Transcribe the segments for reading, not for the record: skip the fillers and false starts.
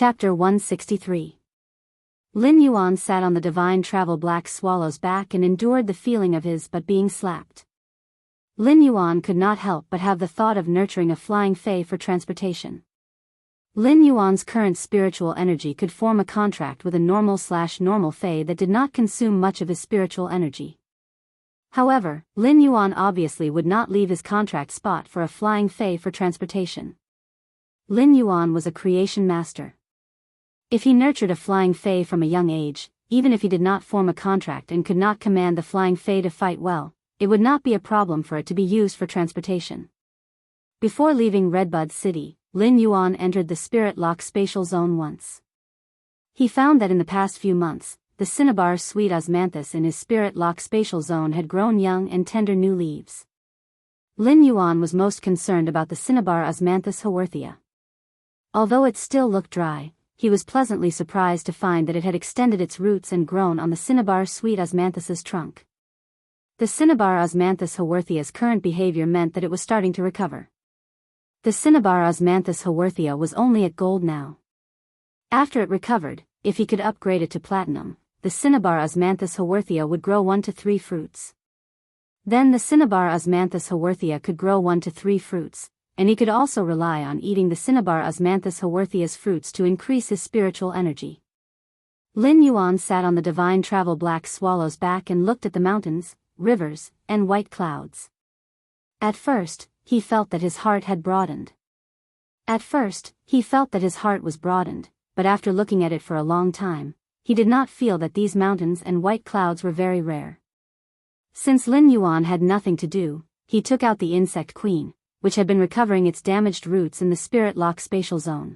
Chapter 163. Lin Yuan sat on the divine travel black swallow's back and endured the feeling of his but being slapped. Lin Yuan could not help but have the thought of nurturing a flying fae for transportation. Lin Yuan's current spiritual energy could form a contract with a normal fae that did not consume much of his spiritual energy. However, Lin Yuan obviously would not leave his contract spot for a flying fae for transportation. Lin Yuan was a creation master. If he nurtured a flying fae from a young age, even if he did not form a contract and could not command the flying fae to fight well, it would not be a problem for it to be used for transportation. Before leaving Redbud City, Lin Yuan entered the Spirit Lock spatial zone once. He found that in the past few months, the cinnabar sweet osmanthus in his Spirit Lock spatial zone had grown young and tender new leaves. Lin Yuan was most concerned about the cinnabar osmanthus haworthia. Although it still looked dry, he was pleasantly surprised to find that it had extended its roots and grown on the cinnabar sweet osmanthus's trunk. The cinnabar osmanthus haworthia's current behavior meant that it was starting to recover. The cinnabar osmanthus haworthia was only at gold now. After it recovered, if he could upgrade it to platinum, the cinnabar osmanthus haworthia would grow 1 to 3 fruits. Then the cinnabar osmanthus haworthia could grow 1 to 3 fruits, and he could also rely on eating the cinnabar osmanthus haworthia's fruits to increase his spiritual energy. Lin Yuan sat on the divine travel black swallow's back and looked at the mountains, rivers, and white clouds. At first, he felt that his heart had broadened. But after looking at it for a long time, he did not feel that these mountains and white clouds were very rare. Since Lin Yuan had nothing to do, he took out the insect queen, which had been recovering its damaged roots in the Spirit Lock spatial zone.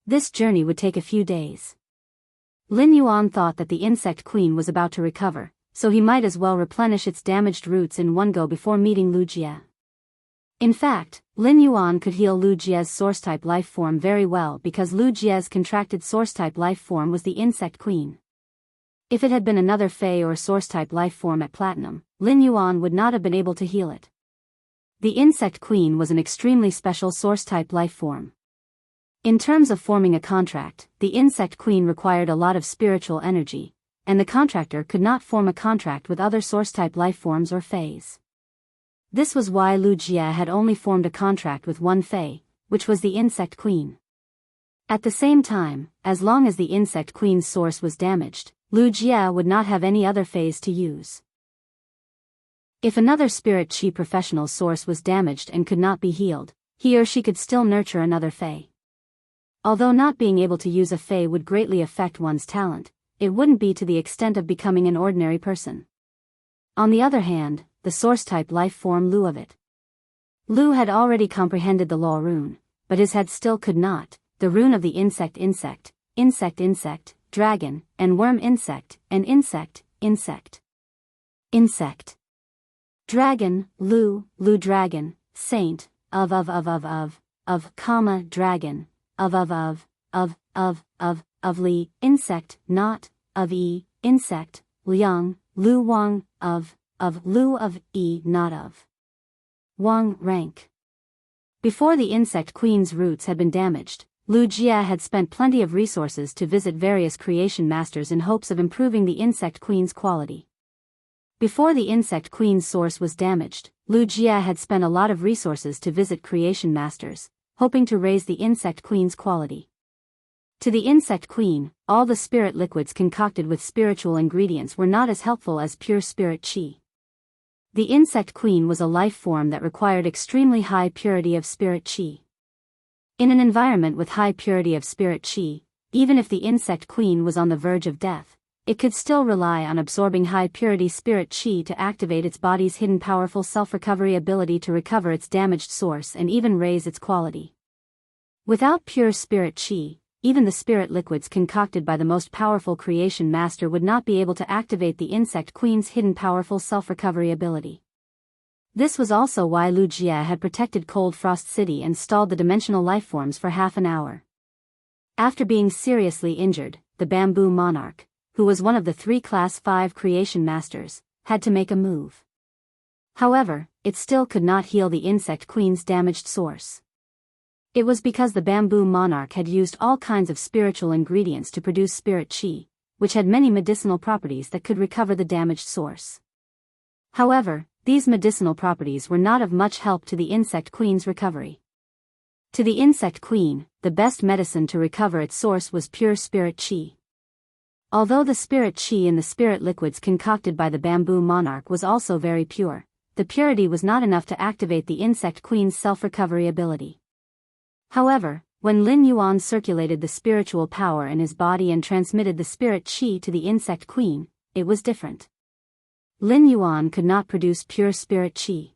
This journey would take a few days. Lin Yuan thought that the insect queen was about to recover, so he might as well replenish its damaged roots in one go before meeting Lu Jie. In fact, Lin Yuan could heal Lu Jie's source-type life form very well because Lu Jie's contracted source-type life form was the insect queen. If it had been another fae or source-type life form at platinum, Lin Yuan would not have been able to heal it. The insect queen was an extremely special source-type life form. In terms of forming a contract, the insect queen required a lot of spiritual energy, and the contractor could not form a contract with other source-type life forms or faes. This was why Lu Jie had only formed a contract with one fae, which was the insect queen. At the same time, as long as the insect queen's source was damaged, Lu Jie would not have any other faes to use. If another spirit chi professional's source was damaged and could not be healed, he or she could still nurture another fae. Although not being able to use a fae would greatly affect one's talent, it wouldn't be to the extent of becoming an ordinary person. On the other hand, the source-type life form Lu of it. Lu had already comprehended the law rune, but his head still could not, the rune of the insect, dragon, and worm insect, and insect. Dragon, Lu dragon, saint, comma, dragon, of li, insect, not, of e, insect, liang, Lu wang, of Lu of e, not of Wang, rank. Before the insect queen's roots had been damaged, Lu Jie had spent plenty of resources to visit various creation masters in hopes of improving the insect queen's quality. Before the insect queen's source was damaged, Lu Jie had spent a lot of resources to visit creation masters, hoping to raise the insect queen's quality. To the insect queen, all the spirit liquids concocted with spiritual ingredients were not as helpful as pure spirit chi. The insect queen was a life form that required extremely high purity of spirit chi. In an environment with high purity of spirit chi, even if the insect queen was on the verge of death, it could still rely on absorbing high-purity spirit chi to activate its body's hidden powerful self-recovery ability to recover its damaged source and even raise its quality. Without pure spirit chi, even the spirit liquids concocted by the most powerful creation master would not be able to activate the insect queen's hidden powerful self-recovery ability. This was also why Lu Jie had protected Cold Frost City and stalled the dimensional lifeforms for half an hour. After being seriously injured, the Bamboo Monarch, who was one of the 3 Class 5 creation masters, had to make a move. However, it still could not heal the insect queen's damaged source. It was because the bamboo monarch had used all kinds of spiritual ingredients to produce spirit qi, which had many medicinal properties that could recover the damaged source. However, these medicinal properties were not of much help to the insect queen's recovery. To the insect queen, the best medicine to recover its source was pure spirit qi. Although the spirit qi in the spirit liquids concocted by the bamboo monarch was also very pure, the purity was not enough to activate the insect queen's self-recovery ability. However, when Lin Yuan circulated the spiritual power in his body and transmitted the spirit qi to the insect queen, it was different. Lin Yuan could not produce pure spirit qi.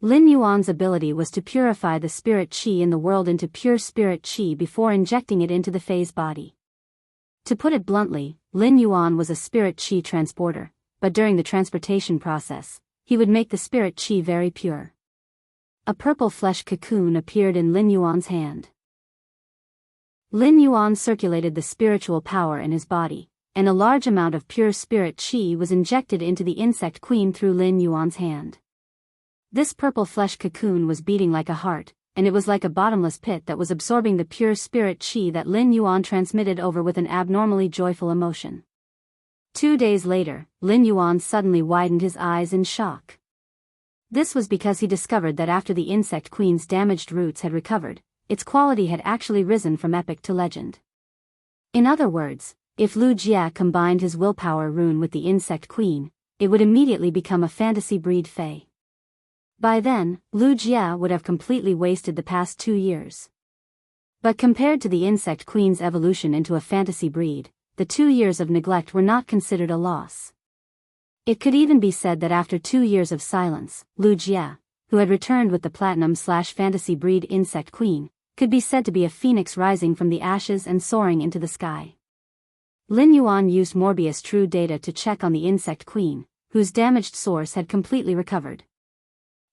Lin Yuan's ability was to purify the spirit qi in the world into pure spirit qi before injecting it into the Fei's body. To put it bluntly, Lin Yuan was a spirit qi transporter, but during the transportation process, he would make the spirit qi very pure. A purple flesh cocoon appeared in Lin Yuan's hand. Lin Yuan circulated the spiritual power in his body, and a large amount of pure spirit qi was injected into the insect queen through Lin Yuan's hand. This purple flesh cocoon was beating like a heart, and it was like a bottomless pit that was absorbing the pure spirit qi that Lin Yuan transmitted over with an abnormally joyful emotion. 2 days later, Lin Yuan suddenly widened his eyes in shock. This was because he discovered that after the insect queen's damaged roots had recovered, its quality had actually risen from epic to legend. In other words, if Lu Jia combined his willpower rune with the insect queen, it would immediately become a fantasy breed Fei. By then, Lu Jia would have completely wasted the past 2 years. But compared to the insect queen's evolution into a fantasy breed, the 2 years of neglect were not considered a loss. It could even be said that after 2 years of silence, Lu Jia, who had returned with the platinum/fantasy breed insect queen, could be said to be a phoenix rising from the ashes and soaring into the sky. Lin Yuan used Morbius True data to check on the insect queen, whose damaged source had completely recovered.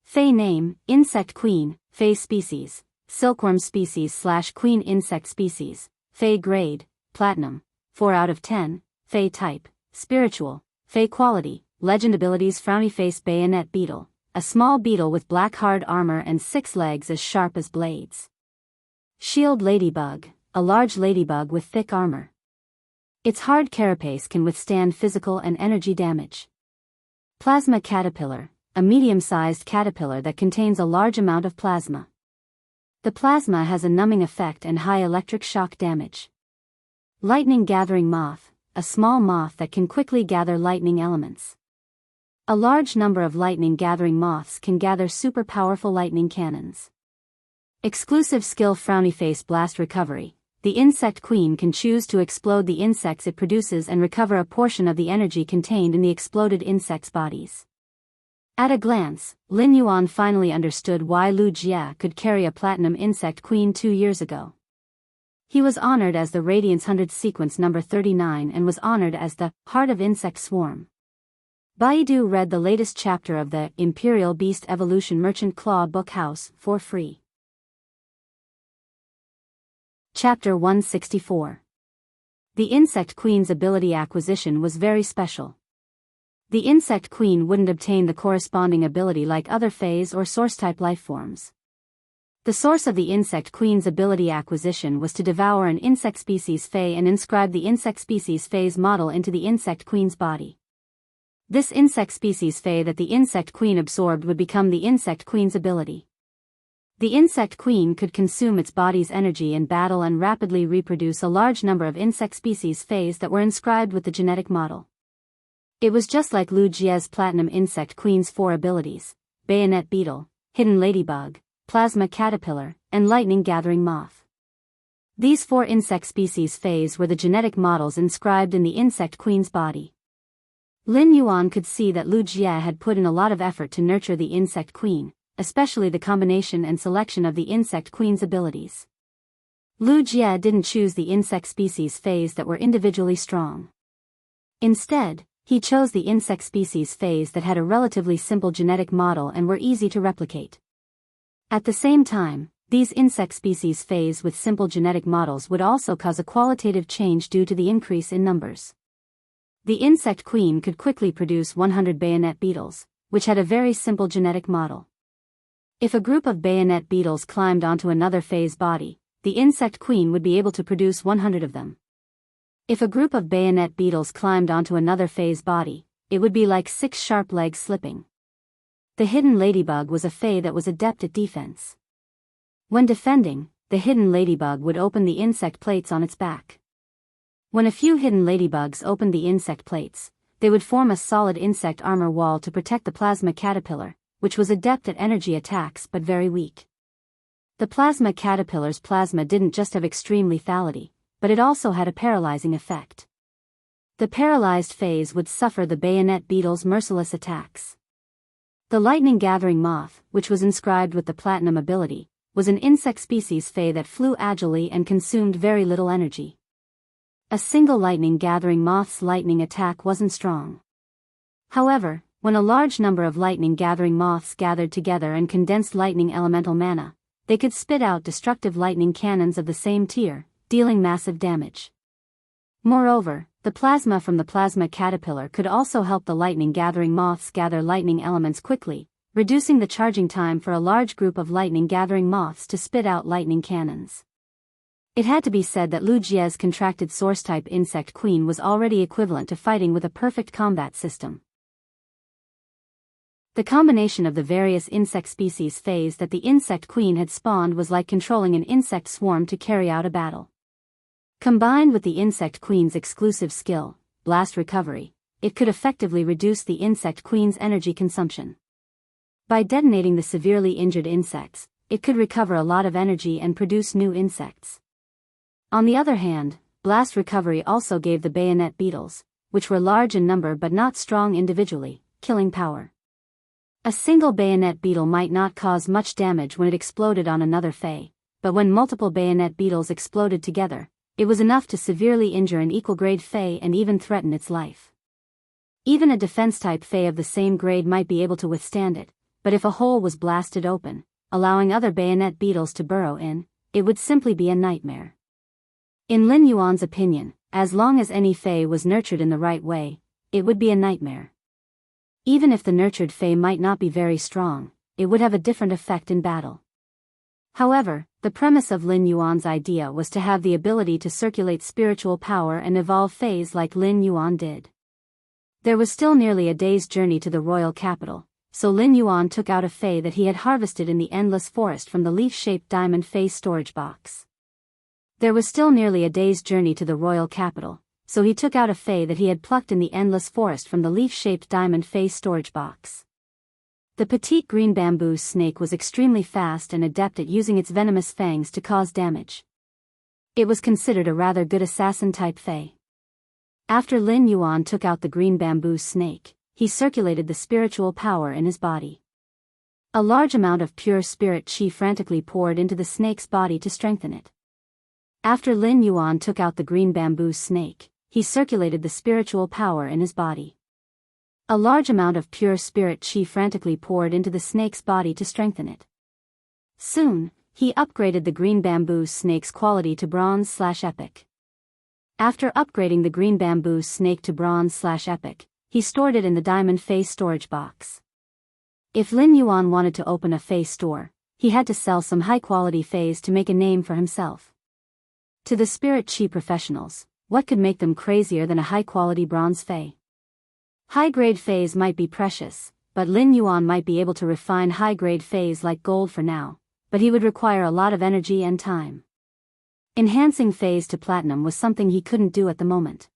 Fei name, insect queen, Fei species, silkworm species/queen insect species, Fei grade, platinum, 4 out of 10, Fei type, spiritual, Fei quality, legend abilities frowny face bayonet beetle, a small beetle with black hard armor and 6 legs as sharp as blades. Shield ladybug, a large ladybug with thick armor. Its hard carapace can withstand physical and energy damage. Plasma caterpillar, a medium-sized caterpillar that contains a large amount of plasma. The plasma has a numbing effect and high electric shock damage. Lightning gathering moth, a small moth that can quickly gather lightning elements. A large number of lightning gathering moths can gather super powerful lightning cannons. Exclusive skill frowny face blast recovery. The insect queen can choose to explode the insects it produces and recover a portion of the energy contained in the exploded insects' bodies. At a glance, Lin Yuan finally understood why Lu Jia could carry a platinum insect queen 2 years ago. He was honored as the Radiance 100 sequence number 39 and was honored as the Heart of Insect Swarm. Baidu read the latest chapter of the Imperial Beast Evolution Merchant Claw Book House for free. Chapter 164. The Insect Queen's ability acquisition was very special. The Insect Queen wouldn't obtain the corresponding ability like other Feis or Source-type lifeforms. The source of the Insect Queen's ability acquisition was to devour an insect species Fei and inscribe the insect species Fei's model into the Insect Queen's body. This insect species Fei that the Insect Queen absorbed would become the Insect Queen's ability. The Insect Queen could consume its body's energy in battle and rapidly reproduce a large number of insect species Feis that were inscribed with the genetic model. It was just like Lu Jia's Platinum Insect Queen's 4 abilities: Bayonet Beetle, Hidden Ladybug, Plasma Caterpillar, and Lightning Gathering Moth. These 4 insect species Feis were the genetic models inscribed in the Insect Queen's body. Lin Yuan could see that Lu Jia had put in a lot of effort to nurture the Insect Queen, especially the combination and selection of the Insect Queen's abilities. Lu Jia didn't choose the insect species Feis that were individually strong. Instead, he chose the insect species Feis that had a relatively simple genetic model and were easy to replicate. At the same time, these insect species Feis with simple genetic models would also cause a qualitative change due to the increase in numbers. The Insect Queen could quickly produce 100 bayonet beetles, which had a very simple genetic model. If a group of bayonet beetles climbed onto another Fae's body, the insect queen would be able to produce 100 of them. If a group of bayonet beetles climbed onto another Fae's body, it would be like 6 sharp legs slipping. The hidden ladybug was a Fae that was adept at defense. When defending, the hidden ladybug would open the insect plates on its back. When a few hidden ladybugs opened the insect plates, they would form a solid insect armor wall to protect the plasma caterpillar, which was adept at energy attacks but very weak. The plasma caterpillar's plasma didn't just have extreme lethality, but it also had a paralyzing effect. The paralyzed phase would suffer the bayonet beetle's merciless attacks. The lightning-gathering moth, which was inscribed with the platinum ability, was an insect species Fae that flew agilely and consumed very little energy. A single lightning-gathering moth's lightning attack wasn't strong. However, when a large number of lightning-gathering moths gathered together and condensed lightning elemental mana, they could spit out destructive lightning cannons of the same tier, dealing massive damage. Moreover, the plasma from the plasma caterpillar could also help the lightning-gathering moths gather lightning elements quickly, reducing the charging time for a large group of lightning-gathering moths to spit out lightning cannons. It had to be said that Lu Jie's contracted source-type insect queen was already equivalent to fighting with a perfect combat system. The combination of the various insect species Faes that the insect queen had spawned was like controlling an insect swarm to carry out a battle. Combined with the insect queen's exclusive skill, blast recovery, it could effectively reduce the insect queen's energy consumption. By detonating the severely injured insects, it could recover a lot of energy and produce new insects. On the other hand, blast recovery also gave the bayonet beetles, which were large in number but not strong individually, killing power. A single bayonet beetle might not cause much damage when it exploded on another Fae, but when multiple bayonet beetles exploded together, it was enough to severely injure an equal-grade Fae and even threaten its life. Even a defense-type Fae of the same grade might be able to withstand it, but if a hole was blasted open, allowing other bayonet beetles to burrow in, it would simply be a nightmare. In Lin Yuan's opinion, as long as any Fae was nurtured in the right way, it would be a nightmare. Even if the nurtured Fae might not be very strong, it would have a different effect in battle. However, the premise of Lin Yuan's idea was to have the ability to circulate spiritual power and evolve Faes like Lin Yuan did. There was still nearly a day's journey to the royal capital, so Lin Yuan took out a Fae that he had harvested in the endless forest from the leaf-shaped diamond Fae storage box. There was still nearly a day's journey to the royal capital, so he took out a Fae that he had plucked in the endless forest from the leaf-shaped diamond Fae storage box. The petite green bamboo snake was extremely fast and adept at using its venomous fangs to cause damage. It was considered a rather good assassin-type Fae. After Lin Yuan took out the green bamboo snake, he circulated the spiritual power in his body. A large amount of pure spirit chi frantically poured into the snake's body to strengthen it. After Lin Yuan took out the green bamboo snake, he circulated the spiritual power in his body. A large amount of pure spirit chi frantically poured into the snake's body to strengthen it. Soon, he upgraded the green bamboo snake's quality to bronze/epic. After upgrading the green bamboo snake to bronze/epic, he stored it in the diamond Fae storage box. If Lin Yuan wanted to open a Fae store, he had to sell some high-quality Faes to make a name for himself. To the spirit chi professionals, what could make them crazier than a high-quality bronze Fae? High-grade Faes might be precious, but Lin Yuan might be able to refine high-grade Faes like gold for now, but he would require a lot of energy and time. Enhancing Faes to platinum was something he couldn't do at the moment.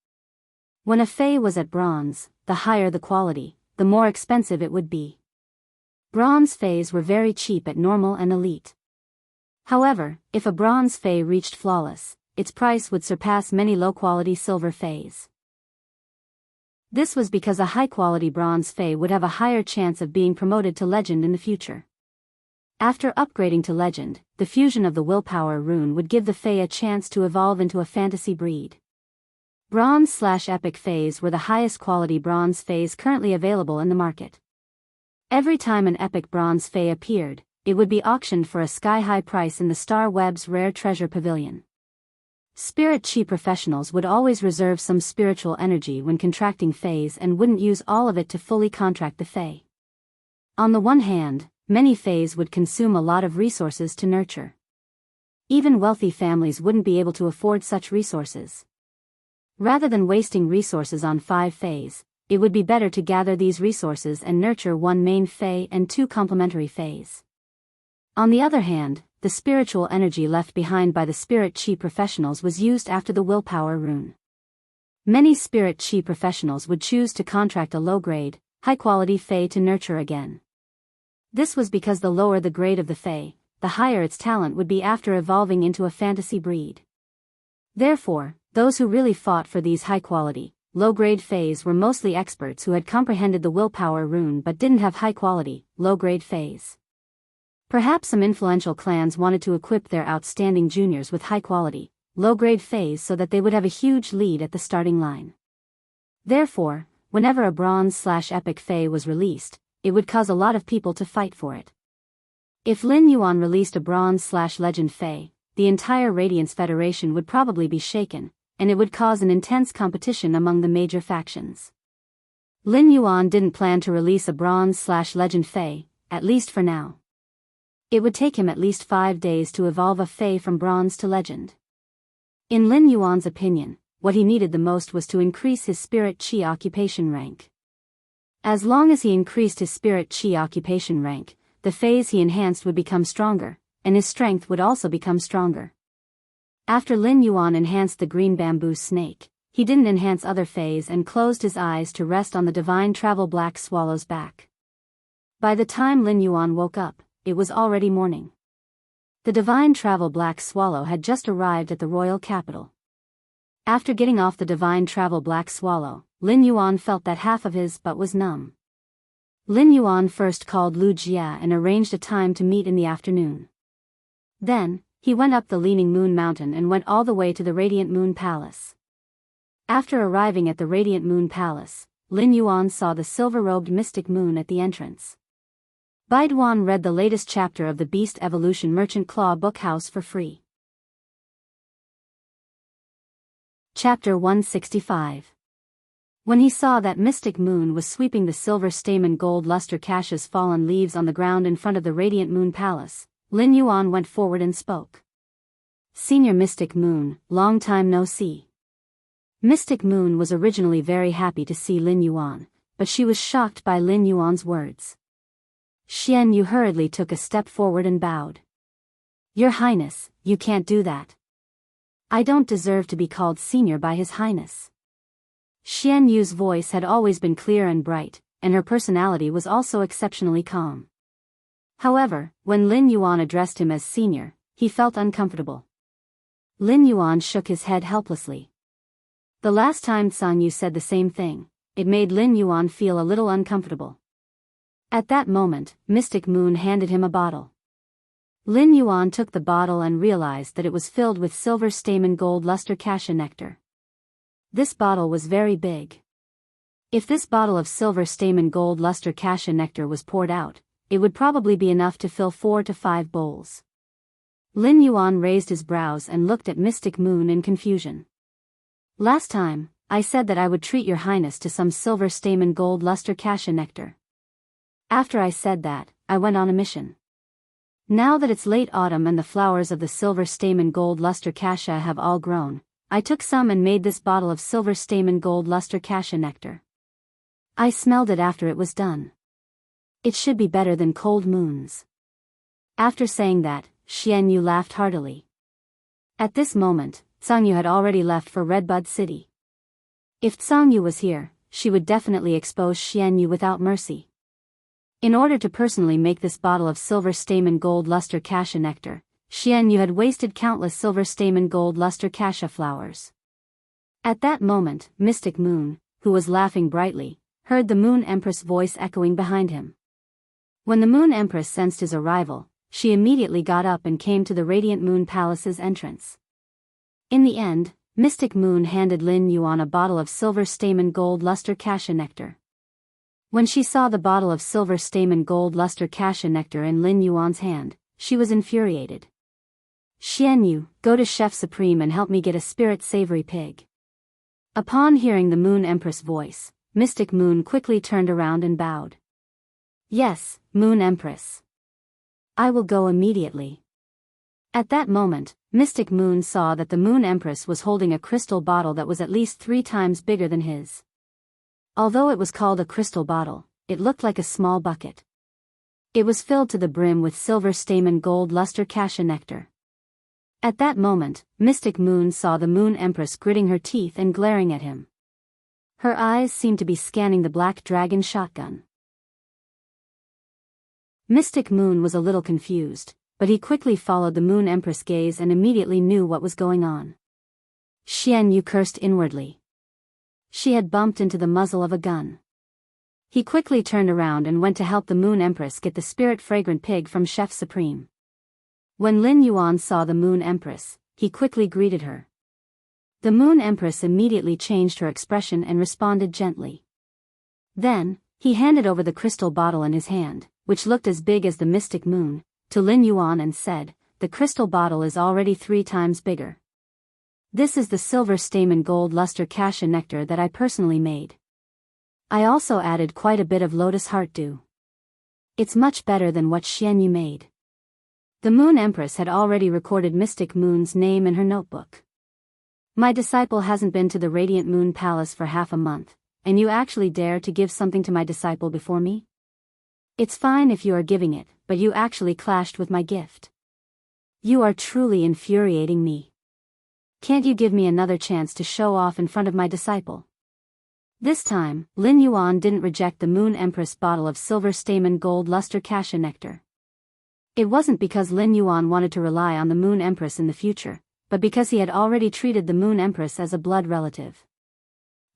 When a Fae was at bronze, the higher the quality, the more expensive it would be. Bronze Faes were very cheap at normal and elite. However, if a bronze Fae reached flawless, its price would surpass many low-quality silver Faes. This was because a high-quality bronze Fae would have a higher chance of being promoted to legend in the future. After upgrading to legend, the fusion of the willpower rune would give the Fae a chance to evolve into a fantasy breed. Bronze/epic Faes were the highest quality bronze Faes currently available in the market. Every time an epic bronze Fae appeared, it would be auctioned for a sky-high price in the Star Web's Rare Treasure Pavilion. Spirit chi professionals would always reserve some spiritual energy when contracting Faes and wouldn't use all of it to fully contract the Fae. On the one hand, many fays would consume a lot of resources to nurture. Even wealthy families wouldn't be able to afford such resources. Rather than wasting resources on 5 fays, it would be better to gather these resources and nurture 1 main fay and 2 complementary fays. On the other hand, the spiritual energy left behind by the spirit chi professionals was used after the willpower rune. Many spirit chi professionals would choose to contract a low-grade, high-quality fay to nurture again. This was because the lower the grade of the fay, the higher its talent would be after evolving into a fantasy breed. Therefore, those who really fought for these high-quality, low-grade fays were mostly experts who had comprehended the willpower rune but didn't have high-quality, low-grade fays. Perhaps some influential clans wanted to equip their outstanding juniors with high-quality, low-grade fays so that they would have a huge lead at the starting line. Therefore, whenever a bronze/epic fay was released, it would cause a lot of people to fight for it. If Lin Yuan released a bronze/legend fay, the entire Radiance Federation would probably be shaken, and it would cause an intense competition among the major factions. Lin Yuan didn't plan to release a bronze/legend fay, at least for now. It would take him at least 5 days to evolve a fay from bronze to legend. In Lin Yuan's opinion, what he needed the most was to increase his spirit chi occupation rank. As long as he increased his spirit chi occupation rank, the fays he enhanced would become stronger, and his strength would also become stronger. After Lin Yuan enhanced the green bamboo snake, he didn't enhance other fays and closed his eyes to rest on the divine travel black swallow's back. By the time Lin Yuan woke up, it was already morning. The divine travel black swallow had just arrived at the royal capital. After getting off the divine travel black swallow, Lin Yuan felt that half of his butt was numb. Lin Yuan first called Lu Jia and arranged a time to meet in the afternoon. Then, he went up the Leaning Moon Mountain and went all the way to the Radiant Moon Palace. After arriving at the Radiant Moon Palace, Lin Yuan saw the silver-robed mystic moon at the entrance. Baiduan read the latest chapter of the Beast Evolution Merchant Claw book house for free. Chapter 165. When he saw that mystic moon was sweeping the silver stamen gold luster cache's fallen leaves on the ground in front of the Radiant Moon Palace, Lin Yuan went forward and spoke. Senior Mystic Moon, long time no see. Mystic Moon was originally very happy to see Lin Yuan, but she was shocked by Lin Yuan's words. Xian Yu hurriedly took a step forward and bowed. Your Highness, you can't do that. I don't deserve to be called senior by His Highness. Xian Yu's voice had always been clear and bright, and her personality was also exceptionally calm. However, when Lin Yuan addressed him as senior, he felt uncomfortable. Lin Yuan shook his head helplessly. The last time Tsang Yu said the same thing, it made Lin Yuan feel a little uncomfortable. At that moment, Mystic Moon handed him a bottle. Lin Yuan took the bottle and realized that it was filled with silver stamen gold luster cassia nectar. This bottle was very big. If this bottle of silver stamen gold luster cassia nectar was poured out, it would probably be enough to fill 4 to 5 bowls. Lin Yuan raised his brows and looked at Mystic Moon in confusion. Last time, I said that I would treat your highness to some silver stamen gold luster cassia nectar. After I said that, I went on a mission. Now that it's late autumn and the flowers of the silver stamen gold luster cassia have all grown, I took some and made this bottle of silver stamen gold luster cassia nectar. I smelled it after it was done. It should be better than cold moons. After saying that, Xian Yu laughed heartily. At this moment, Tsang Yu had already left for Redbud City. If Tsang Yu was here, she would definitely expose Xian Yu without mercy. In order to personally make this bottle of silver stamen gold luster cassia nectar, Xian Yu had wasted countless silver stamen gold luster cassia flowers. At that moment, Mystic Moon, who was laughing brightly, heard the Moon Empress voice echoing behind him. When the Moon Empress sensed his arrival, she immediately got up and came to the Radiant Moon Palace's entrance. In the end, Mystic Moon handed Lin Yuan a bottle of silver stamen gold luster cassia nectar. When she saw the bottle of silver stamen gold luster cassia nectar in Lin Yuan's hand, she was infuriated. Xian Yu, go to Chef Supreme and help me get a spirit savory pig. Upon hearing the Moon Empress voice, Mystic Moon quickly turned around and bowed. Yes, Moon Empress. I will go immediately. At that moment, Mystic Moon saw that the Moon Empress was holding a crystal bottle that was at least 3 times bigger than his. Although it was called a crystal bottle, it looked like a small bucket. It was filled to the brim with silver stamen gold luster cassia nectar. At that moment, Mystic Moon saw the Moon Empress gritting her teeth and glaring at him. Her eyes seemed to be scanning the black dragon shotgun. Mystic Moon was a little confused, but he quickly followed the Moon Empress' gaze and immediately knew what was going on. Xian Yu cursed inwardly. She had bumped into the muzzle of a gun. He quickly turned around and went to help the Moon Empress get the spirit-fragrant pig from Chef Supreme. When Lin Yuan saw the Moon Empress, he quickly greeted her. The Moon Empress immediately changed her expression and responded gently. Then, he handed over the crystal bottle in his hand, which looked as big as the Mystic Moon, to Lin Yuan and said, "The crystal bottle is already 3 times bigger. This is the silver stamen gold luster cassia nectar that I personally made. I also added quite a bit of lotus heart dew. It's much better than what Xian Yu made." The Moon Empress had already recorded Mystic Moon's name in her notebook. "My disciple hasn't been to the Radiant Moon Palace for half a month, and you actually dare to give something to my disciple before me? It's fine if you are giving it, but you actually clashed with my gift. You are truly infuriating me. Can't you give me another chance to show off in front of my disciple?" This time, Lin Yuan didn't reject the Moon Empress bottle of silver stamen gold luster cassia nectar. It wasn't because Lin Yuan wanted to rely on the Moon Empress in the future, but because he had already treated the Moon Empress as a blood relative,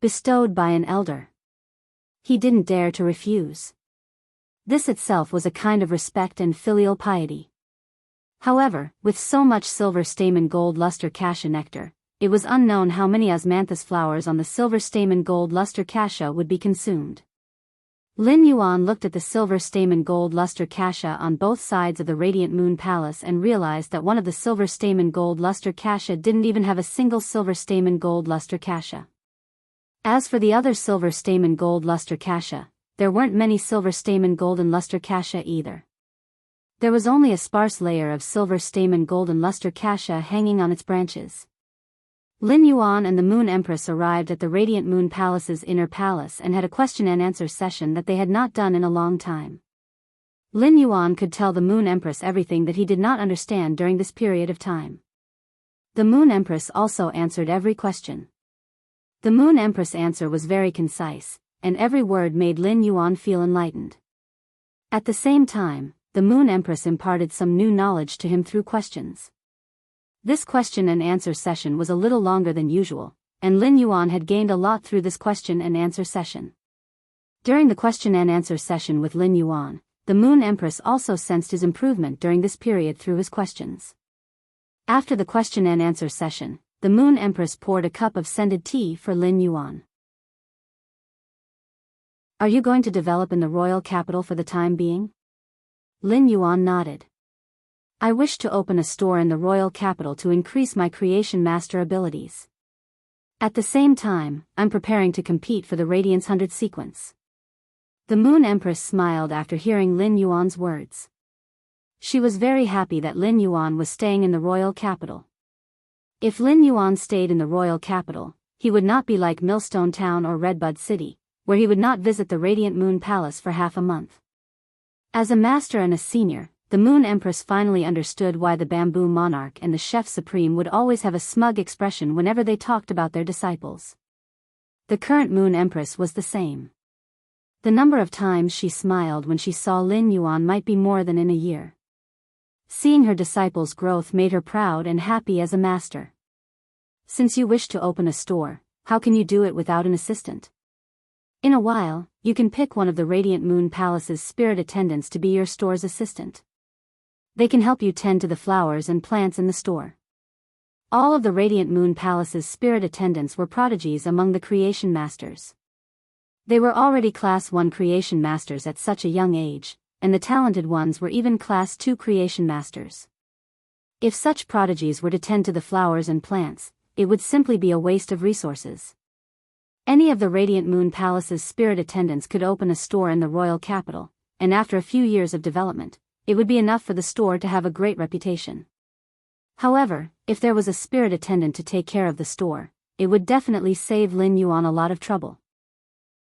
bestowed by an elder. He didn't dare to refuse. This itself was a kind of respect and filial piety. However, with so much silver stamen gold luster cassia nectar, it was unknown how many osmanthus flowers on the silver stamen gold luster cassia would be consumed. Lin Yuan looked at the silver stamen gold luster cassia on both sides of the Radiant Moon Palace and realized that one of the silver stamen gold luster cassia didn't even have a single silver stamen gold luster cassia. As for the other silver stamen gold luster cassia, there weren't many silver stamen golden luster cassia either. There was only a sparse layer of silver stamen golden luster cassia hanging on its branches. Lin Yuan and the Moon Empress arrived at the Radiant Moon Palace's inner palace and had a question-and-answer session that they had not done in a long time. Lin Yuan could tell the Moon Empress everything that he did not understand during this period of time. The Moon Empress also answered every question. The Moon Empress' answer was very concise, and every word made Lin Yuan feel enlightened. At the same time, the Moon Empress imparted some new knowledge to him through questions. This question-and-answer session was a little longer than usual, and Lin Yuan had gained a lot through this question-and-answer session. During the question-and-answer session with Lin Yuan, the Moon Empress also sensed his improvement during this period through his questions. After the question-and-answer session, the Moon Empress poured a cup of scented tea for Lin Yuan. "Are you going to develop in the royal capital for the time being?" Lin Yuan nodded. "I wish to open a store in the royal capital to increase my creation master abilities. At the same time, I'm preparing to compete for the Radiance 100 sequence." The Moon Empress smiled after hearing Lin Yuan's words. She was very happy that Lin Yuan was staying in the royal capital. If Lin Yuan stayed in the royal capital, he would not be like Millstone Town or Redbud City, where he would not visit the Radiant Moon Palace for half a month. As a master and a senior, the Moon Empress finally understood why the Bamboo Monarch and the Chef Supreme would always have a smug expression whenever they talked about their disciples. The current Moon Empress was the same. The number of times she smiled when she saw Lin Yuan might be more than in a year. Seeing her disciples' growth made her proud and happy as a master. "Since you wish to open a store, how can you do it without an assistant? In a while, you can pick one of the Radiant Moon Palace's spirit attendants to be your store's assistant. They can help you tend to the flowers and plants in the store." All of the Radiant Moon Palace's spirit attendants were prodigies among the creation masters. They were already Class 1 creation masters at such a young age, and the talented ones were even Class 2 creation masters. If such prodigies were to tend to the flowers and plants, it would simply be a waste of resources. Any of the Radiant Moon Palace's spirit attendants could open a store in the royal capital, and after a few years of development, it would be enough for the store to have a great reputation. However, if there was a spirit attendant to take care of the store, it would definitely save Lin Yuan a lot of trouble.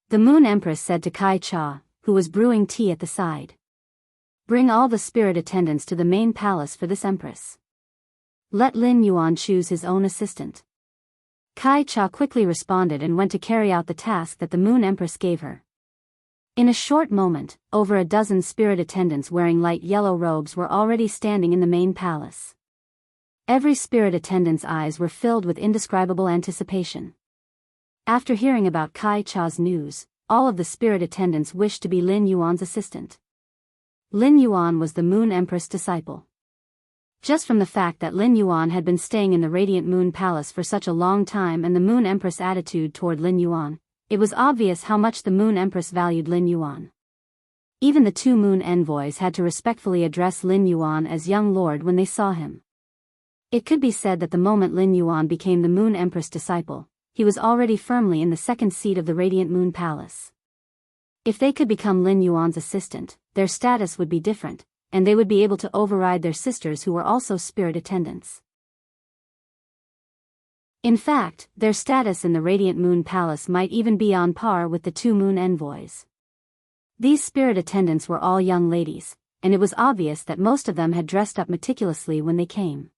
The Moon Empress said to Kai Cha, who was brewing tea at the side. Bring all the spirit attendants to the main palace for this empress. Let Lin Yuan choose his own assistant. Kai Cha quickly responded and went to carry out the task that the Moon Empress gave her. In a short moment, over a dozen spirit attendants wearing light yellow robes were already standing in the main palace. Every spirit attendant's eyes were filled with indescribable anticipation. After hearing about Kai Cha's news, all of the spirit attendants wished to be Lin Yuan's assistant. Lin Yuan was the Moon Empress' disciple. Just from the fact that Lin Yuan had been staying in the Radiant Moon Palace for such a long time and the Moon Empress' attitude toward Lin Yuan, it was obvious how much the Moon Empress valued Lin Yuan. Even the two Moon Envoys had to respectfully address Lin Yuan as young lord when they saw him. It could be said that the moment Lin Yuan became the Moon Empress' disciple, he was already firmly in the second seat of the Radiant Moon Palace. If they could become Lin Yuan's assistant, their status would be different, and they would be able to override their sisters who were also spirit attendants. In fact, their status in the Radiant Moon Palace might even be on par with the two Moon Envoys. These spirit attendants were all young ladies, and it was obvious that most of them had dressed up meticulously when they came.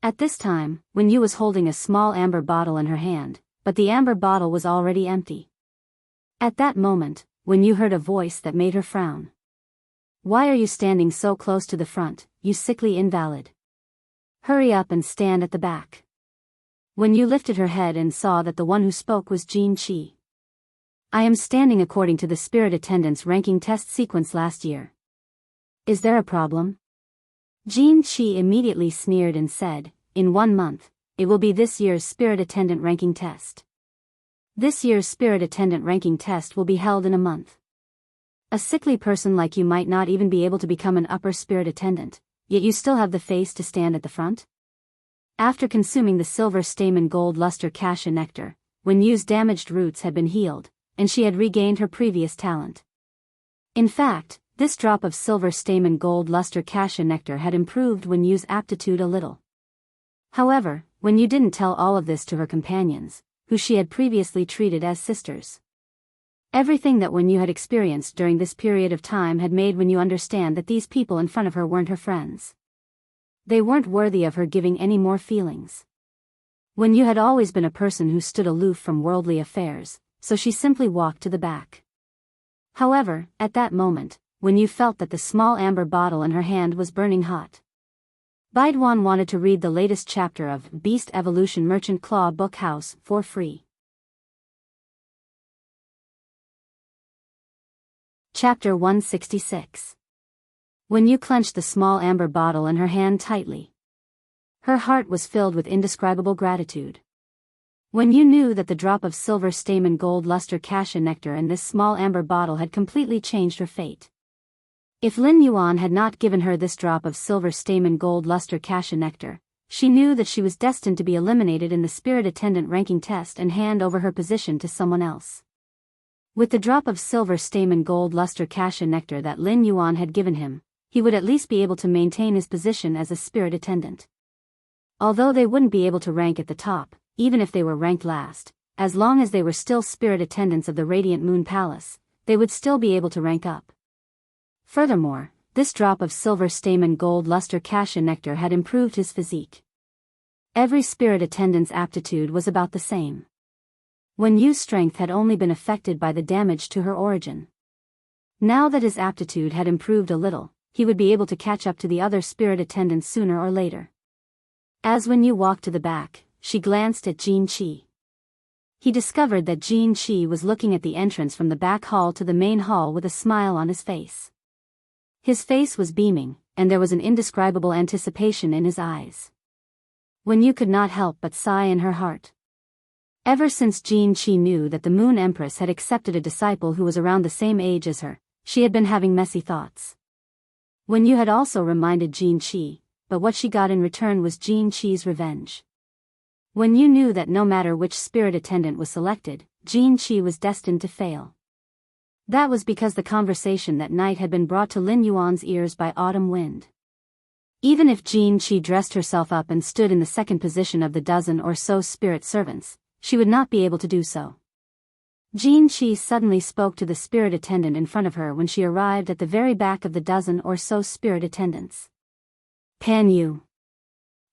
At this time, Wen Yu was holding a small amber bottle in her hand, but the amber bottle was already empty. At that moment, Wen Yu heard a voice that made her frown. Why are you standing so close to the front, you sickly invalid? Hurry up and stand at the back. Wen Yu lifted her head and saw that the one who spoke was Jin Qi. I am standing according to the spirit attendant's ranking test sequence last year. Is there a problem? Jin Qi immediately sneered and said, in 1 month, it will be this year's spirit attendant ranking test. This year's spirit attendant ranking test will be held in a month. A sickly person like you might not even be able to become an upper spirit attendant, yet you still have the face to stand at the front? After consuming the silver stamen gold luster cassia nectar, Wen Yu's damaged roots had been healed, and she had regained her previous talent. In fact, this drop of silver stamen gold luster cassia nectar had improved Wen Yu's aptitude a little. However, Wen Yu didn't tell all of this to her companions, who she had previously treated as sisters. Everything that Wen Yu had experienced during this period of time had made Wen Yu understand that these people in front of her weren't her friends. They weren't worthy of her giving any more feelings. Wen Yu had always been a person who stood aloof from worldly affairs, so she simply walked to the back. However, at that moment, Wen Yu felt that the small amber bottle in her hand was burning hot. Baiduan wanted to read the latest chapter of Beast Evolution Merchant Claw Book House for free. Chapter 166. Wen Yu clenched the small amber bottle in her hand tightly. Her heart was filled with indescribable gratitude. Wen Yu knew that the drop of silver stamen gold luster cassia nectar in this small amber bottle had completely changed her fate. If Lin Yuan had not given her this drop of silver stamen gold luster cassia nectar, she knew that she was destined to be eliminated in the spirit attendant ranking test and hand over her position to someone else. With the drop of silver stamen gold luster cassia nectar that Lin Yuan had given him, he would at least be able to maintain his position as a spirit attendant. Although they wouldn't be able to rank at the top, even if they were ranked last, as long as they were still spirit attendants of the Radiant Moon Palace, they would still be able to rank up. Furthermore, this drop of silver stamen gold luster cassia nectar had improved his physique. Every spirit attendant's aptitude was about the same. Wen Yu's strength had only been affected by the damage to her origin. Now that his aptitude had improved a little, he would be able to catch up to the other spirit attendants sooner or later. As Wen Yu walked to the back, she glanced at Jin Qi. He discovered that Jin Qi was looking at the entrance from the back hall to the main hall with a smile on his face. His face was beaming, and there was an indescribable anticipation in his eyes. Wen Yu could not help but sigh in her heart. Ever since Jin Qi knew that the Moon Empress had accepted a disciple who was around the same age as her, she had been having messy thoughts. Wen Yu had also reminded Jin Qi, but what she got in return was Jin Qi's revenge. Wen Yu knew that no matter which spirit attendant was selected, Jin Qi was destined to fail. That was because the conversation that night had been brought to Lin Yuan's ears by autumn wind. Even if Jin Qi dressed herself up and stood in the second position of the dozen or so spirit servants, she would not be able to do so. Jin Qi suddenly spoke to the spirit attendant in front of her when she arrived at the very back of the dozen or so spirit attendants. Pan Yu.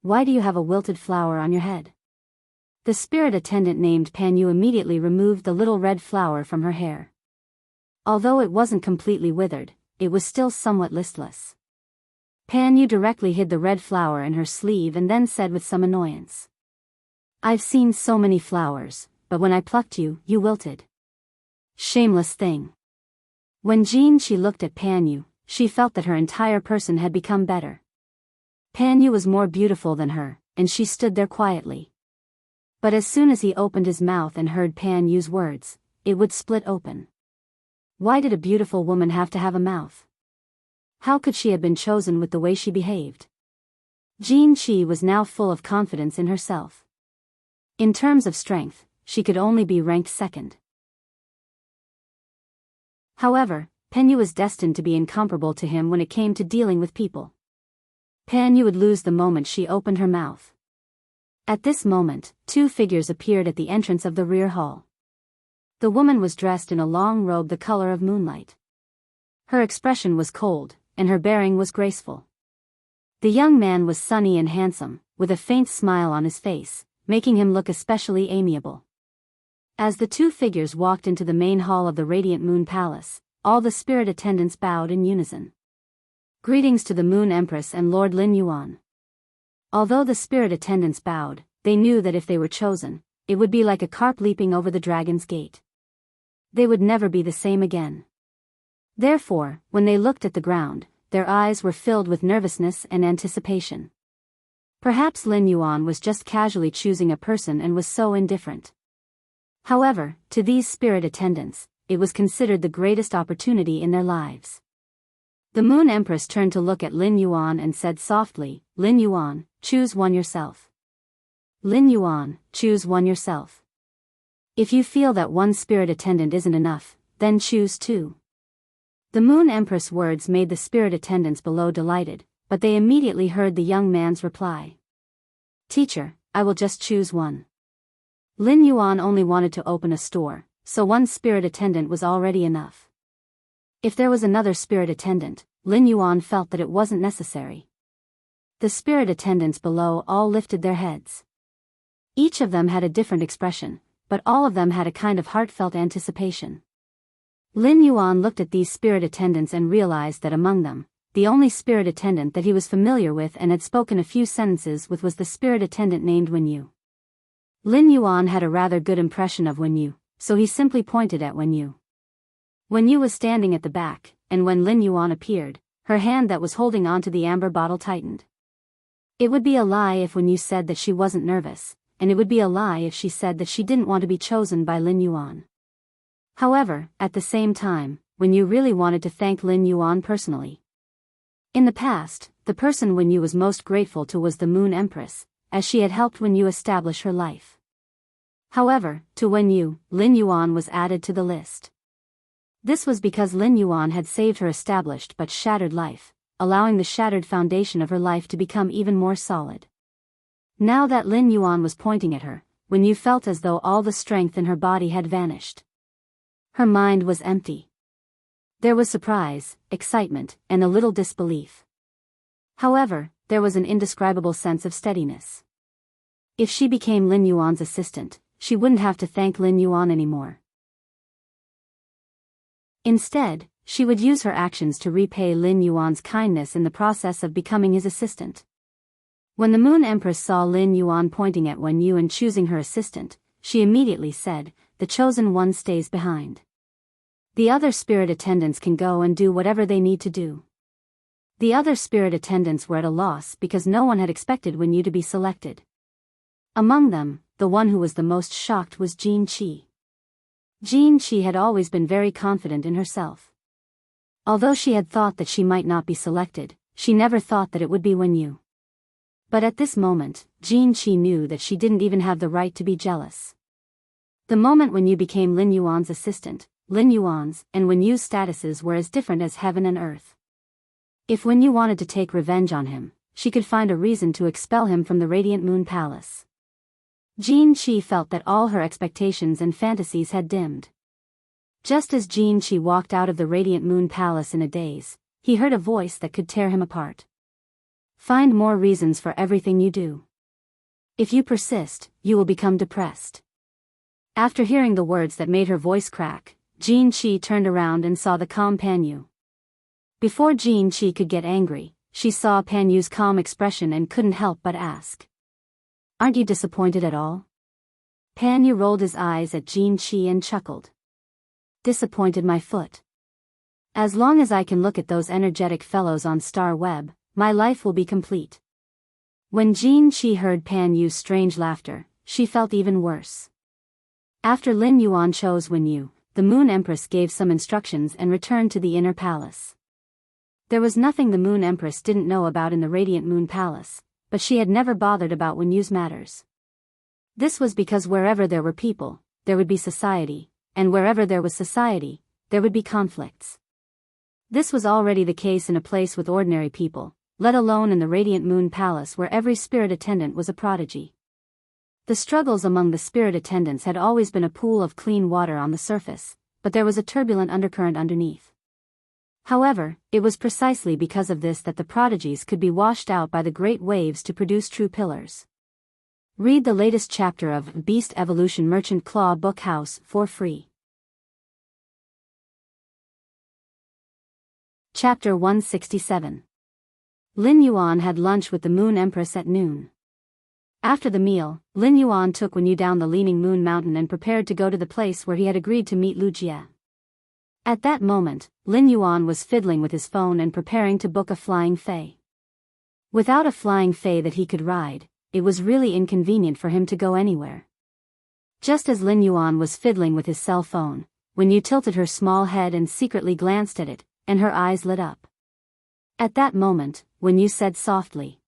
Why do you have a wilted flower on your head? The spirit attendant named Pan Yu immediately removed the little red flower from her hair. Although it wasn't completely withered, it was still somewhat listless. Pan Yu directly hid the red flower in her sleeve and then said with some annoyance. I've seen so many flowers, but when I plucked you, you wilted. Shameless thing. When Jin Qi looked at Pan Yu, she felt that her entire person had become better. Pan Yu was more beautiful than her, and she stood there quietly. But as soon as he opened his mouth and heard Pan Yu's words, it would split open. Why did a beautiful woman have to have a mouth? How could she have been chosen with the way she behaved? Jin Qi was now full of confidence in herself. In terms of strength, she could only be ranked second. However, Pan Yu was destined to be incomparable to him when it came to dealing with people. Pan Yu would lose the moment she opened her mouth. At this moment, two figures appeared at the entrance of the rear hall. The woman was dressed in a long robe the color of moonlight. Her expression was cold, and her bearing was graceful. The young man was sunny and handsome, with a faint smile on his face, making him look especially amiable. As the two figures walked into the main hall of the Radiant Moon Palace, all the spirit attendants bowed in unison. Greetings to the Moon Empress and Lord Lin Yuan. Although the spirit attendants bowed, they knew that if they were chosen, it would be like a carp leaping over the dragon's gate. They would never be the same again. Therefore, when they looked at the ground, their eyes were filled with nervousness and anticipation. Perhaps Lin Yuan was just casually choosing a person and was so indifferent. However, to these spirit attendants, it was considered the greatest opportunity in their lives. The Moon Empress turned to look at Lin Yuan and said softly, Lin Yuan, choose one yourself. Lin Yuan, choose one yourself. If you feel that one spirit attendant isn't enough, then choose two. The Moon Empress' words made the spirit attendants below delighted, but they immediately heard the young man's reply. Teacher, I will just choose one. Lin Yuan only wanted to open a store, so one spirit attendant was already enough. If there was another spirit attendant, Lin Yuan felt that it wasn't necessary. The spirit attendants below all lifted their heads. Each of them had a different expression, but all of them had a kind of heartfelt anticipation. Lin Yuan looked at these spirit attendants and realized that among them, the only spirit attendant that he was familiar with and had spoken a few sentences with was the spirit attendant named Wen Yu. Lin Yuan had a rather good impression of Wen Yu, so he simply pointed at Wen Yu. Wen Yu was standing at the back, and when Lin Yuan appeared, her hand that was holding onto the amber bottle tightened. It would be a lie if Wen Yu said that she wasn't nervous, and it would be a lie if she said that she didn't want to be chosen by Lin Yuan. However, at the same time, Wen Yu really wanted to thank Lin Yuan personally. In the past, the person Wen Yu was most grateful to was the Moon Empress, as she had helped Wen Yu establish her life. However, to Wen Yu, Lin Yuan was added to the list. This was because Lin Yuan had saved her established but shattered life, allowing the shattered foundation of her life to become even more solid. Now that Lin Yuan was pointing at her, Wen Yu felt as though all the strength in her body had vanished. Her mind was empty. There was surprise, excitement, and a little disbelief. However, there was an indescribable sense of steadiness. If she became Lin Yuan's assistant, she wouldn't have to thank Lin Yuan anymore. Instead, she would use her actions to repay Lin Yuan's kindness in the process of becoming his assistant. When the Moon Empress saw Lin Yuan pointing at Wen Yu and choosing her assistant, she immediately said, "The chosen one stays behind. The other spirit attendants can go and do whatever they need to do." The other spirit attendants were at a loss because no one had expected Wen Yu to be selected. Among them, the one who was the most shocked was Jin Qi. Jin Qi had always been very confident in herself. Although she had thought that she might not be selected, she never thought that it would be Wen Yu. But at this moment, Jin Qi knew that she didn't even have the right to be jealous. The moment Wen Yu became Lin Yuan's assistant, Lin Yuan's, and Wen Yu's statuses were as different as heaven and earth. If Wen Yu wanted to take revenge on him, she could find a reason to expel him from the Radiant Moon Palace. Jin Qi felt that all her expectations and fantasies had dimmed. Just as Jin Qi walked out of the Radiant Moon Palace in a daze, he heard a voice that could tear him apart. Find more reasons for everything you do. If you persist, you will become depressed. After hearing the words that made her voice crack, Jin Qi turned around and saw the calm Pan Yu. Before Jin Qi could get angry, she saw Pan Yu's calm expression and couldn't help but ask. Aren't you disappointed at all? Pan Yu rolled his eyes at Jin Qi and chuckled. Disappointed my foot. As long as I can look at those energetic fellows on Star Web, my life will be complete. When Jin Qi heard Pan Yu's strange laughter, she felt even worse. After Lin Yuan chose Wen Yu, the Moon Empress gave some instructions and returned to the inner palace. There was nothing the Moon Empress didn't know about in the Radiant Moon Palace, but she had never bothered about Wen Yu's matters. This was because wherever there were people, there would be society, and wherever there was society, there would be conflicts. This was already the case in a place with ordinary people, let alone in the Radiant Moon Palace where every spirit attendant was a prodigy. The struggles among the spirit attendants had always been a pool of clean water on the surface, but there was a turbulent undercurrent underneath. However, it was precisely because of this that the prodigies could be washed out by the great waves to produce true pillars. Read the latest chapter of Beast Evolution Merchant Claw Book House for free. Chapter 167. Lin Yuan had lunch with the Moon Empress at noon. After the meal, Lin Yuan took Wen Yu down the Leaning Moon Mountain and prepared to go to the place where he had agreed to meet Lu Jie. At that moment, Lin Yuan was fiddling with his phone and preparing to book a flying fei. Without a flying fei that he could ride, it was really inconvenient for him to go anywhere. Just as Lin Yuan was fiddling with his cell phone, Wen Yu tilted her small head and secretly glanced at it, and her eyes lit up. At that moment, Wen Yu said softly,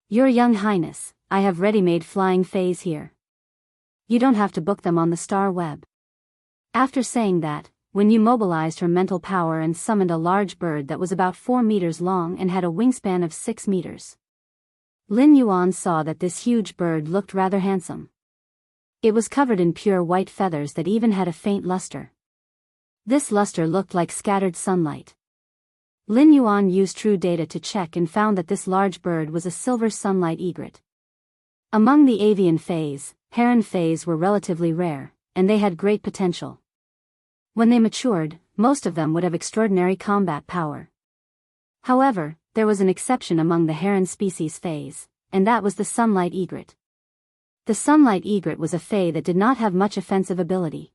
"Your Young Highness, I have ready-made flying feis here. You don't have to book them on the Star Web." After saying that, Wen Yu mobilized her mental power and summoned a large bird that was about 4 meters long and had a wingspan of 6 meters. Lin Yuan saw that this huge bird looked rather handsome. It was covered in pure white feathers that even had a faint luster. This luster looked like scattered sunlight. Lin Yuan used true data to check and found that this large bird was a silver sunlight egret. Among the avian feis, heron feis were relatively rare, and they had great potential. When they matured, most of them would have extraordinary combat power. However, there was an exception among the heron species feis, and that was the sunlight egret. The sunlight egret was a fei that did not have much offensive ability.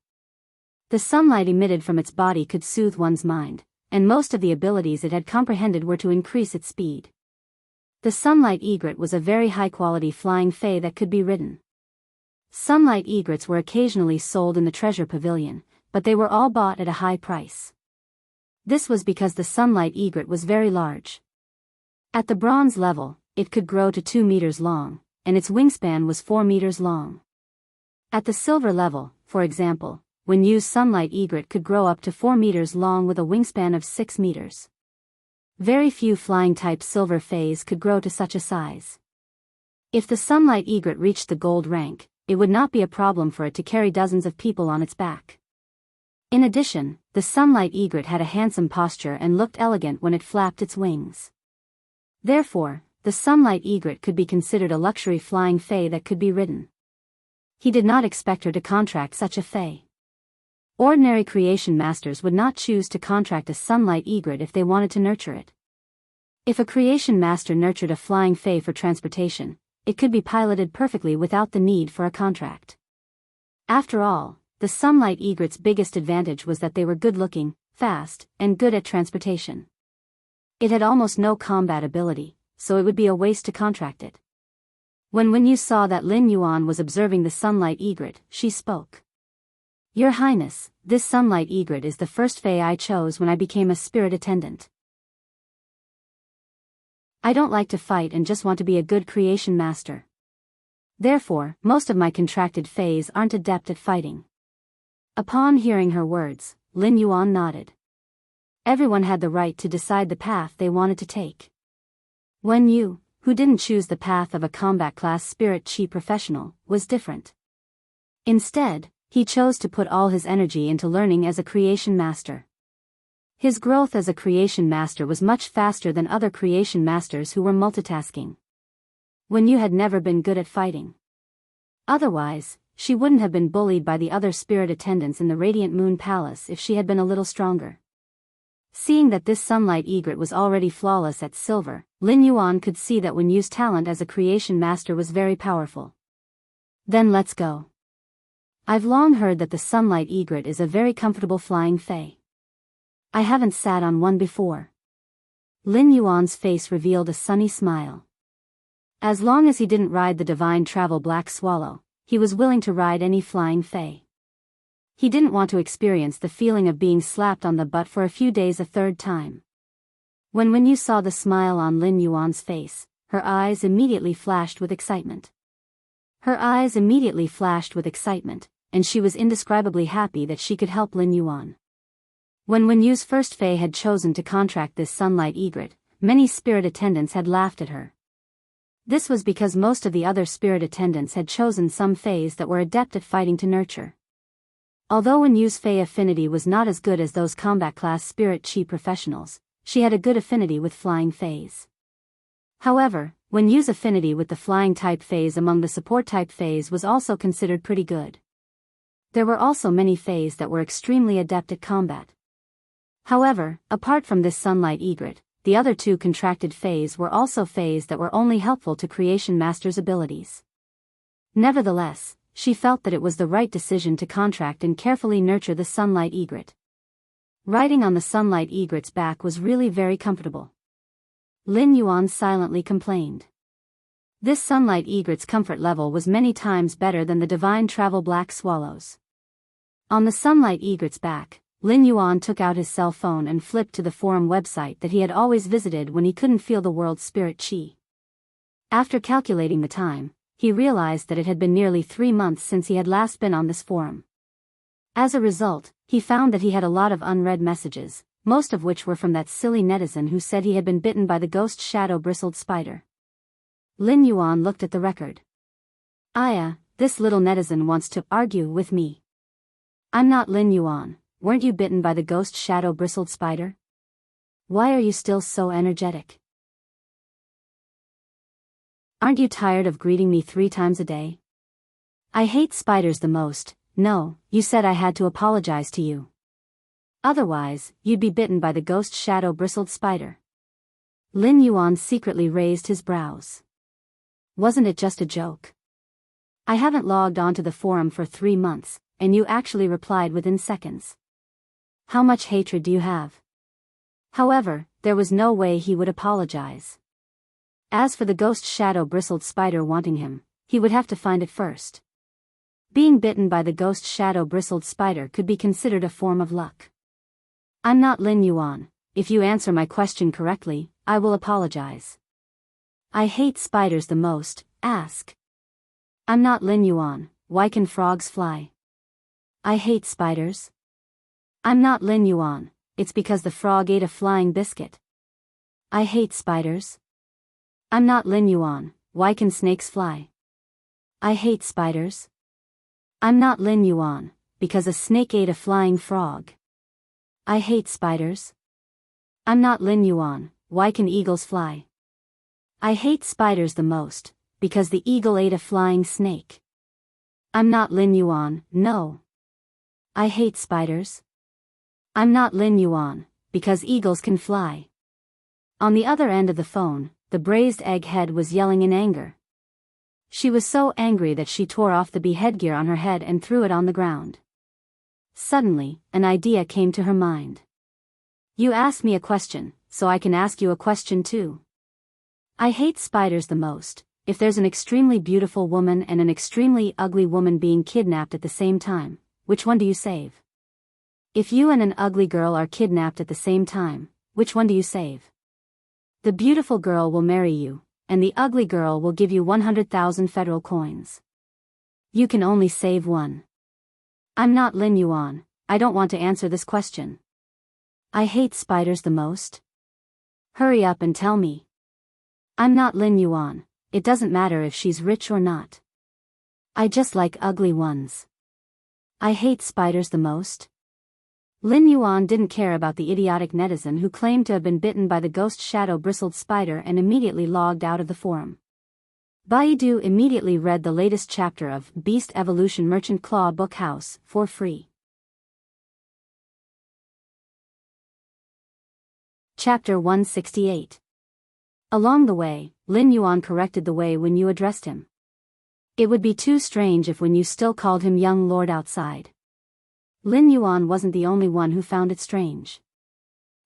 The sunlight emitted from its body could soothe one's mind, and most of the abilities it had comprehended were to increase its speed. The sunlight egret was a very high-quality flying fei that could be ridden. Sunlight egrets were occasionally sold in the treasure pavilion, but they were all bought at a high price. This was because the sunlight egret was very large. At the bronze level, it could grow to 2 meters long, and its wingspan was 4 meters long. At the silver level, for example, Wen Yu's sunlight egret could grow up to 4 meters long with a wingspan of 6 meters. Very few flying-type silver feis could grow to such a size. If the sunlight egret reached the gold rank, it would not be a problem for it to carry dozens of people on its back. In addition, the sunlight egret had a handsome posture and looked elegant when it flapped its wings. Therefore, the sunlight egret could be considered a luxury flying fei that could be ridden. He did not expect her to contract such a fei. Ordinary creation masters would not choose to contract a sunlight egret if they wanted to nurture it. If a creation master nurtured a flying fei for transportation, it could be piloted perfectly without the need for a contract. After all, the sunlight egret's biggest advantage was that they were good-looking, fast, and good at transportation. It had almost no combat ability, so it would be a waste to contract it. When Wen Yu saw that Lin Yuan was observing the sunlight egret, she spoke. "Your Highness, this sunlight egret is the first fei I chose when I became a spirit attendant. I don't like to fight and just want to be a good creation master. Therefore, most of my contracted feis aren't adept at fighting." Upon hearing her words, Lin Yuan nodded. Everyone had the right to decide the path they wanted to take. Wen Yu, who didn't choose the path of a combat class spirit chi professional, was different. Instead, he chose to put all his energy into learning as a creation master. His growth as a creation master was much faster than other creation masters who were multitasking. Wen Yu had never been good at fighting. Otherwise, she wouldn't have been bullied by the other spirit attendants in the Radiant Moon Palace if she had been a little stronger. Seeing that this sunlight egret was already flawless at silver, Lin Yuan could see that Wen Yu's talent as a creation master was very powerful. Then let's go. I've long heard that the sunlight egret is a very comfortable flying fae. I haven't sat on one before. Lin Yuan's face revealed a sunny smile. As long as he didn't ride the divine travel black swallow, he was willing to ride any flying fae. He didn't want to experience the feeling of being slapped on the butt for a few days a third time. When Wen Yu saw the smile on Lin Yuan's face, her eyes immediately flashed with excitement. And she was indescribably happy that she could help Lin Yuan. When Wen Yu's first fae had chosen to contract this sunlight egret, many spirit attendants had laughed at her. This was because most of the other spirit attendants had chosen some faes that were adept at fighting to nurture. Although Wen Yu's fae affinity was not as good as those combat class spirit chi professionals, she had a good affinity with flying faes. However, Wen Yu's affinity with the flying type faes among the support type faes was also considered pretty good. There were also many faes that were extremely adept at combat. However, apart from this sunlight egret, the other two contracted faes were also faes that were only helpful to creation master's abilities. Nevertheless, she felt that it was the right decision to contract and carefully nurture the sunlight egret. Riding on the sunlight egret's back was really very comfortable. Lin Yuan silently complained. This sunlight egret's comfort level was many times better than the divine travel black swallows. On the sunlight egret's back, Lin Yuan took out his cell phone and flipped to the forum website that he had always visited when he couldn't feel the world's spirit chi. After calculating the time, he realized that it had been nearly 3 months since he had last been on this forum. As a result, he found that he had a lot of unread messages, most of which were from that silly netizen who said he had been bitten by the ghost shadow-bristled spider. Lin Yuan looked at the record. Aya, this little netizen wants to argue with me. I'm not Lin Yuan. Weren't you bitten by the ghost shadow-bristled spider? Why are you still so energetic? Aren't you tired of greeting me 3 times a day? I hate spiders the most. No, you said I had to apologize to you. Otherwise, you'd be bitten by the ghost shadow-bristled spider. Lin Yuan secretly raised his brows. Wasn't it just a joke? I haven't logged onto the forum for 3 months, and you actually replied within seconds. How much hatred do you have? However, there was no way he would apologize. As for the ghost shadow-bristled spider wanting him, he would have to find it first. Being bitten by the ghost shadow-bristled spider could be considered a form of luck. I'm not Lin Yuan. If you answer my question correctly, I will apologize. I hate spiders the most. Ask. I'm not Lin Yuan. Why can frogs fly? I hate spiders. I'm not Lin Yuan. It's because the frog ate a flying biscuit. I hate spiders. I'm not Lin Yuan. Why can snakes fly? I hate spiders. I'm not Lin Yuan, because a snake ate a flying frog. I hate spiders. I'm not Lin Yuan. Why can eagles fly? I hate spiders the most, because the eagle ate a flying snake. I'm not Lin Yuan. No. I hate spiders. I'm not Lin Yuan, because eagles can fly. On the other end of the phone, the braised egghead was yelling in anger. She was so angry that she tore off the bee headgear on her head and threw it on the ground. Suddenly, an idea came to her mind. You asked me a question, so I can ask you a question too. I hate spiders the most. If there's an extremely beautiful woman and an extremely ugly woman being kidnapped at the same time, which one do you save? If you and an ugly girl are kidnapped at the same time, which one do you save? The beautiful girl will marry you, and the ugly girl will give you 100,000 federal coins. You can only save one. I'm not Lin Yuan. I don't want to answer this question. I hate spiders the most. Hurry up and tell me. I'm not Lin Yuan, it doesn't matter if she's rich or not. I just like ugly ones. I hate spiders the most. Lin Yuan didn't care about the idiotic netizen who claimed to have been bitten by the ghost shadow-bristled spider and immediately logged out of the forum. Biyao immediately read the latest chapter of Beast Evolution Merchant Claw Book House for free. Chapter 168. Along the way, Lin Yuan corrected the way when you addressed him. It would be too strange if when you still called him young lord outside. Lin Yuan wasn't the only one who found it strange.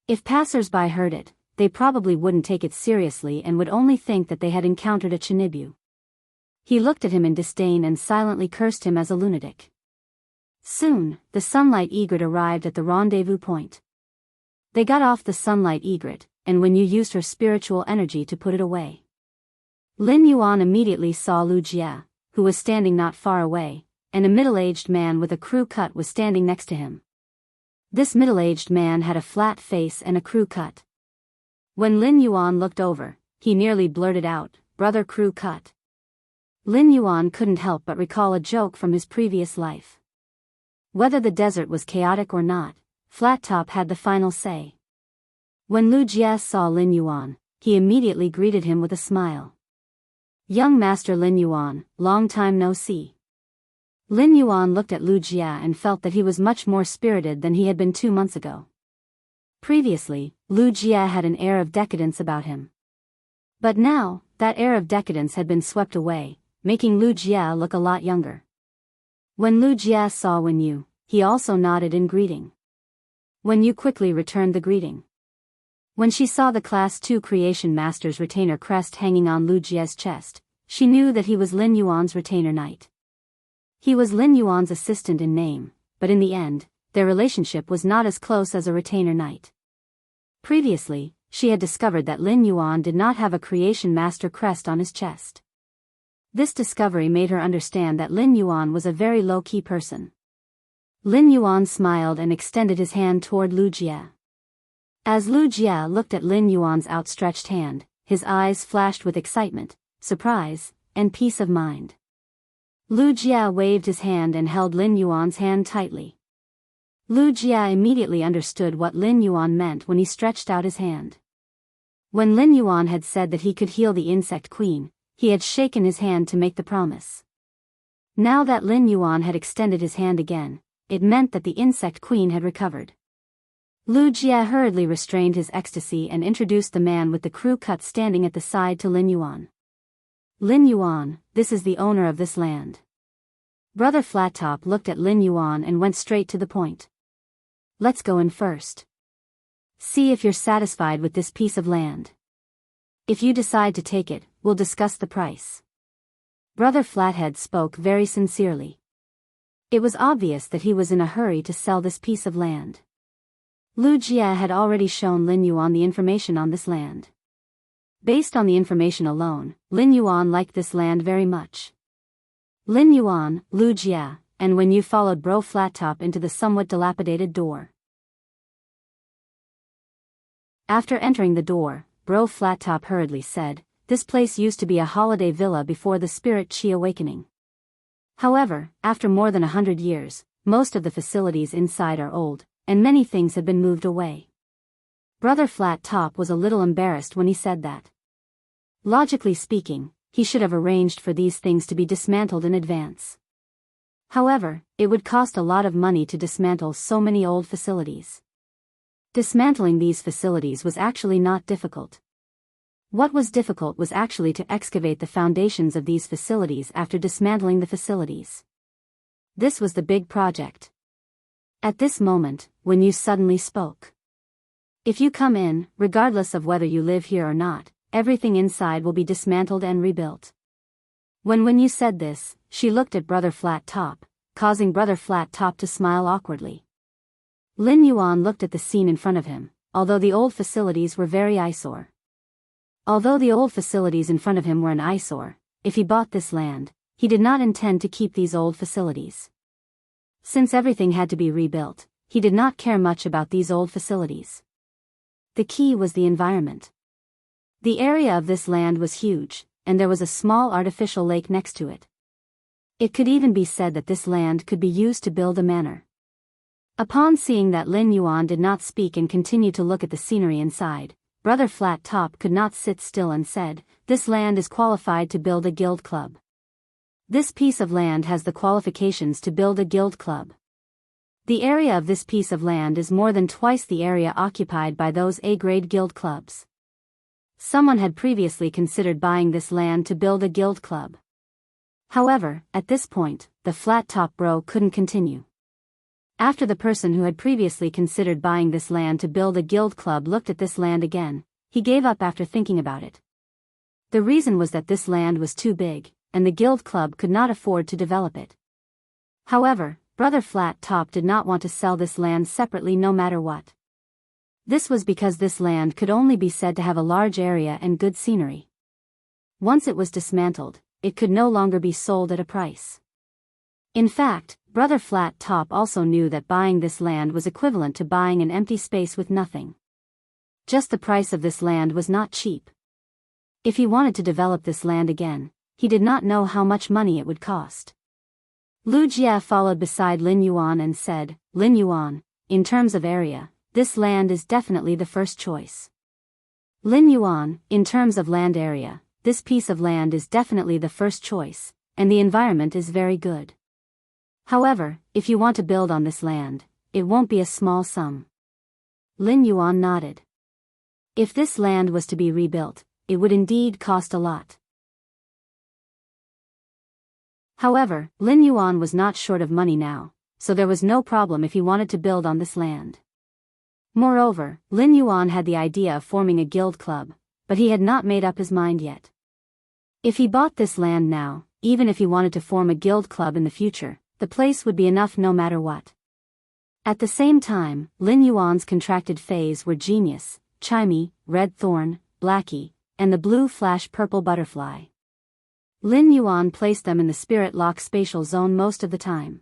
If passers-by heard it, they probably wouldn't take it seriously and would only think that they had encountered a Chinibu. He looked at him in disdain and silently cursed him as a lunatic. Soon, the sunlight egret arrived at the rendezvous point. They got off the sunlight egret, and when you used her spiritual energy to put it away. Lin Yuan immediately saw Lu Jie, who was standing not far away, and a middle-aged man with a crew cut was standing next to him. This middle-aged man had a flat face and a crew cut. When Lin Yuan looked over, he nearly blurted out, "Brother crew cut." Lin Yuan couldn't help but recall a joke from his previous life. Whether the desert was chaotic or not, Flat Top had the final say. When Lu Jie saw Lin Yuan, he immediately greeted him with a smile. "Young Master Lin Yuan, long time no see." Lin Yuan looked at Lu Jie and felt that he was much more spirited than he had been 2 months ago. Previously, Lu Jie had an air of decadence about him. But now, that air of decadence had been swept away, making Lu Jie look a lot younger. When Lu Jie saw Wen Yu, he also nodded in greeting. Wen Yu quickly returned the greeting. When she saw the Class 2 Creation Master's retainer crest hanging on Lu Jie's chest, she knew that he was Lin Yuan's retainer knight. He was Lin Yuan's assistant in name, but in the end, their relationship was not as close as a retainer knight. Previously, she had discovered that Lin Yuan did not have a Creation Master crest on his chest. This discovery made her understand that Lin Yuan was a very low-key person. Lin Yuan smiled and extended his hand toward Lu Jie. As Lu Jie looked at Lin Yuan's outstretched hand, his eyes flashed with excitement, surprise, and peace of mind. Lu Jie waved his hand and held Lin Yuan's hand tightly. Lu Jie immediately understood what Lin Yuan meant when he stretched out his hand. When Lin Yuan had said that he could heal the insect queen, he had shaken his hand to make the promise. Now that Lin Yuan had extended his hand again, it meant that the insect queen had recovered. Lu Jie hurriedly restrained his ecstasy and introduced the man with the crew cut standing at the side to Lin Yuan. "Lin Yuan, this is the owner of this land." Brother Flattop looked at Lin Yuan and went straight to the point. "Let's go in first. See if you're satisfied with this piece of land. If you decide to take it, we'll discuss the price." Brother Flathead spoke very sincerely. It was obvious that he was in a hurry to sell this piece of land. Lu Jie had already shown Lin Yuan the information on this land. Based on the information alone, Lin Yuan liked this land very much. Lin Yuan, Lu Jie, and Wen Yu followed Bro Flattop into the somewhat dilapidated door. After entering the door, Bro Flattop hurriedly said, "This place used to be a holiday villa before the Spirit Chi awakening. However, after more than 100 years, most of the facilities inside are old, and many things have been moved away." Brother Flat Top was a little embarrassed when he said that. Logically speaking, he should have arranged for these things to be dismantled in advance. However, it would cost a lot of money to dismantle so many old facilities. Dismantling these facilities was actually not difficult. What was difficult was actually to excavate the foundations of these facilities after dismantling the facilities. This was the big project. At this moment, Wen Yu suddenly spoke. "If you come in, regardless of whether you live here or not, everything inside will be dismantled and rebuilt." When Wen Yu said this, she looked at Brother Flat Top, causing Brother Flat Top to smile awkwardly. Lin Yuan looked at the scene in front of him, although the old facilities were very eyesore. Although the old facilities in front of him were an eyesore, if he bought this land, he did not intend to keep these old facilities. Since everything had to be rebuilt, he did not care much about these old facilities. The key was the environment. The area of this land was huge, and there was a small artificial lake next to it. It could even be said that this land could be used to build a manor. Upon seeing that Lin Yuan did not speak and continued to look at the scenery inside, Brother Flat Top could not sit still and said, "This land is qualified to build a guild club. This piece of land has the qualifications to build a guild club. The area of this piece of land is more than twice the area occupied by those A-grade guild clubs." Someone had previously considered buying this land to build a guild club. However, at this point, the Flat Top Bro couldn't continue. After the person who had previously considered buying this land to build a guild club looked at this land again, he gave up after thinking about it. The reason was that this land was too big, and the guild club could not afford to develop it. However, Brother Flat Top did not want to sell this land separately no matter what. This was because this land could only be said to have a large area and good scenery. Once it was dismantled, it could no longer be sold at a price. In fact, Brother Flat Top also knew that buying this land was equivalent to buying an empty space with nothing. Just the price of this land was not cheap. If he wanted to develop this land again, he did not know how much money it would cost. Lu Jie followed beside Lin Yuan and said, "Lin Yuan, in terms of area, this land is definitely the first choice. Lin Yuan, in terms of land area, this piece of land is definitely the first choice, and the environment is very good. However, if you want to build on this land, it won't be a small sum." Lin Yuan nodded. If this land was to be rebuilt, it would indeed cost a lot. However, Lin Yuan was not short of money now, so there was no problem if he wanted to build on this land. Moreover, Lin Yuan had the idea of forming a guild club, but he had not made up his mind yet. If he bought this land now, even if he wanted to form a guild club in the future, the place would be enough no matter what. At the same time, Lin Yuan's contracted phase were Genius, Chimey, Red Thorn, Blackie, and the Blue Flash Purple Butterfly. Lin Yuan placed them in the Spirit Lock spatial zone most of the time.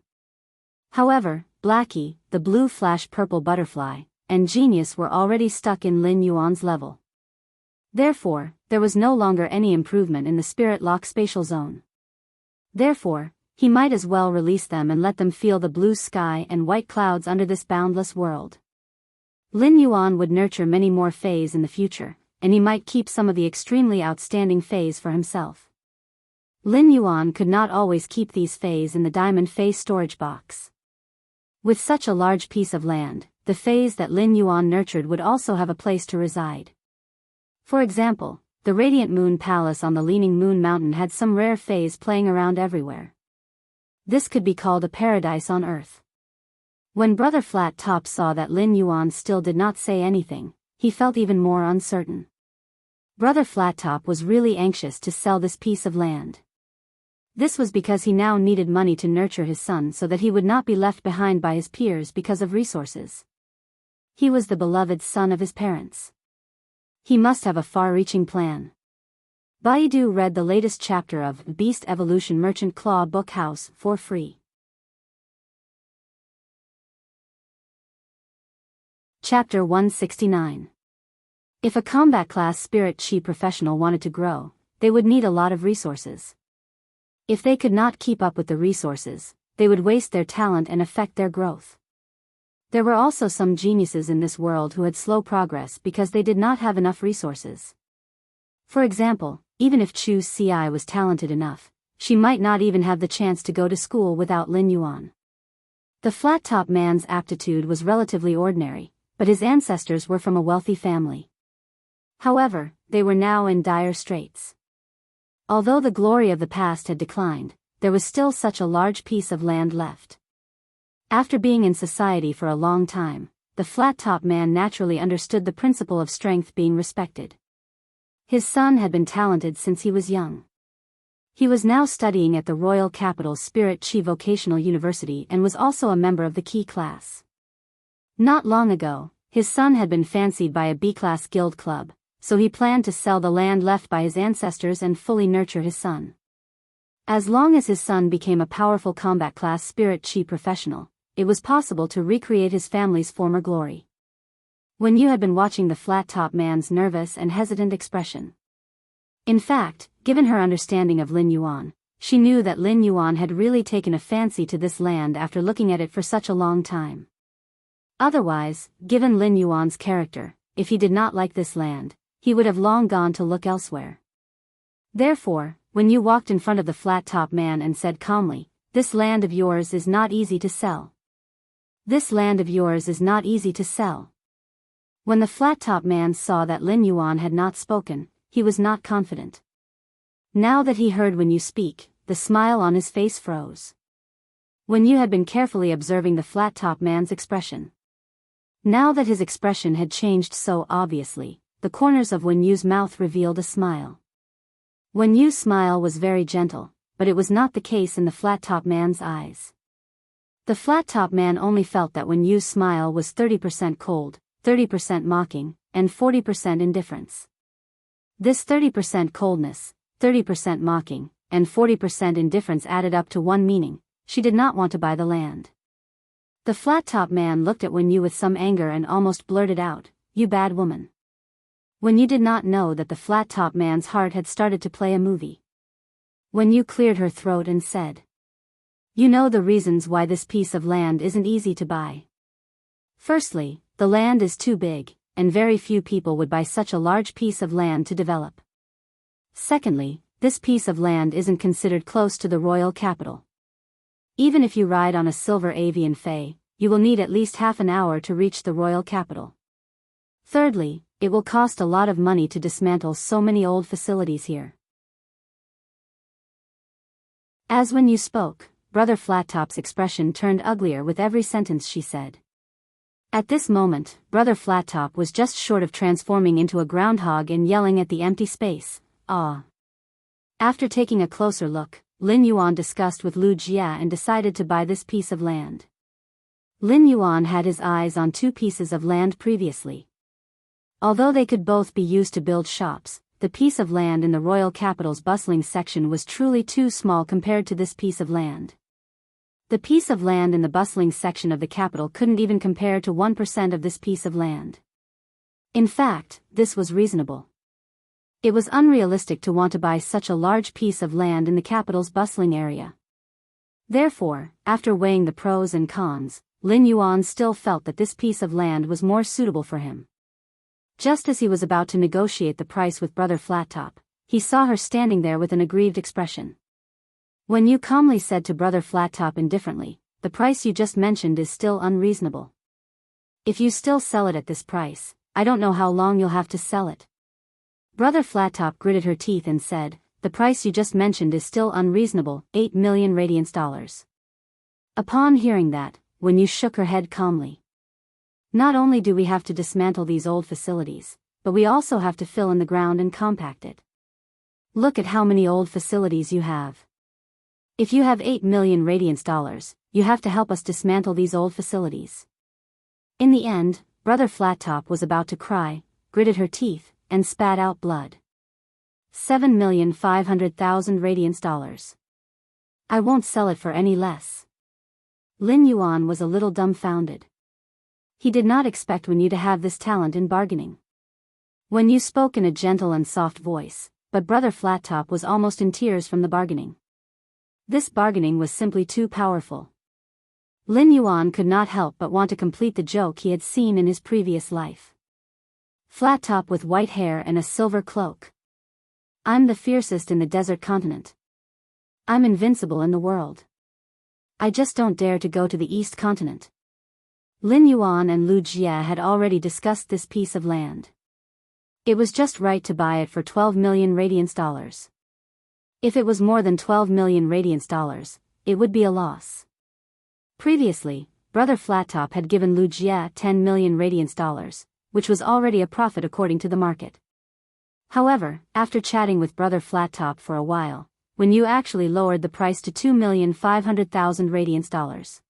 However, Blackie, the Blue Flash Purple Butterfly, and Genius were already stuck in Lin Yuan's level. Therefore, there was no longer any improvement in the Spirit Lock spatial zone. Therefore, he might as well release them and let them feel the blue sky and white clouds under this boundless world. Lin Yuan would nurture many more Fays in the future, and he might keep some of the extremely outstanding Fays for himself. Lin Yuan could not always keep these Fays in the Diamond Fay storage box. With such a large piece of land, the Fays that Lin Yuan nurtured would also have a place to reside. For example, the Radiant Moon Palace on the Leaning Moon Mountain had some rare Fays playing around everywhere. This could be called a paradise on Earth. When Brother Flat Top saw that Lin Yuan still did not say anything, he felt even more uncertain. Brother Flat Top was really anxious to sell this piece of land. This was because he now needed money to nurture his son so that he would not be left behind by his peers because of resources. He was the beloved son of his parents. He must have a far-reaching plan. Baidu read the latest chapter of Beast Evolution Merchant Claw Book House for free. Chapter 169. If a combat class spirit chi professional wanted to grow, they would need a lot of resources. If they could not keep up with the resources, they would waste their talent and affect their growth. There were also some geniuses in this world who had slow progress because they did not have enough resources. For example, even if Chu Ci was talented enough, she might not even have the chance to go to school without Lin Yuan. The flat-top man's aptitude was relatively ordinary, but his ancestors were from a wealthy family. However, they were now in dire straits. Although the glory of the past had declined, there was still such a large piece of land left. After being in society for a long time, the flat-top man naturally understood the principle of strength being respected. His son had been talented since he was young. He was now studying at the Royal Capital Spirit Chi Vocational University and was also a member of the Key class. Not long ago, his son had been fancied by a B-class guild club, so he planned to sell the land left by his ancestors and fully nurture his son. As long as his son became a powerful combat class spirit chi professional, it was possible to recreate his family's former glory. Wen Yu had been watching the flat-top man's nervous and hesitant expression. In fact, given her understanding of Lin Yuan, she knew that Lin Yuan had really taken a fancy to this land after looking at it for such a long time. Otherwise, given Lin Yuan's character, if he did not like this land, he would have long gone to look elsewhere. Therefore, Wen Yu walked in front of the flat-top man and said calmly, "This land of yours is not easy to sell. This land of yours is not easy to sell." When the flat-top man saw that Lin Yuan had not spoken, he was not confident. Now that he heard Wen Yu speak, the smile on his face froze. Wen Yu had been carefully observing the flat-top man's expression. Now that his expression had changed so obviously, the corners of Wen Yu's mouth revealed a smile. Wen Yu's smile was very gentle, but it was not the case in the flat-top man's eyes. The flat-top man only felt that Wen Yu's smile was 30% cold, 30% mocking, and 40% indifference. This 30% coldness, 30% mocking, and 40% indifference added up to one meaning: she did not want to buy the land. The flat-top man looked at Wen Yu with some anger and almost blurted out, "You bad woman." Wen Yu did not know that the flat-top man's heart had started to play a movie. Wen Yu cleared her throat and said, "You know the reasons why this piece of land isn't easy to buy. Firstly, the land is too big, and very few people would buy such a large piece of land to develop. Secondly, this piece of land isn't considered close to the royal capital. Even if you ride on a silver avian fei, you will need at least half an hour to reach the royal capital. Thirdly, it will cost a lot of money to dismantle so many old facilities here." As Wen Yu spoke, Brother Flattop's expression turned uglier with every sentence she said. At this moment, Brother Flattop was just short of transforming into a groundhog and yelling at the empty space, "Ah!" After taking a closer look, Lin Yuan discussed with Lu Jia and decided to buy this piece of land. Lin Yuan had his eyes on two pieces of land previously. Although they could both be used to build shops, the piece of land in the royal capital's bustling section was truly too small compared to this piece of land. The piece of land in the bustling section of the capital couldn't even compare to 1% of this piece of land. In fact, this was reasonable. It was unrealistic to want to buy such a large piece of land in the capital's bustling area. Therefore, after weighing the pros and cons, Lin Yuan still felt that this piece of land was more suitable for him. Just as he was about to negotiate the price with Brother Flattop, he saw her standing there with an aggrieved expression. Wen Yu calmly said to Brother Flattop indifferently, "The price you just mentioned is still unreasonable. If you still sell it at this price, I don't know how long you'll have to sell it." Brother Flattop gritted her teeth and said, "The price you just mentioned is still unreasonable, 8 million radiance dollars. Upon hearing that, Wen Yu shook her head calmly. "Not only do we have to dismantle these old facilities, but we also have to fill in the ground and compact it. Look at how many old facilities you have. If you have 8 million radiance dollars, you have to help us dismantle these old facilities." In the end, Brother Flattop was about to cry, gritted her teeth, and spat out blood. 7,500,000 radiance dollars. "I won't sell it for any less." Lin Yuan was a little dumbfounded. He did not expect Wen Yu to have this talent in bargaining. Wen Yu spoke in a gentle and soft voice, but Brother Flattop was almost in tears from the bargaining. This bargaining was simply too powerful. Lin Yuan could not help but want to complete the joke he had seen in his previous life. Flattop with white hair and a silver cloak. "I'm the fiercest in the desert continent. I'm invincible in the world. I just don't dare to go to the East continent." Lin Yuan and Lu Jia had already discussed this piece of land. It was just right to buy it for 12 million radiance dollars. If it was more than 12 million radiance dollars, it would be a loss. Previously, Brother Flattop had given Lu Jia 10 million radiance dollars, which was already a profit according to the market. However, after chatting with Brother Flattop for a while, Wen Yu actually lowered the price to 2,500,000 radiance dollars.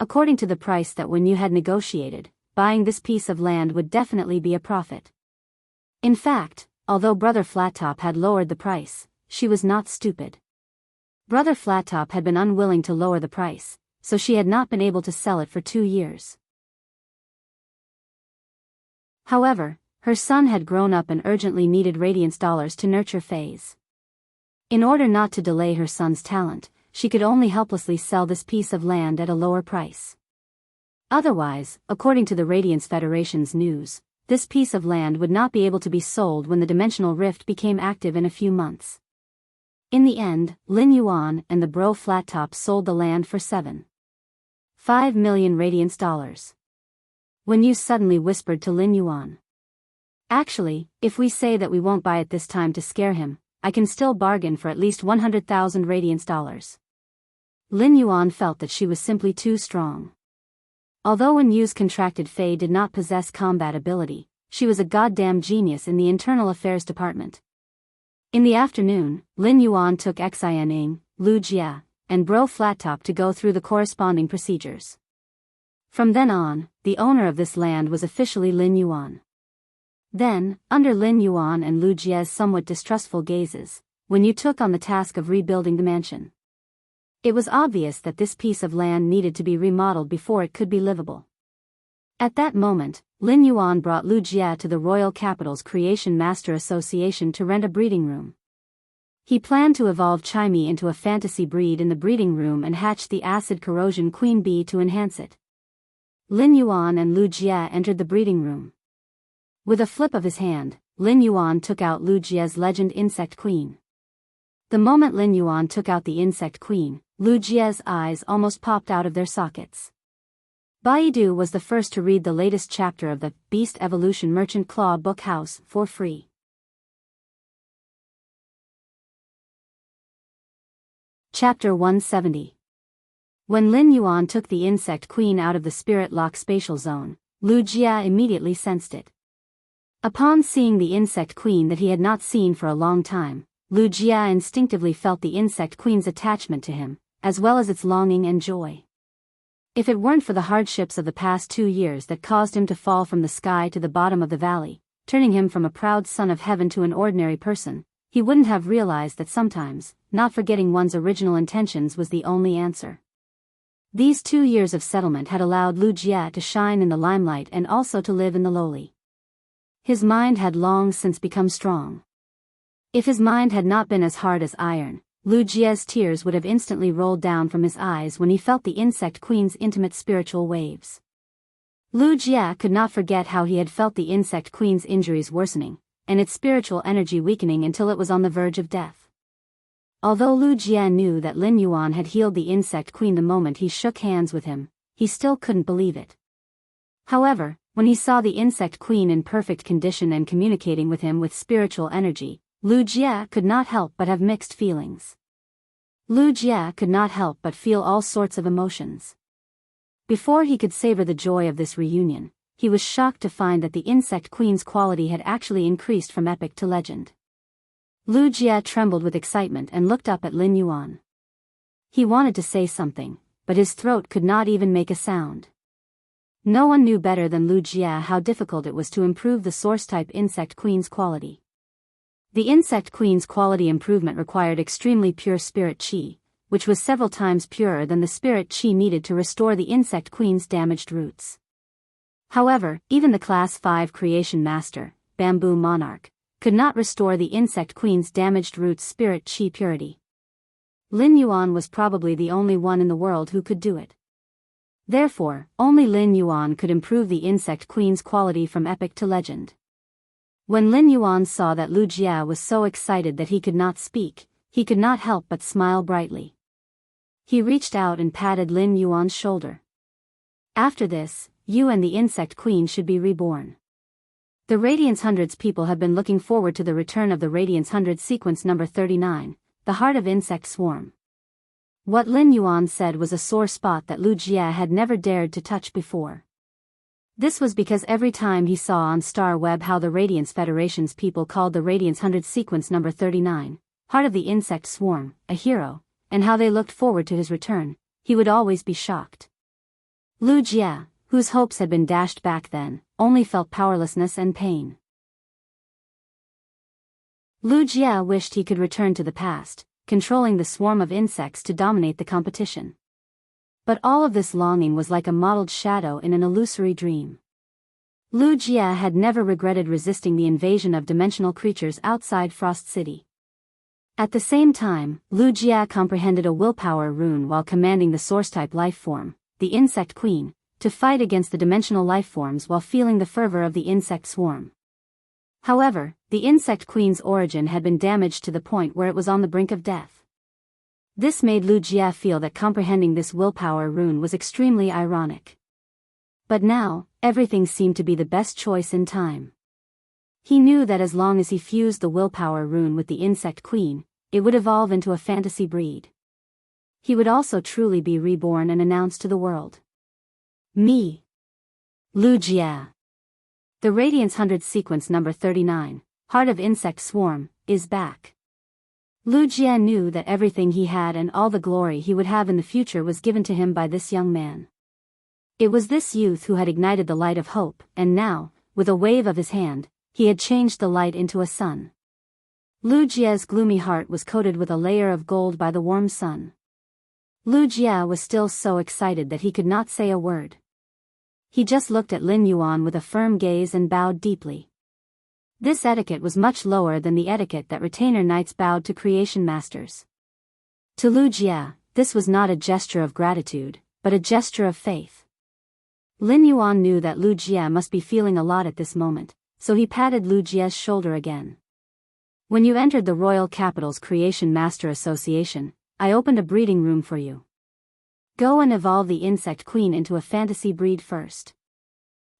According to the price that Wen Yu had negotiated, buying this piece of land would definitely be a profit. In fact, although Brother Flattop had lowered the price, she was not stupid. Brother Flattop had been unwilling to lower the price, so she had not been able to sell it for 2 years. However, her son had grown up and urgently needed radiance dollars to nurture phase. In order not to delay her son's talent, she could only helplessly sell this piece of land at a lower price. Otherwise, according to the Radiance Federation's news, this piece of land would not be able to be sold when the dimensional rift became active in a few months. In the end, Lin Yuan and the bro Flat Top sold the land for 7.5 million radiance dollars. When Yu suddenly whispered to Lin Yuan, "Actually, if we say that we won't buy it this time to scare him, I can still bargain for at least 100,000 radiance dollars." Lin Yuan felt that she was simply too strong. Although Wen Yu's contracted Fae did not possess combat ability, she was a goddamn genius in the internal affairs department. In the afternoon, Lin Yuan took Xianing, Lu Jia, and Bro Flat Top to go through the corresponding procedures. From then on, the owner of this land was officially Lin Yuan. Then, under Lin Yuan and Lu Jia's somewhat distrustful gazes, Wen Yu took on the task of rebuilding the mansion. It was obvious that this piece of land needed to be remodeled before it could be livable. At that moment, Lin Yuan brought Lu Jia to the Royal Capital's Creation Master Association to rent a breeding room. He planned to evolve Chimey into a fantasy breed in the breeding room and hatch the acid corrosion queen bee to enhance it. Lin Yuan and Lu Jia entered the breeding room. With a flip of his hand, Lin Yuan took out Lu Jia's legend insect queen. The moment Lin Yuan took out the insect queen, Lu Jia's eyes almost popped out of their sockets. Baidu was the first to read the latest chapter of the Beast Evolution Merchant Claw Book House for free. Chapter 170. When Lin Yuan took the insect queen out of the spirit lock spatial zone, Lu Jia immediately sensed it. Upon seeing the insect queen that he had not seen for a long time, Lu Jia instinctively felt the insect queen's attachment to him, as well as its longing and joy. If it weren't for the hardships of the past 2 years that caused him to fall from the sky to the bottom of the valley, turning him from a proud son of heaven to an ordinary person, he wouldn't have realized that sometimes, not forgetting one's original intentions was the only answer. These 2 years of settlement had allowed Lu Jia to shine in the limelight and also to live in the lowly. His mind had long since become strong. If his mind had not been as hard as iron, Lu Jia's tears would have instantly rolled down from his eyes when he felt the insect queen's intimate spiritual waves. Lu Jia could not forget how he had felt the insect queen's injuries worsening, and its spiritual energy weakening until it was on the verge of death. Although Lu Jia knew that Lin Yuan had healed the insect queen the moment he shook hands with him, he still couldn't believe it. However, when he saw the insect queen in perfect condition and communicating with him with spiritual energy, Lu Jia could not help but have mixed feelings. Lu Jia could not help but feel all sorts of emotions. Before he could savor the joy of this reunion, he was shocked to find that the insect queen's quality had actually increased from epic to legend. Lu Jia trembled with excitement and looked up at Lin Yuan. He wanted to say something, but his throat could not even make a sound. No one knew better than Lu Jia how difficult it was to improve the source-type insect queen's quality. The insect queen's quality improvement required extremely pure spirit qi, which was several times purer than the spirit qi needed to restore the insect queen's damaged roots. However, even the Class 5 Creation Master, Bamboo Monarch, could not restore the insect queen's damaged roots' spirit qi purity. Lin Yuan was probably the only one in the world who could do it. Therefore, only Lin Yuan could improve the insect queen's quality from epic to legend. When Lin Yuan saw that Lu Jia was so excited that he could not speak, he could not help but smile brightly. He reached out and patted Lin Yuan's shoulder. After this, you and the insect queen should be reborn. The Radiance Hundreds people have been looking forward to the return of the Radiance Hundred sequence number 39, the Heart of Insect Swarm. What Lin Yuan said was a sore spot that Lu Jia had never dared to touch before. This was because every time he saw on Star Web how the Radiance Federation's people called the Radiance Hundred sequence number 39, Heart of the Insect Swarm, a hero, and how they looked forward to his return, he would always be shocked. Lu Jia, whose hopes had been dashed back then, only felt powerlessness and pain. Lu Jia wished he could return to the past, controlling the swarm of insects to dominate the competition. But all of this longing was like a mottled shadow in an illusory dream. Lu Jia had never regretted resisting the invasion of dimensional creatures outside Frost City. At the same time, Lu Jia comprehended a willpower rune while commanding the source-type life form, the Insect Queen, to fight against the dimensional life forms while feeling the fervor of the insect swarm. However, the Insect Queen's origin had been damaged to the point where it was on the brink of death. This made Lu Jia feel that comprehending this willpower rune was extremely ironic. But now, everything seemed to be the best choice in time. He knew that as long as he fused the willpower rune with the Insect Queen, it would evolve into a fantasy breed. He would also truly be reborn and announced to the world. Me. Lu Jia. The Radiance 100 sequence number 39, Heart of Insect Swarm, is back. Lu Jia knew that everything he had and all the glory he would have in the future was given to him by this young man. It was this youth who had ignited the light of hope, and now, with a wave of his hand, he had changed the light into a sun. Lu Jia's gloomy heart was coated with a layer of gold by the warm sun. Lu Jia was still so excited that he could not say a word. He just looked at Lin Yuan with a firm gaze and bowed deeply. This etiquette was much lower than the etiquette that retainer knights bowed to creation masters. To Lu Jia, this was not a gesture of gratitude, but a gesture of faith. Lin Yuan knew that Lu Jia must be feeling a lot at this moment, so he patted Lu Jia's shoulder again. When you entered the Royal Capital's Creation Master Association, I opened a breeding room for you. Go and evolve the Insect Queen into a fantasy breed first.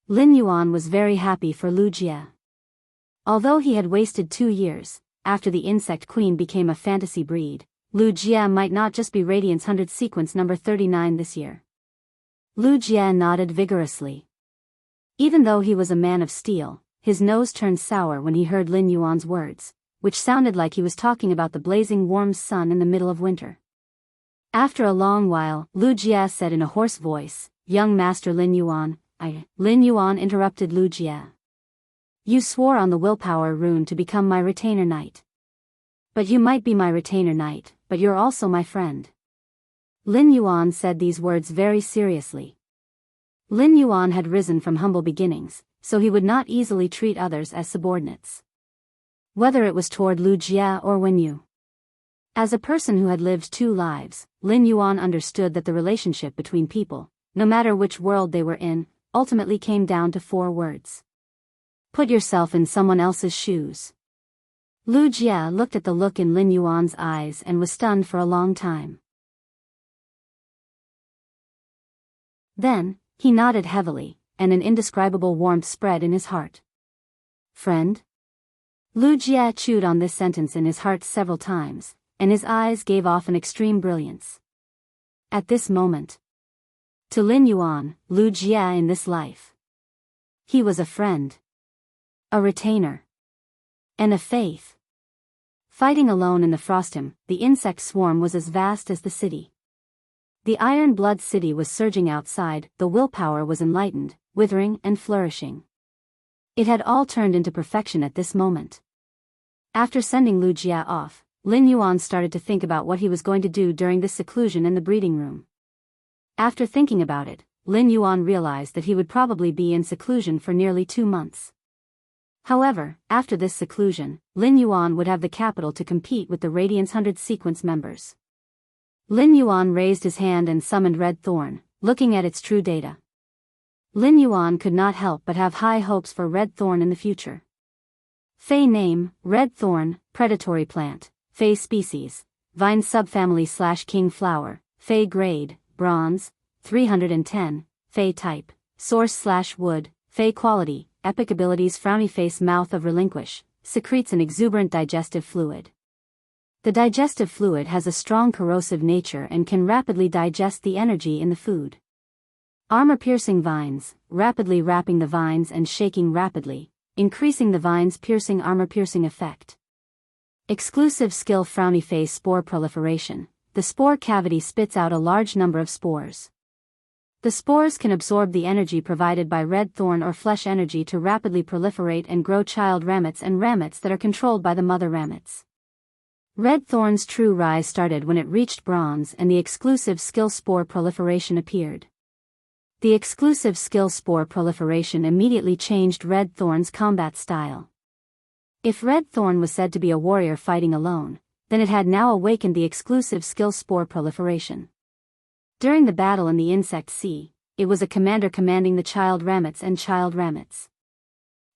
Lin Yuan was very happy for Lu Jia. Although he had wasted 2 years, after the Insect Queen became a fantasy breed, Lu Jia might not just be Radiance 100 sequence number 39 this year. Lu Jia nodded vigorously. Even though he was a man of steel, his nose turned sour when he heard Lin Yuan's words, which sounded like he was talking about the blazing warm sun in the middle of winter. After a long while, Lu Jia said in a hoarse voice, "Young Master Lin Yuan, Lin Yuan interrupted Lu Jia. You swore on the willpower rune to become my retainer knight. But you might be my retainer knight, but you're also my friend." Lin Yuan said these words very seriously. Lin Yuan had risen from humble beginnings, so he would not easily treat others as subordinates. Whether it was toward Lu Jia or Wenyu. As a person who had lived 2 lives, Lin Yuan understood that the relationship between people, no matter which world they were in, ultimately came down to 4 words. Put yourself in someone else's shoes. Lu Jia looked at the look in Lin Yuan's eyes and was stunned for a long time. Then, he nodded heavily, and an indescribable warmth spread in his heart. Friend? Lu Jia chewed on this sentence in his heart several times, and his eyes gave off an extreme brilliance. At this moment, to Lin Yuan, Lu Jia in this life, he was a friend, a retainer, and a faith. Fighting alone in the frostim, the insect swarm was as vast as the city. The Iron Blood City was surging outside, the willpower was enlightened, withering and flourishing. It had all turned into perfection at this moment. After sending Lu Jia off, Lin Yuan started to think about what he was going to do during this seclusion in the breeding room. After thinking about it, Lin Yuan realized that he would probably be in seclusion for nearly 2 months. However, after this seclusion, Lin Yuan would have the capital to compete with the Radiance 100 sequence members. Lin Yuan raised his hand and summoned Red Thorn, looking at its true data. Lin Yuan could not help but have high hopes for Red Thorn in the future. Fey name, Red Thorn, predatory plant. Fey species, vine subfamily/king flower, Fey grade, bronze, 310, Fey type, source/wood, Fey quality, epic abilities frowny face mouth of relinquish, secretes an exuberant digestive fluid. The digestive fluid has a strong corrosive nature and can rapidly digest the energy in the food. Armor-piercing vines, rapidly wrapping the vines and shaking rapidly, increasing the vine's piercing armor-piercing effect. Exclusive skill frowny face spore proliferation. The spore cavity spits out a large number of spores. The spores can absorb the energy provided by red thorn or flesh energy to rapidly proliferate and grow child ramets and ramets that are controlled by the mother ramets. Red Thorn's true rise started when it reached bronze and the exclusive skill spore proliferation appeared. The exclusive skill spore proliferation immediately changed Red Thorn's combat style. If Red Thorn was said to be a warrior fighting alone, then it had now awakened the exclusive skill spore proliferation. During the battle in the Insect Sea, it was a commander commanding the child Ramets and child Ramets.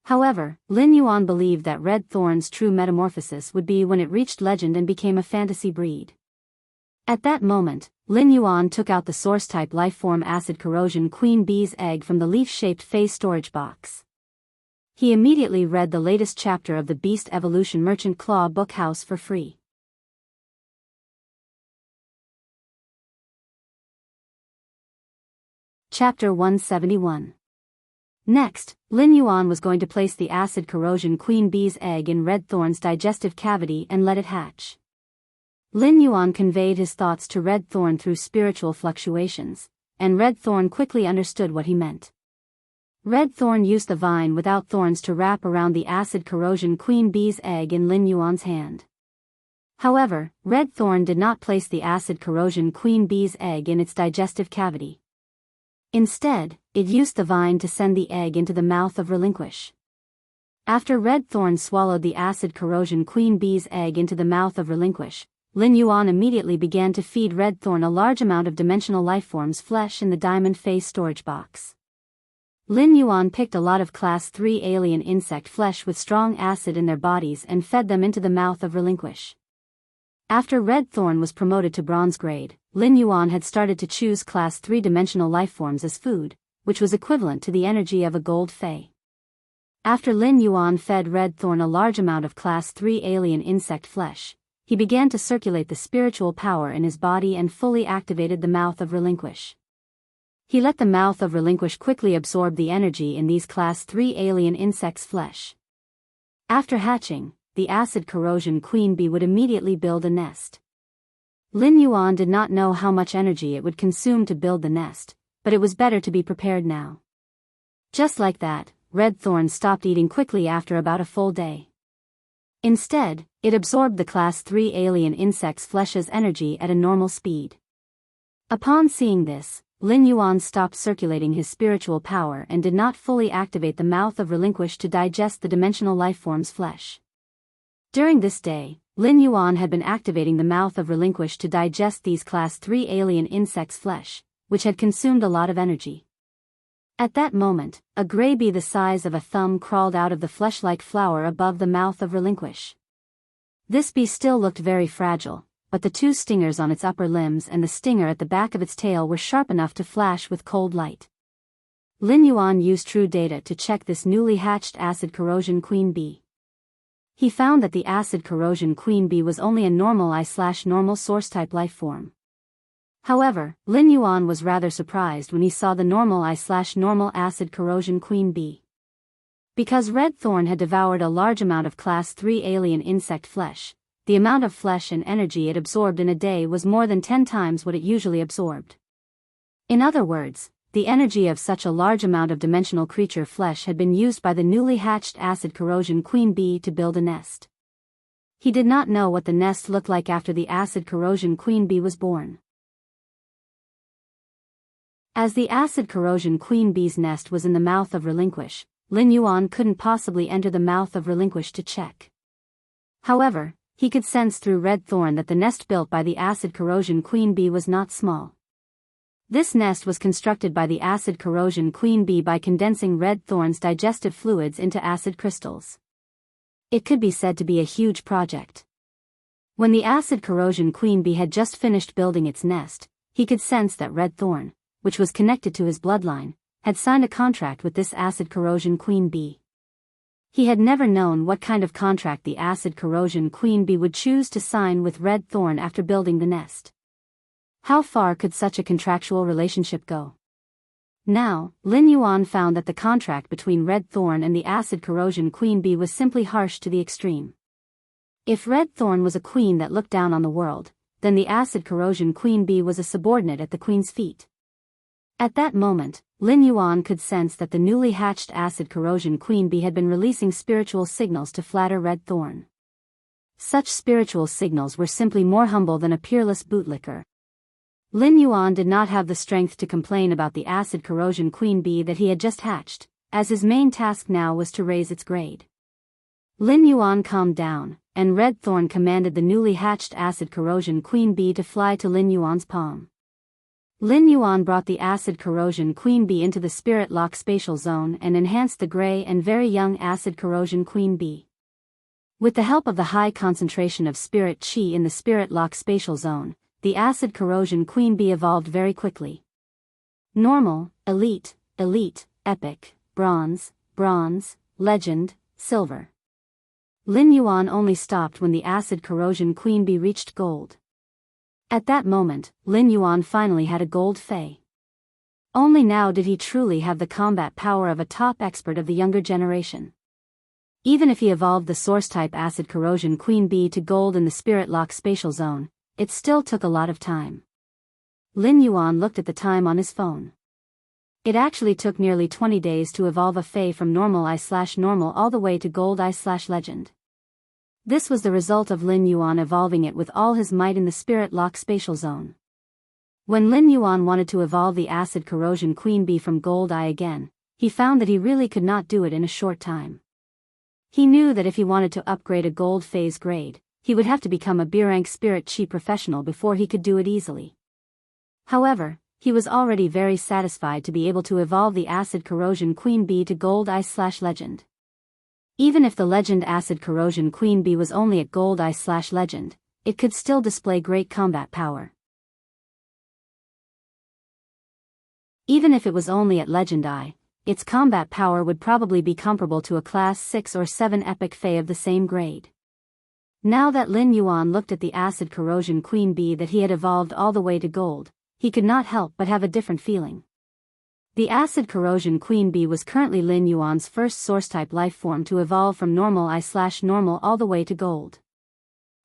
However, Lin Yuan believed that Red Thorn's true metamorphosis would be when it reached legend and became a fantasy breed. At that moment, Lin Yuan took out the source-type lifeform acid corrosion queen bee's egg from the leaf-shaped phase storage box. He immediately read the latest chapter of the Beast Evolution Merchant Claw book house for free. Chapter 171. Next, Lin Yuan was going to place the acid corrosion queen bee's egg in Red Thorn's digestive cavity and let it hatch. Lin Yuan conveyed his thoughts to Red Thorn through spiritual fluctuations, and Red Thorn quickly understood what he meant. Red Thorn used the vine without thorns to wrap around the acid corrosion queen bee's egg in Lin Yuan's hand. However, Red Thorn did not place the acid corrosion queen bee's egg in its digestive cavity. Instead, it used the vine to send the egg into the mouth of Relinquish. After Red Thorn swallowed the acid corrosion queen bee's egg into the mouth of Relinquish, Lin Yuan immediately began to feed Red Thorn a large amount of dimensional lifeforms flesh in the diamond phase storage box. Lin Yuan picked a lot of Class 3 alien insect flesh with strong acid in their bodies and fed them into the mouth of Relinquish. After Red Thorn was promoted to bronze grade, Lin Yuan had started to choose Class 3 dimensional lifeforms as food, which was equivalent to the energy of a gold Fey. After Lin Yuan fed Red Thorn a large amount of Class 3 alien insect flesh, he began to circulate the spiritual power in his body and fully activated the mouth of Relinquish. He let the mouth of Relinquish quickly absorb the energy in these Class 3 alien insects' flesh. After hatching, the acid corrosion queen bee would immediately build a nest. Lin Yuan did not know how much energy it would consume to build the nest, but it was better to be prepared now. Just like that, Red Thorn stopped eating quickly after about a full day. Instead, it absorbed the Class 3 alien insect's flesh's energy at a normal speed. Upon seeing this, Lin Yuan stopped circulating his spiritual power and did not fully activate the mouth of Relinquish to digest the dimensional lifeform's flesh. During this day, Lin Yuan had been activating the mouth of Relinquish to digest these Class 3 alien insects' flesh, which had consumed a lot of energy. At that moment, a gray bee the size of a thumb crawled out of the flesh-like flower above the mouth of Relinquish. This bee still looked very fragile, but the two stingers on its upper limbs and the stinger at the back of its tail were sharp enough to flash with cold light. Lin Yuan used true data to check this newly hatched acid corrosion queen bee. He found that the acid corrosion queen bee was only a normal I/normal source-type life form. However, Lin Yuan was rather surprised when he saw the normal I/normal acid corrosion queen bee. Because Red Thorn had devoured a large amount of Class 3 alien insect flesh, the amount of flesh and energy it absorbed in a day was more than 10 times what it usually absorbed. In other words, the energy of such a large amount of dimensional creature flesh had been used by the newly hatched acid corrosion queen bee to build a nest. He did not know what the nest looked like after the acid corrosion queen bee was born. As the acid corrosion queen bee's nest was in the mouth of Relinquish, Lin Yuan couldn't possibly enter the mouth of Relinquish to check. However, he could sense through Red Thorn that the nest built by the acid corrosion queen bee was not small. This nest was constructed by the acid corrosion queen bee by condensing Red Thorn's digestive fluids into acid crystals. It could be said to be a huge project. When the acid corrosion queen bee had just finished building its nest, he could sense that Red Thorn, which was connected to his bloodline, had signed a contract with this acid corrosion queen bee. He had never known what kind of contract the acid corrosion queen bee would choose to sign with Red Thorn after building the nest. How far could such a contractual relationship go? Now, Lin Yuan found that the contract between Red Thorn and the acid corrosion queen bee was simply harsh to the extreme. If Red Thorn was a queen that looked down on the world, then the acid corrosion queen bee was a subordinate at the queen's feet. At that moment, Lin Yuan could sense that the newly hatched acid corrosion queen bee had been releasing spiritual signals to flatter Red Thorn. Such spiritual signals were simply more humble than a peerless bootlicker. Lin Yuan did not have the strength to complain about the acid corrosion queen bee that he had just hatched, as his main task now was to raise its grade. Lin Yuan calmed down, and Red Thorn commanded the newly hatched acid corrosion queen bee to fly to Lin Yuan's palm. Lin Yuan brought the acid corrosion queen bee into the spirit lock spatial zone and enhanced the gray and very young acid corrosion queen bee. With the help of the high concentration of spirit chi in the spirit lock spatial zone, the acid corrosion queen bee evolved very quickly. Normal, elite, elite, epic, bronze, bronze, legend, silver. Lin Yuan only stopped when the acid corrosion queen bee reached gold. At that moment, Lin Yuan finally had a gold fei. Only now did he truly have the combat power of a top expert of the younger generation. Even if he evolved the source-type acid corrosion queen bee to gold in the spirit lock spatial zone, it still took a lot of time. Lin Yuan looked at the time on his phone. It actually took nearly 20 days to evolve a fei from normal I/normal all the way to gold I/legend. This was the result of Lin Yuan evolving it with all his might in the spirit lock spatial zone. When Lin Yuan wanted to evolve the acid corrosion queen bee from gold I again, he found that he really could not do it in a short time. He knew that if he wanted to upgrade a gold phase grade, he would have to become a B-rank spirit chi professional before he could do it easily. However, he was already very satisfied to be able to evolve the acid corrosion queen bee to gold I/legend. Even if the legend acid corrosion queen bee was only at gold I/legend, it could still display great combat power. Even if it was only at legend I, its combat power would probably be comparable to a class 6 or 7 epic fei of the same grade. Now that Lin Yuan looked at the acid corrosion queen bee that he had evolved all the way to gold, he could not help but have a different feeling. The acid corrosion queen bee was currently Lin Yuan's first source-type life form to evolve from normal I/normal all the way to gold.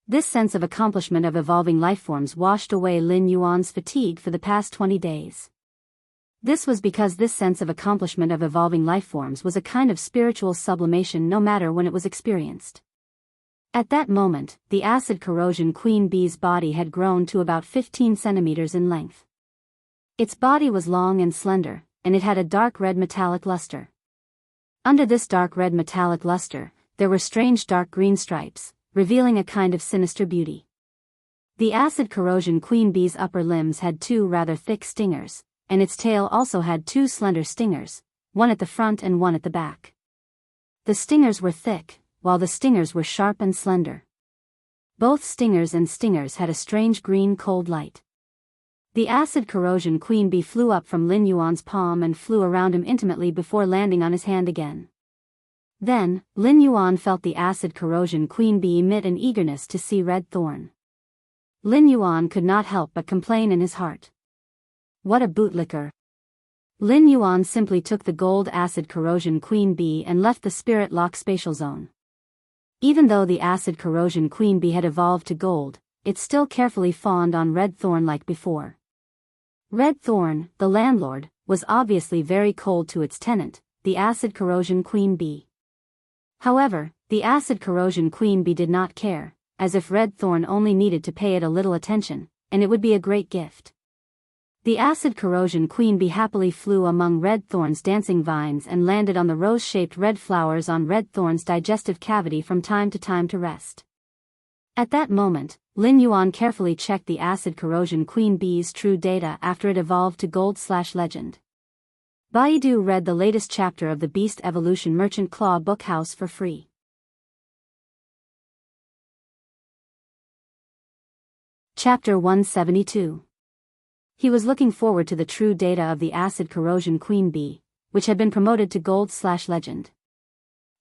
This sense of accomplishment of evolving lifeforms washed away Lin Yuan's fatigue for the past 20 days. This was because this sense of accomplishment of evolving lifeforms was a kind of spiritual sublimation no matter when it was experienced. At that moment, the acid corrosion queen bee's body had grown to about 15 centimeters in length. Its body was long and slender, and it had a dark red metallic luster. Under this dark red metallic luster, there were strange dark green stripes, revealing a kind of sinister beauty. The acid corrosion queen bee's upper limbs had 2 rather thick stingers, and its tail also had 2 slender stingers, one at the front and one at the back. The stingers were thick, while the stingers were sharp and slender. Both stingers and stingers had a strange green cold light. The acid corrosion queen bee flew up from Lin Yuan's palm and flew around him intimately before landing on his hand again. Then, Lin Yuan felt the acid corrosion queen bee emit an eagerness to see Red Thorn. Lin Yuan could not help but complain in his heart. What a bootlicker. Lin Yuan simply took the gold acid corrosion queen bee and left the spirit lock spatial zone. Even though the acid corrosion queen bee had evolved to gold, it still carefully fawned on Red Thorn like before. Red Thorn, the landlord, was obviously very cold to its tenant, the acid corrosion queen bee. However, the acid corrosion queen bee did not care, as if Red Thorn only needed to pay it a little attention, and it would be a great gift. The acid corrosion queen bee happily flew among Red Thorn's dancing vines and landed on the rose-shaped red flowers on Red Thorn's digestive cavity from time to rest. At that moment, Lin Yuan carefully checked the acid corrosion queen bee's true data after it evolved to gold/legend. Biyao read the latest chapter of the Beast Evolution Merchant Claw Bookhouse for free. Chapter 172. He was looking forward to the true data of the acid corrosion queen bee, which had been promoted to gold/legend.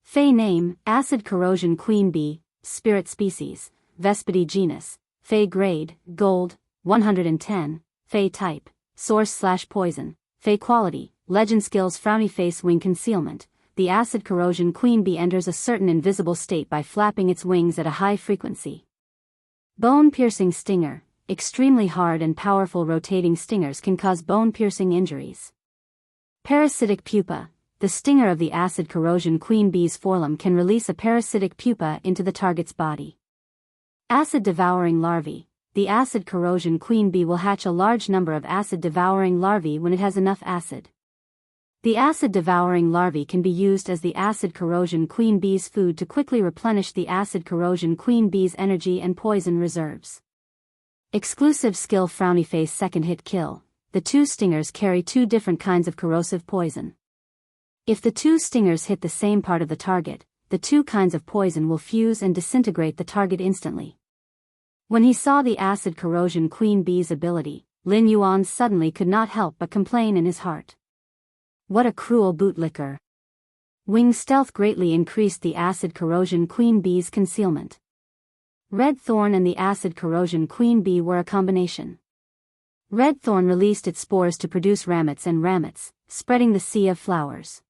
Fei name, acid corrosion queen bee, spirit species, Vespidi genus, Fei grade, gold, 110, Fei type, source/poison, Fei quality, legend skills frowny face wing concealment. The acid corrosion queen bee enters a certain invisible state by flapping its wings at a high frequency. Bone-piercing stinger. Extremely hard and powerful rotating stingers can cause bone-piercing injuries. Parasitic pupa. The stinger of the acid corrosion queen bee's forelum can release a parasitic pupa into the target's body. Acid-devouring larvae. The acid corrosion queen bee will hatch a large number of acid-devouring larvae when it has enough acid. The acid-devouring larvae can be used as the acid corrosion queen bee's food to quickly replenish the acid corrosion queen bee's energy and poison reserves. Exclusive skill Frowny Face second hit kill. The two stingers carry two different kinds of corrosive poison. If the two stingers hit the same part of the target, the two kinds of poison will fuse and disintegrate the target instantly. When he saw the acid corrosion queen bee's ability, Lin Yuan suddenly could not help but complain in his heart. What a cruel bootlicker. Wing stealth greatly increased the acid corrosion queen bee's concealment. Red Thorn and the acid corrosion queen bee were a combination. Red Thorn released its spores to produce ramets and ramets, spreading the sea of flowers.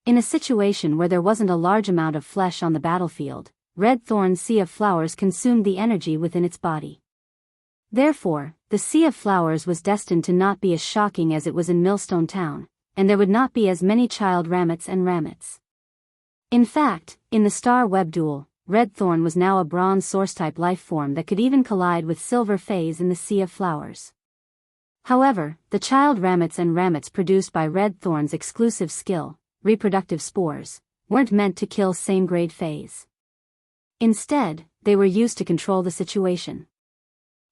In a situation where there wasn't a large amount of flesh on the battlefield, Red Thorn's sea of flowers consumed the energy within its body. Therefore, the sea of flowers was destined to not be as shocking as it was in Millstone Town, and there would not be as many child ramets and ramets. In fact, in the Star Web duel, Red Thorn was now a bronze source-type life form that could even collide with Silver Phase in the sea of flowers. However, the child ramets and ramets produced by Red Thorn's exclusive skill, reproductive spores, weren't meant to kill same-grade Phase. Instead, they were used to control the situation.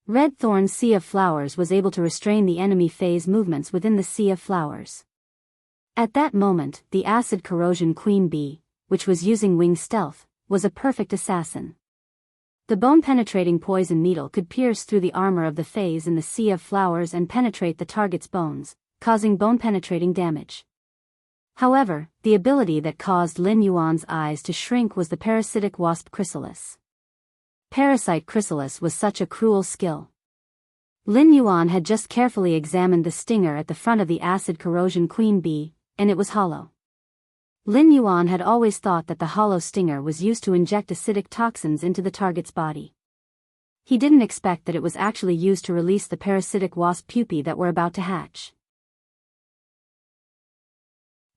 Red Thorn's sea of flowers was able to restrain the enemy Phase movements within the sea of flowers. At that moment, the acid corrosion queen bee, which was using wing stealth, was a perfect assassin. The bone-penetrating poison needle could pierce through the armor of the Phase in the sea of flowers and penetrate the target's bones, causing bone-penetrating damage. However, the ability that caused Lin Yuan's eyes to shrink was the parasitic wasp chrysalis. Parasite chrysalis was such a cruel skill. Lin Yuan had just carefully examined the stinger at the front of the acid corrosion queen bee, and it was hollow. Lin Yuan had always thought that the hollow stinger was used to inject acidic toxins into the target's body. He didn't expect that it was actually used to release the parasitic wasp pupae that were about to hatch.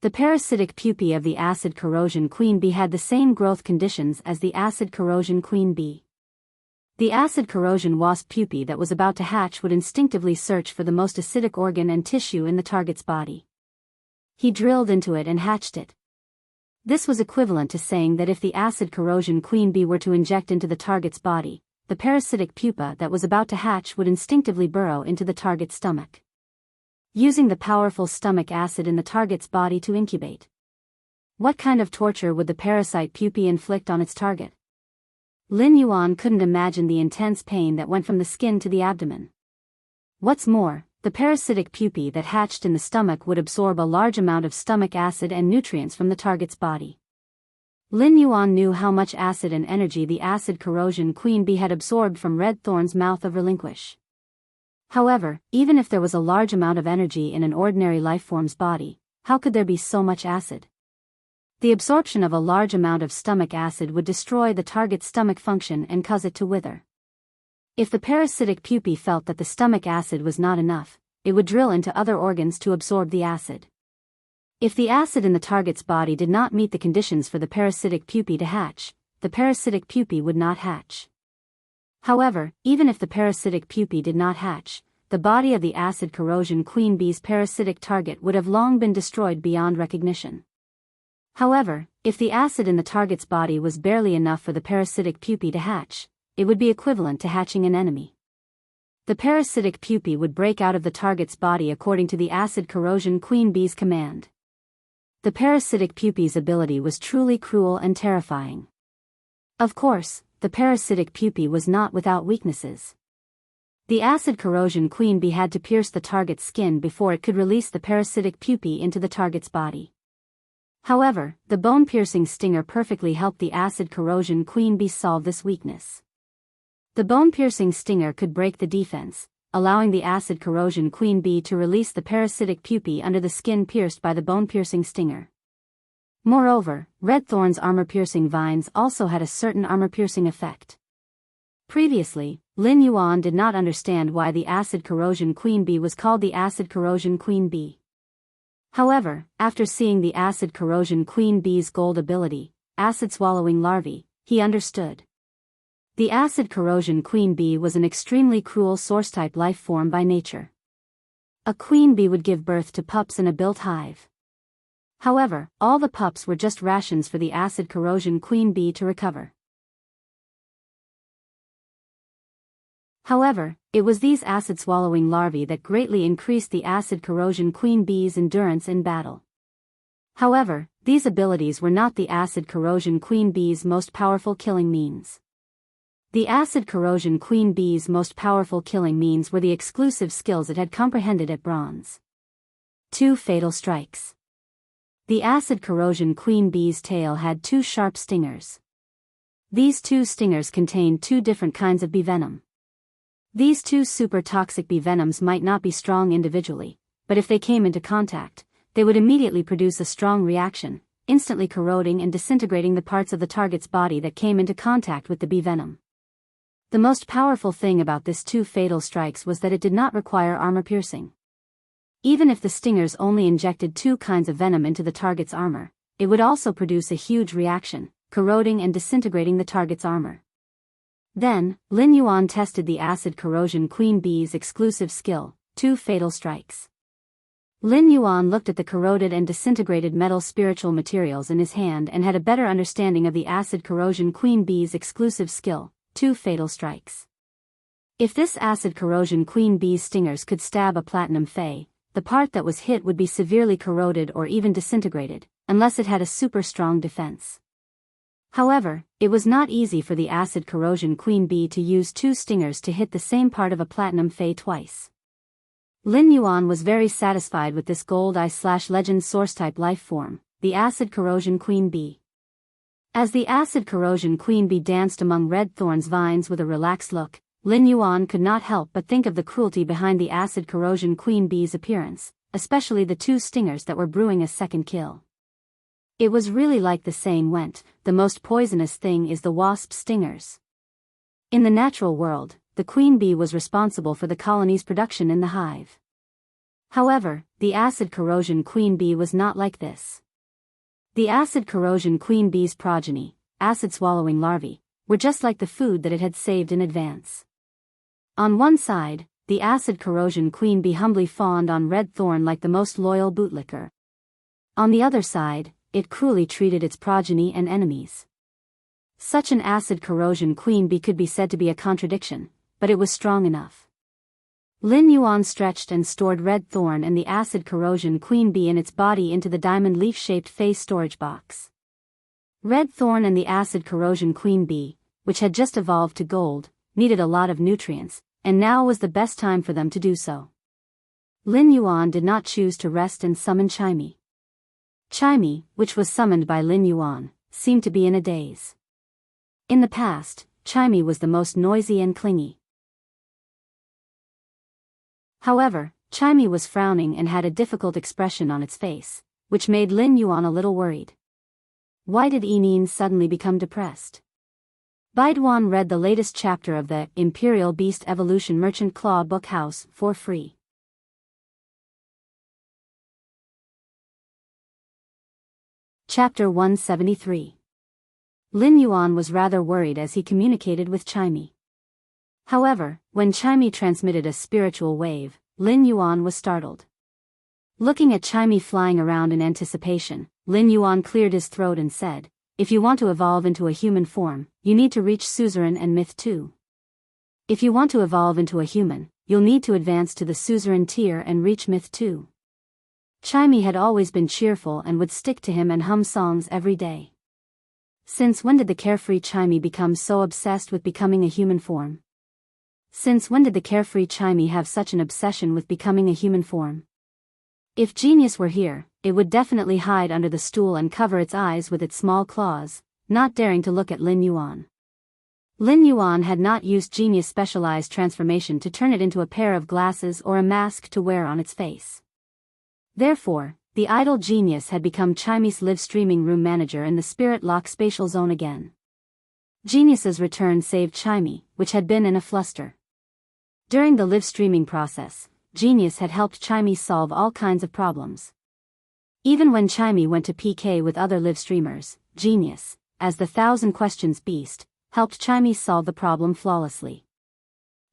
The parasitic pupae of the acid corrosion queen bee had the same growth conditions as the acid corrosion queen bee. The acid corrosion wasp pupae that was about to hatch would instinctively search for the most acidic organ and tissue in the target's body. He drilled into it and hatched it. This was equivalent to saying that if the acid corrosion queen bee were to inject into the target's body, the parasitic pupa that was about to hatch would instinctively burrow into the target's stomach, using the powerful stomach acid in the target's body to incubate. What kind of torture would the parasite pupae inflict on its target? Lin Yuan couldn't imagine the intense pain that went from the skin to the abdomen. What's more, the parasitic pupae that hatched in the stomach would absorb a large amount of stomach acid and nutrients from the target's body. Lin Yuan knew how much acid and energy the acid corrosion queen bee had absorbed from Red Thorn's mouth of relinquish. However, even if there was a large amount of energy in an ordinary lifeform's body, how could there be so much acid? The absorption of a large amount of stomach acid would destroy the target's stomach function and cause it to wither. If the parasitic pupae felt that the stomach acid was not enough, it would drill into other organs to absorb the acid. If the acid in the target's body did not meet the conditions for the parasitic pupae to hatch, the parasitic pupae would not hatch. However, even if the parasitic pupae did not hatch, the body of the acid corrosion queen bee's parasitic target would have long been destroyed beyond recognition. However, if the acid in the target's body was barely enough for the parasitic pupae to hatch, it would be equivalent to hatching an enemy. The parasitic pupae would break out of the target's body according to the acid corrosion queen bee's command. The parasitic pupae's ability was truly cruel and terrifying. Of course, the parasitic pupae was not without weaknesses. The acid corrosion queen bee had to pierce the target's skin before it could release the parasitic pupae into the target's body. However, the bone-piercing stinger perfectly helped the acid corrosion queen bee solve this weakness. The bone-piercing stinger could break the defense, allowing the acid corrosion queen bee to release the parasitic pupae under the skin pierced by the bone-piercing stinger. Moreover, Red Thorn's armor-piercing vines also had a certain armor-piercing effect. Previously, Lin Yuan did not understand why the acid corrosion queen bee was called the acid corrosion queen bee. However, after seeing the acid corrosion queen bee's gold ability, acid swallowing larvae, he understood. The acid corrosion queen bee was an extremely cruel source-type life form by nature. A queen bee would give birth to pups in a built hive. However, all the pups were just rations for the acid corrosion queen bee to recover. However, it was these acid-swallowing larvae that greatly increased the acid corrosion queen bee's endurance in battle. However, these abilities were not the acid corrosion queen bee's most powerful killing means. The acid corrosion queen bee's most powerful killing means were the exclusive skills it had comprehended at bronze. 2 fatal strikes. The acid corrosion queen bee's tail had 2 sharp stingers. These 2 stingers contained 2 different kinds of bee venom. These 2 super toxic bee venoms might not be strong individually, but if they came into contact, they would immediately produce a strong reaction, instantly corroding and disintegrating the parts of the target's body that came into contact with the bee venom. The most powerful thing about this 2 fatal strikes was that it did not require armor piercing. Even if the stingers only injected 2 kinds of venom into the target's armor, it would also produce a huge reaction, corroding and disintegrating the target's armor. Then, Lin Yuan tested the acid corrosion queen bee's exclusive skill, 2 fatal strikes. Lin Yuan looked at the corroded and disintegrated metal spiritual materials in his hand and had a better understanding of the acid corrosion queen bee's exclusive skill, 2 fatal strikes. If this acid corrosion queen bee's stingers could stab a platinum fey, the part that was hit would be severely corroded or even disintegrated, unless it had a super strong defense. However, it was not easy for the acid corrosion queen bee to use 2 stingers to hit the same part of a platinum fey twice. Lin Yuan was very satisfied with this gold eye/legend source-type life form, the acid corrosion queen bee. As the acid corrosion queen bee danced among red thorns vines with a relaxed look, Lin Yuan could not help but think of the cruelty behind the acid corrosion queen bee's appearance, especially the 2 stingers that were brewing a second kill. It was really like the saying went, the most poisonous thing is the wasp's stingers. In the natural world, the queen bee was responsible for the colony's production in the hive. However, the acid corrosion queen bee was not like this. The acid corrosion queen bee's progeny, acid-swallowing larvae, were just like the food that it had saved in advance. On one side, the acid corrosion queen bee humbly fawned on red thorn like the most loyal bootlicker. On the other side, it cruelly treated its progeny and enemies. Such an acid corrosion queen bee could be said to be a contradiction, but it was strong enough. Lin Yuan stretched and stored red thorn and the acid corrosion queen bee in its body into the diamond leaf-shaped face storage box. Red thorn and the acid corrosion queen bee, which had just evolved to gold, needed a lot of nutrients, and now was the best time for them to do so. Lin Yuan did not choose to rest and summon Chimey. Chimey, which was summoned by Lin Yuan, seemed to be in a daze. In the past, Chimey was the most noisy and clingy. However, Chimey was frowning and had a difficult expression on its face, which made Lin Yuan a little worried. Why did Enin suddenly become depressed? Baiduan read the latest chapter of the Imperial Beast Evolution Merchant Claw Book House for free. Chapter 173. Lin Yuan was rather worried as he communicated with Chimey. However, when Chimey transmitted a spiritual wave, Lin Yuan was startled. Looking at Chimey flying around in anticipation, Lin Yuan cleared his throat and said, "If you want to evolve into a human form, you need to reach suzerain and myth 2. If you want to evolve into a human, you'll need to advance to the suzerain tier and reach myth 2. Chimey had always been cheerful and would stick to him and hum songs every day. Since when did the carefree Chimey become so obsessed with becoming a human form? Since when did the carefree Chimey have such an obsession with becoming a human form? If Genius were here, it would definitely hide under the stool and cover its eyes with its small claws, not daring to look at Lin Yuan. Lin Yuan had not used Genius' specialized transformation to turn it into a pair of glasses or a mask to wear on its face. Therefore, the idle Genius had become Chimey's live streaming room manager in the Spirit Lock spatial zone again. Genius's return saved Chimey, which had been in a fluster. During the live streaming process, Genius had helped Chimey solve all kinds of problems. Even when Chimey went to PK with other live streamers, Genius, as the 1,000 questions beast, helped Chimey solve the problem flawlessly.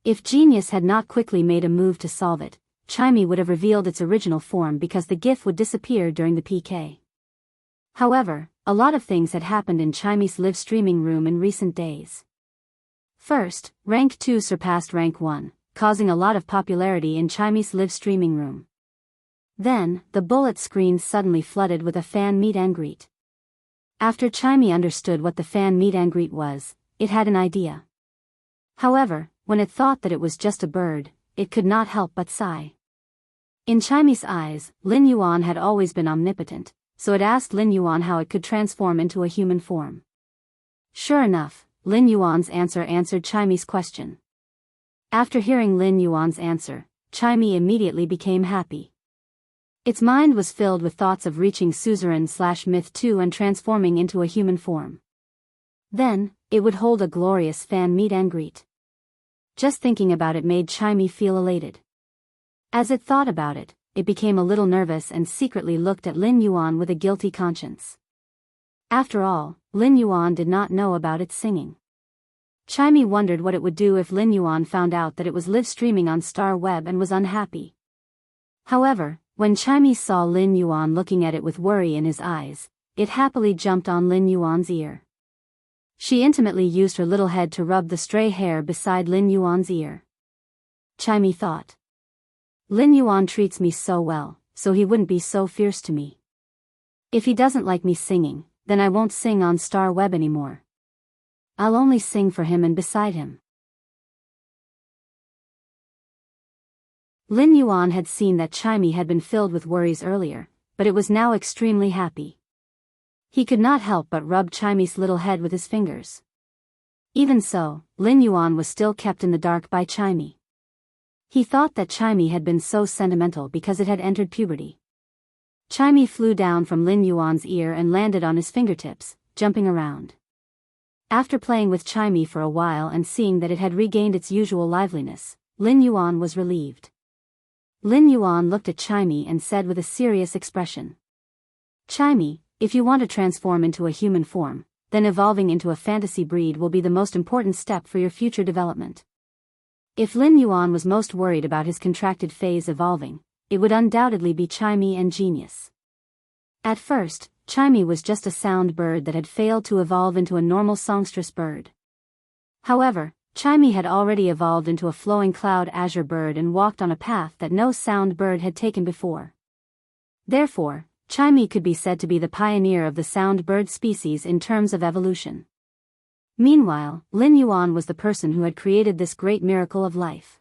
If genius had not quickly made a move to solve it, Chimey would have revealed its original form because the GIF would disappear during the PK. However, a lot of things had happened in Chimey's live streaming room in recent days. First, Rank 2 surpassed Rank 1, causing a lot of popularity in Chimey's live streaming room. Then, the bullet screen suddenly flooded with a fan meet and greet. After Chimey understood what the fan meet and greet was, it had an idea. However, when it thought that it was just a bird, it could not help but sigh. In Chimey's eyes, Lin Yuan had always been omnipotent, so it asked Lin Yuan how it could transform into a human form. Sure enough, Lin Yuan's answer answered Chimey's question. After hearing Lin Yuan's answer, Chimey immediately became happy. Its mind was filled with thoughts of reaching Suzerain/Myth 2 and transforming into a human form. Then, it would hold a glorious fan meet and greet. Just thinking about it made Chimey feel elated. As it thought about it, it became a little nervous and secretly looked at Lin Yuan with a guilty conscience. After all, Lin Yuan did not know about its singing. Chimey wondered what it would do if Lin Yuan found out that it was live streaming on Star Web and was unhappy. However, when Chimey saw Lin Yuan looking at it with worry in his eyes, it happily jumped on Lin Yuan's ear. She intimately used her little head to rub the stray hair beside Lin Yuan's ear. Chimey thought. Lin Yuan treats me so well, so he wouldn't be so fierce to me. If he doesn't like me singing, then I won't sing on Star Web anymore. I'll only sing for him and beside him. Lin Yuan had seen that Chimey had been filled with worries earlier, but it was now extremely happy. He could not help but rub Chimey's little head with his fingers. Even so, Lin Yuan was still kept in the dark by Chimey. He thought that Chimey had been so sentimental because it had entered puberty. Chimey flew down from Lin Yuan's ear and landed on his fingertips, jumping around. After playing with Chimey for a while and seeing that it had regained its usual liveliness, Lin Yuan was relieved. Lin Yuan looked at Chimey and said with a serious expression. Chimey, if you want to transform into a human form, then evolving into a fantasy breed will be the most important step for your future development. If Lin Yuan was most worried about his contracted phase evolving, it would undoubtedly be Chimey and Genius. At first, Chimey was just a sound bird that had failed to evolve into a normal songstress bird. However, Chimey had already evolved into a flowing cloud azure bird and walked on a path that no sound bird had taken before. Therefore, Chimey could be said to be the pioneer of the sound bird species in terms of evolution. Meanwhile, Lin Yuan was the person who had created this great miracle of life.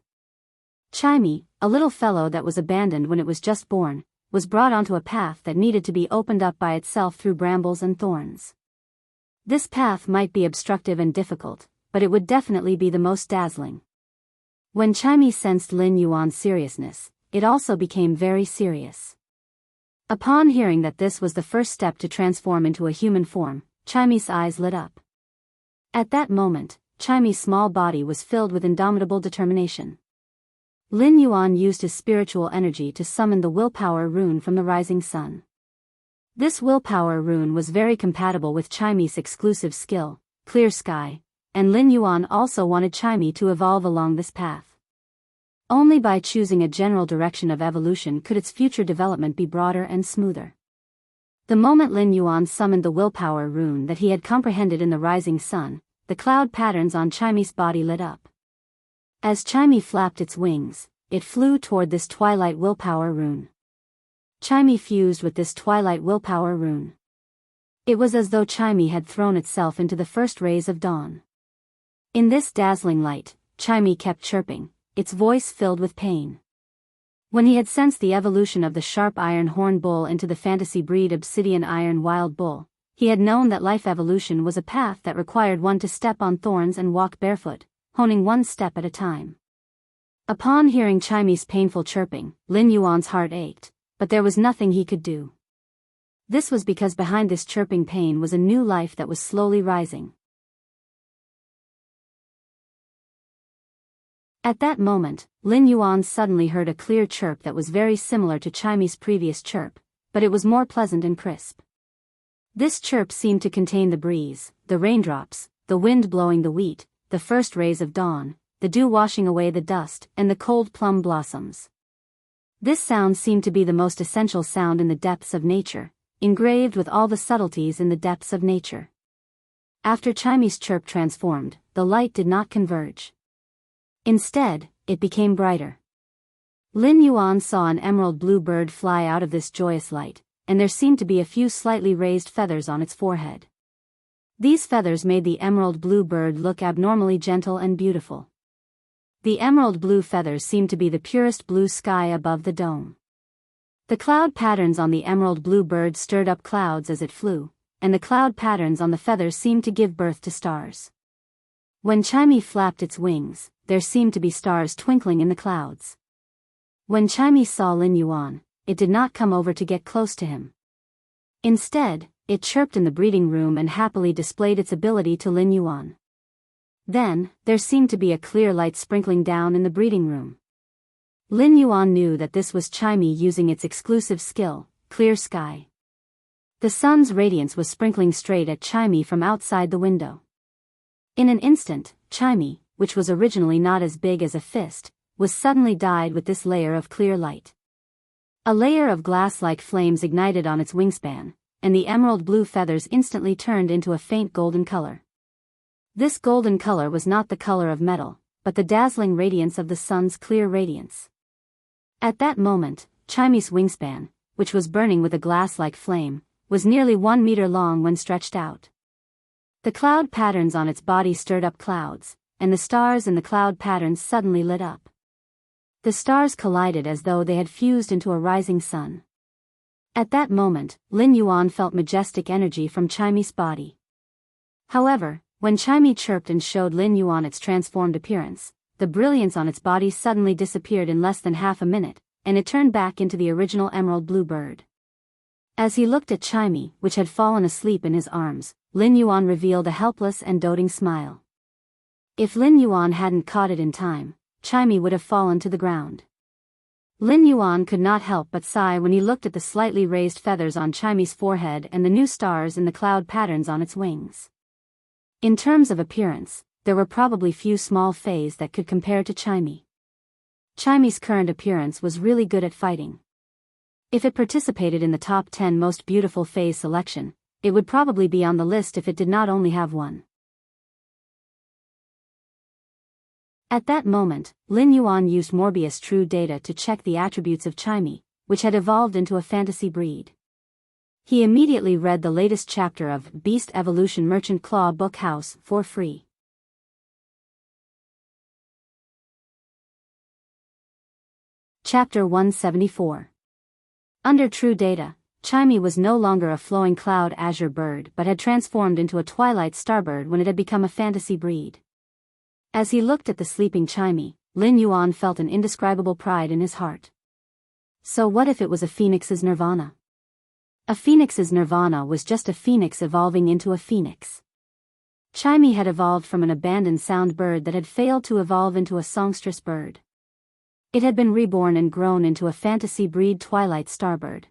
Chimey, a little fellow that was abandoned when it was just born, was brought onto a path that needed to be opened up by itself through brambles and thorns. This path might be obstructive and difficult, but it would definitely be the most dazzling. When Chimey sensed Lin Yuan's seriousness, it also became very serious. Upon hearing that this was the first step to transform into a human form, Chimey's eyes lit up. At that moment, Chimey's small body was filled with indomitable determination. Lin Yuan used his spiritual energy to summon the willpower rune from the rising sun. This willpower rune was very compatible with Chimey's exclusive skill, Clear Sky, and Lin Yuan also wanted Chimey to evolve along this path. Only by choosing a general direction of evolution could its future development be broader and smoother. The moment Lin Yuan summoned the willpower rune that he had comprehended in the rising sun, the cloud patterns on Chimey's body lit up. As Chimey flapped its wings, it flew toward this twilight willpower rune. Chimey fused with this twilight willpower rune. It was as though Chimey had thrown itself into the first rays of dawn. In this dazzling light, Chimey kept chirping, its voice filled with pain. When he had sensed the evolution of the sharp iron horn bull into the fantasy breed obsidian iron wild bull, he had known that life evolution was a path that required one to step on thorns and walk barefoot, honing one step at a time. Upon hearing Chimey's painful chirping, Lin Yuan's heart ached, but there was nothing he could do. This was because behind this chirping pain was a new life that was slowly rising. At that moment, Lin Yuan suddenly heard a clear chirp that was very similar to Chimey's previous chirp, but it was more pleasant and crisp. This chirp seemed to contain the breeze, the raindrops, the wind blowing the wheat, the first rays of dawn, the dew washing away the dust, and the cold plum blossoms. This sound seemed to be the most essential sound in the depths of nature, engraved with all the subtleties in the depths of nature. After Chimy's chirp transformed, the light did not converge. Instead, it became brighter. Lin Yuan saw an emerald blue bird fly out of this joyous light, and there seemed to be a few slightly raised feathers on its forehead. These feathers made the emerald blue bird look abnormally gentle and beautiful. The emerald blue feathers seemed to be the purest blue sky above the dome. The cloud patterns on the emerald blue bird stirred up clouds as it flew, and the cloud patterns on the feathers seemed to give birth to stars. When Chimy flapped its wings, there seemed to be stars twinkling in the clouds. When Chimy saw Lin Yuan, it did not come over to get close to him. Instead, it chirped in the breeding room and happily displayed its ability to Lin Yuan. Then, there seemed to be a clear light sprinkling down in the breeding room. Lin Yuan knew that this was Chimy using its exclusive skill, Clear Sky. The sun's radiance was sprinkling straight at Chimy from outside the window. In an instant, Chimy, which was originally not as big as a fist, was suddenly dyed with this layer of clear light. A layer of glass-like flames ignited on its wingspan, and the emerald blue feathers instantly turned into a faint golden color. This golden color was not the color of metal, but the dazzling radiance of the sun's clear radiance. At that moment, Chimy's wingspan, which was burning with a glass-like flame, was nearly 1 meter long when stretched out. The cloud patterns on its body stirred up clouds, and the stars in the cloud patterns suddenly lit up. The stars collided as though they had fused into a rising sun. At that moment, Lin Yuan felt majestic energy from Chimy's body. However, when Chimy chirped and showed Lin Yuan its transformed appearance, the brilliance on its body suddenly disappeared in less than half a minute, and it turned back into the original emerald blue bird. As he looked at Chimy, which had fallen asleep in his arms, Lin Yuan revealed a helpless and doting smile. If Lin Yuan hadn't caught it in time, Chimy would have fallen to the ground. Lin Yuan could not help but sigh when he looked at the slightly raised feathers on Chimy's forehead and the new stars in the cloud patterns on its wings. In terms of appearance, there were probably few small fays that could compare to Chimy. Chimy's current appearance was really good at fighting. If it participated in the top 10 most beautiful fays selection, it would probably be on the list if it did not only have one. At that moment, Lin Yuan used Morbius True Data to check the attributes of Chimy, which had evolved into a fantasy breed. He immediately read the latest chapter of Beast Evolution Merchant Claw Book House for free. Chapter 174. Under True Data, Chimy was no longer a flowing cloud azure bird but had transformed into a twilight starbird when it had become a fantasy breed. As he looked at the sleeping Chimy, Lin Yuan felt an indescribable pride in his heart. So what if it was a phoenix's nirvana? A phoenix's nirvana was just a phoenix evolving into a phoenix. Chimy had evolved from an abandoned sound bird that had failed to evolve into a songstress bird. It had been reborn and grown into a fantasy breed twilight starbird.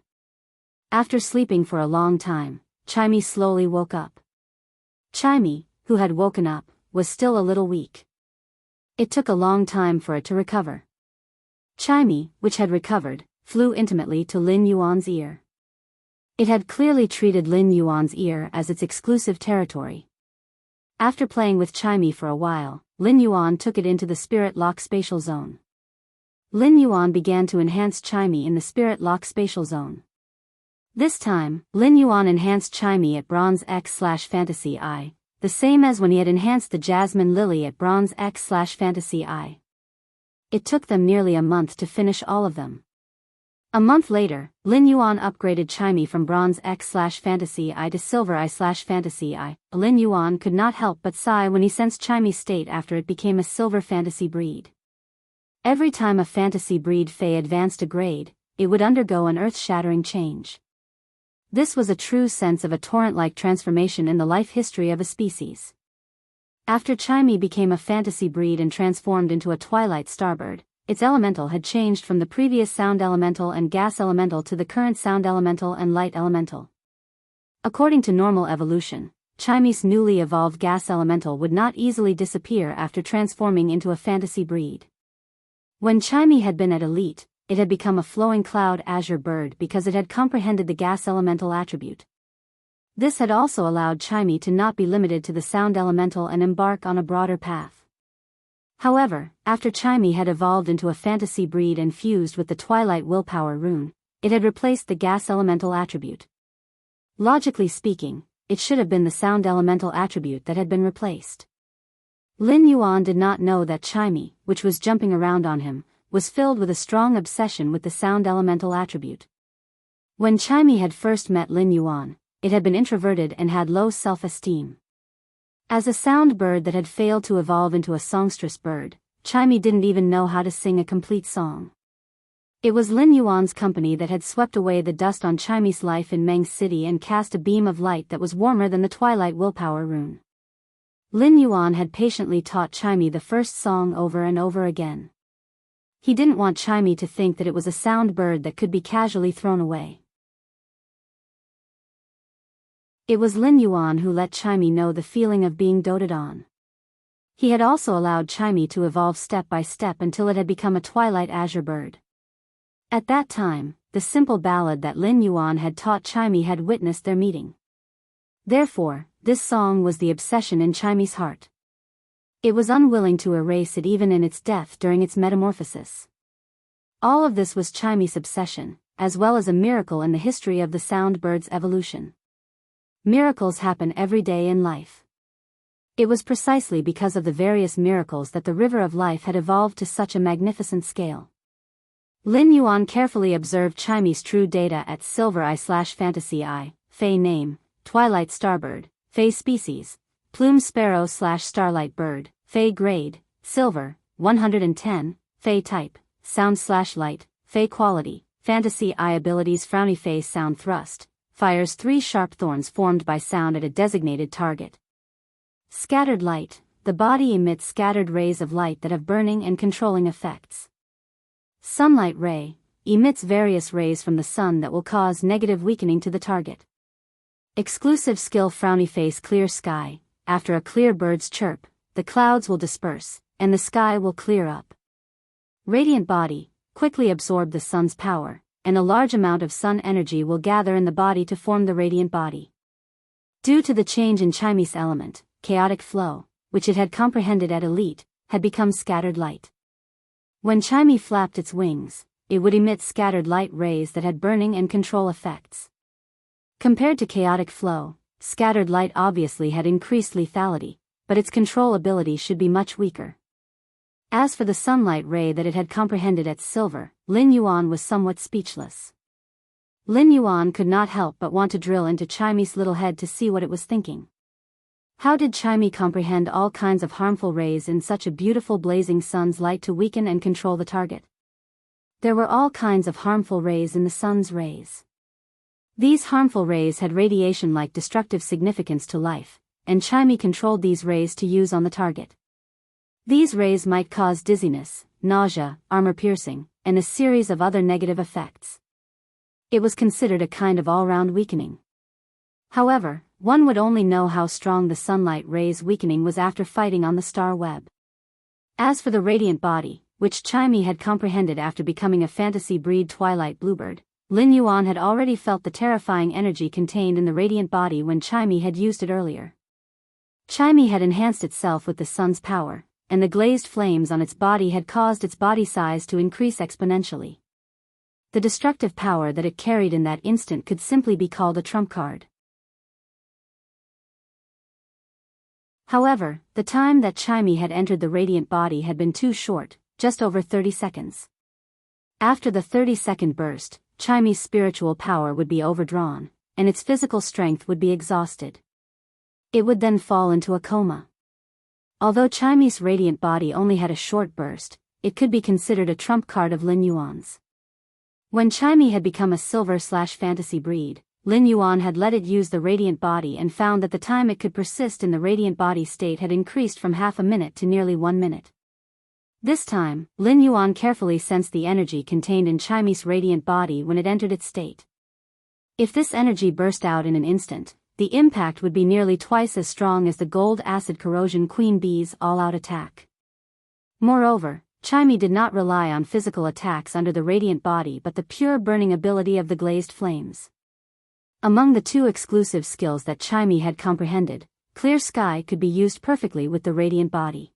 After sleeping for a long time, Chimy slowly woke up. Chimy, who had woken up, was still a little weak. It took a long time for it to recover. Chimy, which had recovered, flew intimately to Lin Yuan's ear. It had clearly treated Lin Yuan's ear as its exclusive territory. After playing with Chimy for a while, Lin Yuan took it into the Spirit Lock Spatial Zone. Lin Yuan began to enhance Chimy in the Spirit Lock Spatial Zone. This time, Lin Yuan enhanced Chimy at Bronze X/Fantasy I, the same as when he had enhanced the Jasmine Lily at Bronze X/Fantasy I. It took them nearly a month to finish all of them. A month later, Lin Yuan upgraded Chimy from Bronze X/Fantasy I to Silver I/Fantasy I. Lin Yuan could not help but sigh when he sensed Chimy's state after it became a silver fantasy breed. Every time a fantasy breed Fae advanced a grade, it would undergo an earth-shattering change. This was a true sense of a torrent-like transformation in the life history of a species. After Chimy became a fantasy breed and transformed into a twilight starbird, its elemental had changed from the previous sound elemental and gas elemental to the current sound elemental and light elemental. According to normal evolution, Chimy's newly evolved gas elemental would not easily disappear after transforming into a fantasy breed. When Chimy had been at elite, it had become a flowing cloud azure bird because it had comprehended the gas elemental attribute. This had also allowed Chimy to not be limited to the sound elemental and embark on a broader path. However, after Chimy had evolved into a fantasy breed and fused with the Twilight Willpower rune, it had replaced the gas elemental attribute. Logically speaking, it should have been the sound elemental attribute that had been replaced. Lin Yuan did not know that Chimy, which was jumping around on him, was filled with a strong obsession with the sound elemental attribute. When Chimy had first met Lin Yuan, it had been introverted and had low self-esteem. As a sound bird that had failed to evolve into a songstress bird, Chimy didn't even know how to sing a complete song. It was Lin Yuan's company that had swept away the dust on Chimy's life in Meng City and cast a beam of light that was warmer than the Twilight Willpower rune. Lin Yuan had patiently taught Chimy the first song over and over again. He didn't want Chimy to think that it was a sound bird that could be casually thrown away. It was Lin Yuan who let Chimy know the feeling of being doted on. He had also allowed Chimy to evolve step by step until it had become a Twilight Azure bird. At that time, the simple ballad that Lin Yuan had taught Chimy had witnessed their meeting. Therefore, this song was the obsession in Chimy's heart. It was unwilling to erase it even in its death during its metamorphosis. All of this was Chimy's obsession, as well as a miracle in the history of the sound bird's evolution. Miracles happen every day in life. It was precisely because of the various miracles that the River of Life had evolved to such a magnificent scale. Lin Yuan carefully observed Chimy's true data at Silver Eye/Fantasy Eye, Fey name, Twilight Starbird, Fey species, Plume Sparrow/Starlight Bird, Fey grade, Silver, 110, Fey type, Sound/Light, Fey quality, Fantasy Eye abilities Frowny Face Sound Thrust, fires 3 sharp thorns formed by sound at a designated target. Scattered light, the body emits scattered rays of light that have burning and controlling effects. Sunlight ray, emits various rays from the sun that will cause negative weakening to the target. Exclusive skill Frowny Face Clear Sky, after a clear bird's chirp, the clouds will disperse, and the sky will clear up. Radiant body, quickly absorb the sun's power, and a large amount of sun energy will gather in the body to form the radiant body. Due to the change in Chimy's element, chaotic flow, which it had comprehended at elite, had become scattered light. When Chimy flapped its wings, it would emit scattered light rays that had burning and control effects. Compared to chaotic flow, scattered light obviously had increased lethality, but its control ability should be much weaker. As for the sunlight ray that it had comprehended at Silver, Lin Yuan was somewhat speechless. Lin Yuan could not help but want to drill into Chimy's little head to see what it was thinking. How did Chimy comprehend all kinds of harmful rays in such a beautiful blazing sun's light to weaken and control the target? There were all kinds of harmful rays in the sun's rays. These harmful rays had radiation-like destructive significance to life, and Chimy controlled these rays to use on the target. These rays might cause dizziness, nausea, armor-piercing, and a series of other negative effects. It was considered a kind of all-round weakening. However, one would only know how strong the sunlight rays' weakening was after fighting on the star web. As for the radiant body, which Chimy had comprehended after becoming a fantasy breed Twilight Bluebird, Lin Yuan had already felt the terrifying energy contained in the radiant body when Chimy had used it earlier. Chimy had enhanced itself with the sun's power, and the glazed flames on its body had caused its body size to increase exponentially. The destructive power that it carried in that instant could simply be called a trump card. However, the time that Chimy had entered the radiant body had been too short, just over 30 seconds. After the 30-second burst, Chimy's spiritual power would be overdrawn, and its physical strength would be exhausted. It would then fall into a coma. Although Chimy's radiant body only had a short burst, it could be considered a trump card of Lin Yuan's. When Chimy had become a silver/fantasy breed, Lin Yuan had let it use the radiant body and found that the time it could persist in the radiant body state had increased from half a minute to nearly 1 minute. This time, Lin Yuan carefully sensed the energy contained in Chimy's radiant body when it entered its state. If this energy burst out in an instant, the impact would be nearly twice as strong as the gold acid corrosion queen bee's all-out attack. Moreover, Chimey did not rely on physical attacks under the radiant body but the pure burning ability of the glazed flames. Among the two exclusive skills that Chimey had comprehended, Clear Sky could be used perfectly with the radiant body.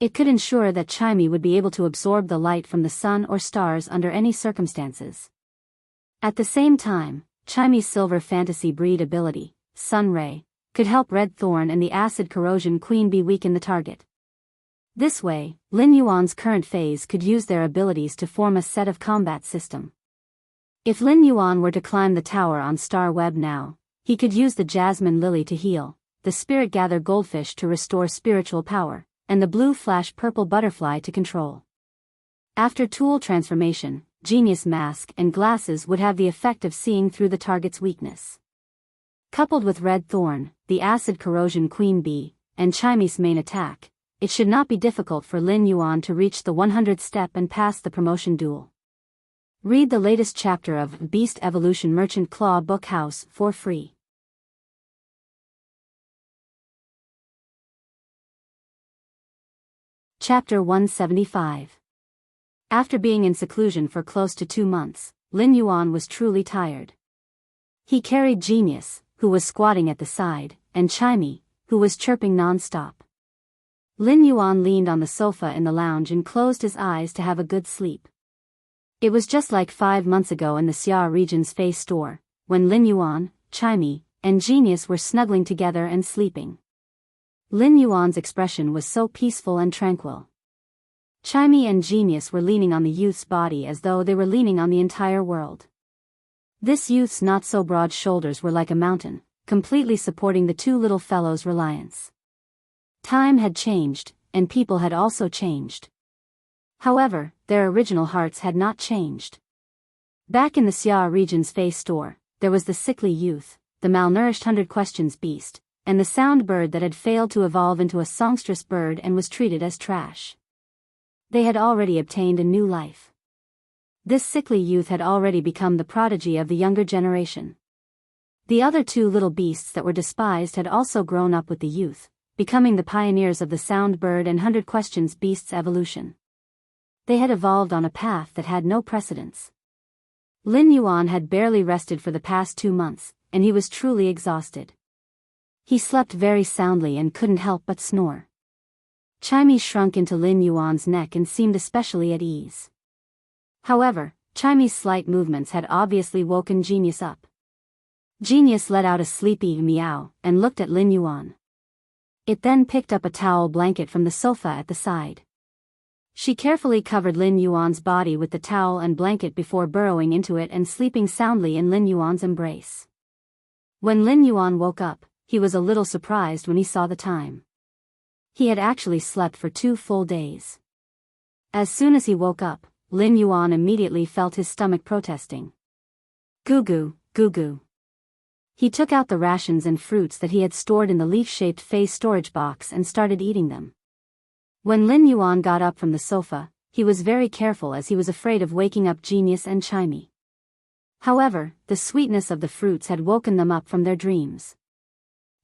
It could ensure that Chimey would be able to absorb the light from the sun or stars under any circumstances. At the same time, Chimey's silver fantasy breed ability, Sun Ray, could help Red Thorn and the acid corrosion queen bee weaken the target. This way, Lin Yuan's current phase could use their abilities to form a set of combat system. If Lin Yuan were to climb the tower on Star Web now, he could use the Jasmine Lily to heal, the Spirit Gather Goldfish to restore spiritual power, and the Blue Flash Purple Butterfly to control. After tool transformation, Genius Mask and Glasses would have the effect of seeing through the target's weakness. Coupled with Red Thorn, the Acid Corrosion Queen Bee, and Chimey's main attack, it should not be difficult for Lin Yuan to reach the 100th step and pass the promotion duel. Read the latest chapter of Beast Evolution Merchant Claw Bookhouse for free. Chapter 175. After being in seclusion for close to 2 months, Lin Yuan was truly tired. He carried Genius, who was squatting at the side, and Chimey, who was chirping non-stop. Lin Yuan leaned on the sofa in the lounge and closed his eyes to have a good sleep. It was just like 5 months ago in the Xia region's face store, when Lin Yuan, Chimey, and Genius were snuggling together and sleeping. Lin Yuan's expression was so peaceful and tranquil. Chimey and Genius were leaning on the youth's body as though they were leaning on the entire world. This youth's not-so-broad shoulders were like a mountain, completely supporting the two little fellows' reliance. Time had changed, and people had also changed. However, their original hearts had not changed. Back in the Xia region's face store, there was the sickly youth, the malnourished 100 questions beast, and the sound bird that had failed to evolve into a songstress bird and was treated as trash. They had already obtained a new life. This sickly youth had already become the prodigy of the younger generation. The other two little beasts that were despised had also grown up with the youth, becoming the pioneers of the sound bird and 100 questions beast's evolution. They had evolved on a path that had no precedence. Lin Yuan had barely rested for the past 2 months, and he was truly exhausted. He slept very soundly and couldn't help but snore. Chimey shrunk into Lin Yuan's neck and seemed especially at ease. However, Chimey's slight movements had obviously woken Genius up. Genius let out a sleepy meow and looked at Lin Yuan. It then picked up a towel blanket from the sofa at the side. She carefully covered Lin Yuan's body with the towel and blanket before burrowing into it and sleeping soundly in Lin Yuan's embrace. When Lin Yuan woke up, he was a little surprised when he saw the time. He had actually slept for 2 full days. As soon as he woke up, Lin Yuan immediately felt his stomach protesting. Goo-goo, goo-goo. He took out the rations and fruits that he had stored in the leaf-shaped face storage box and started eating them. When Lin Yuan got up from the sofa, he was very careful as he was afraid of waking up Genius and Chimey. However, the sweetness of the fruits had woken them up from their dreams.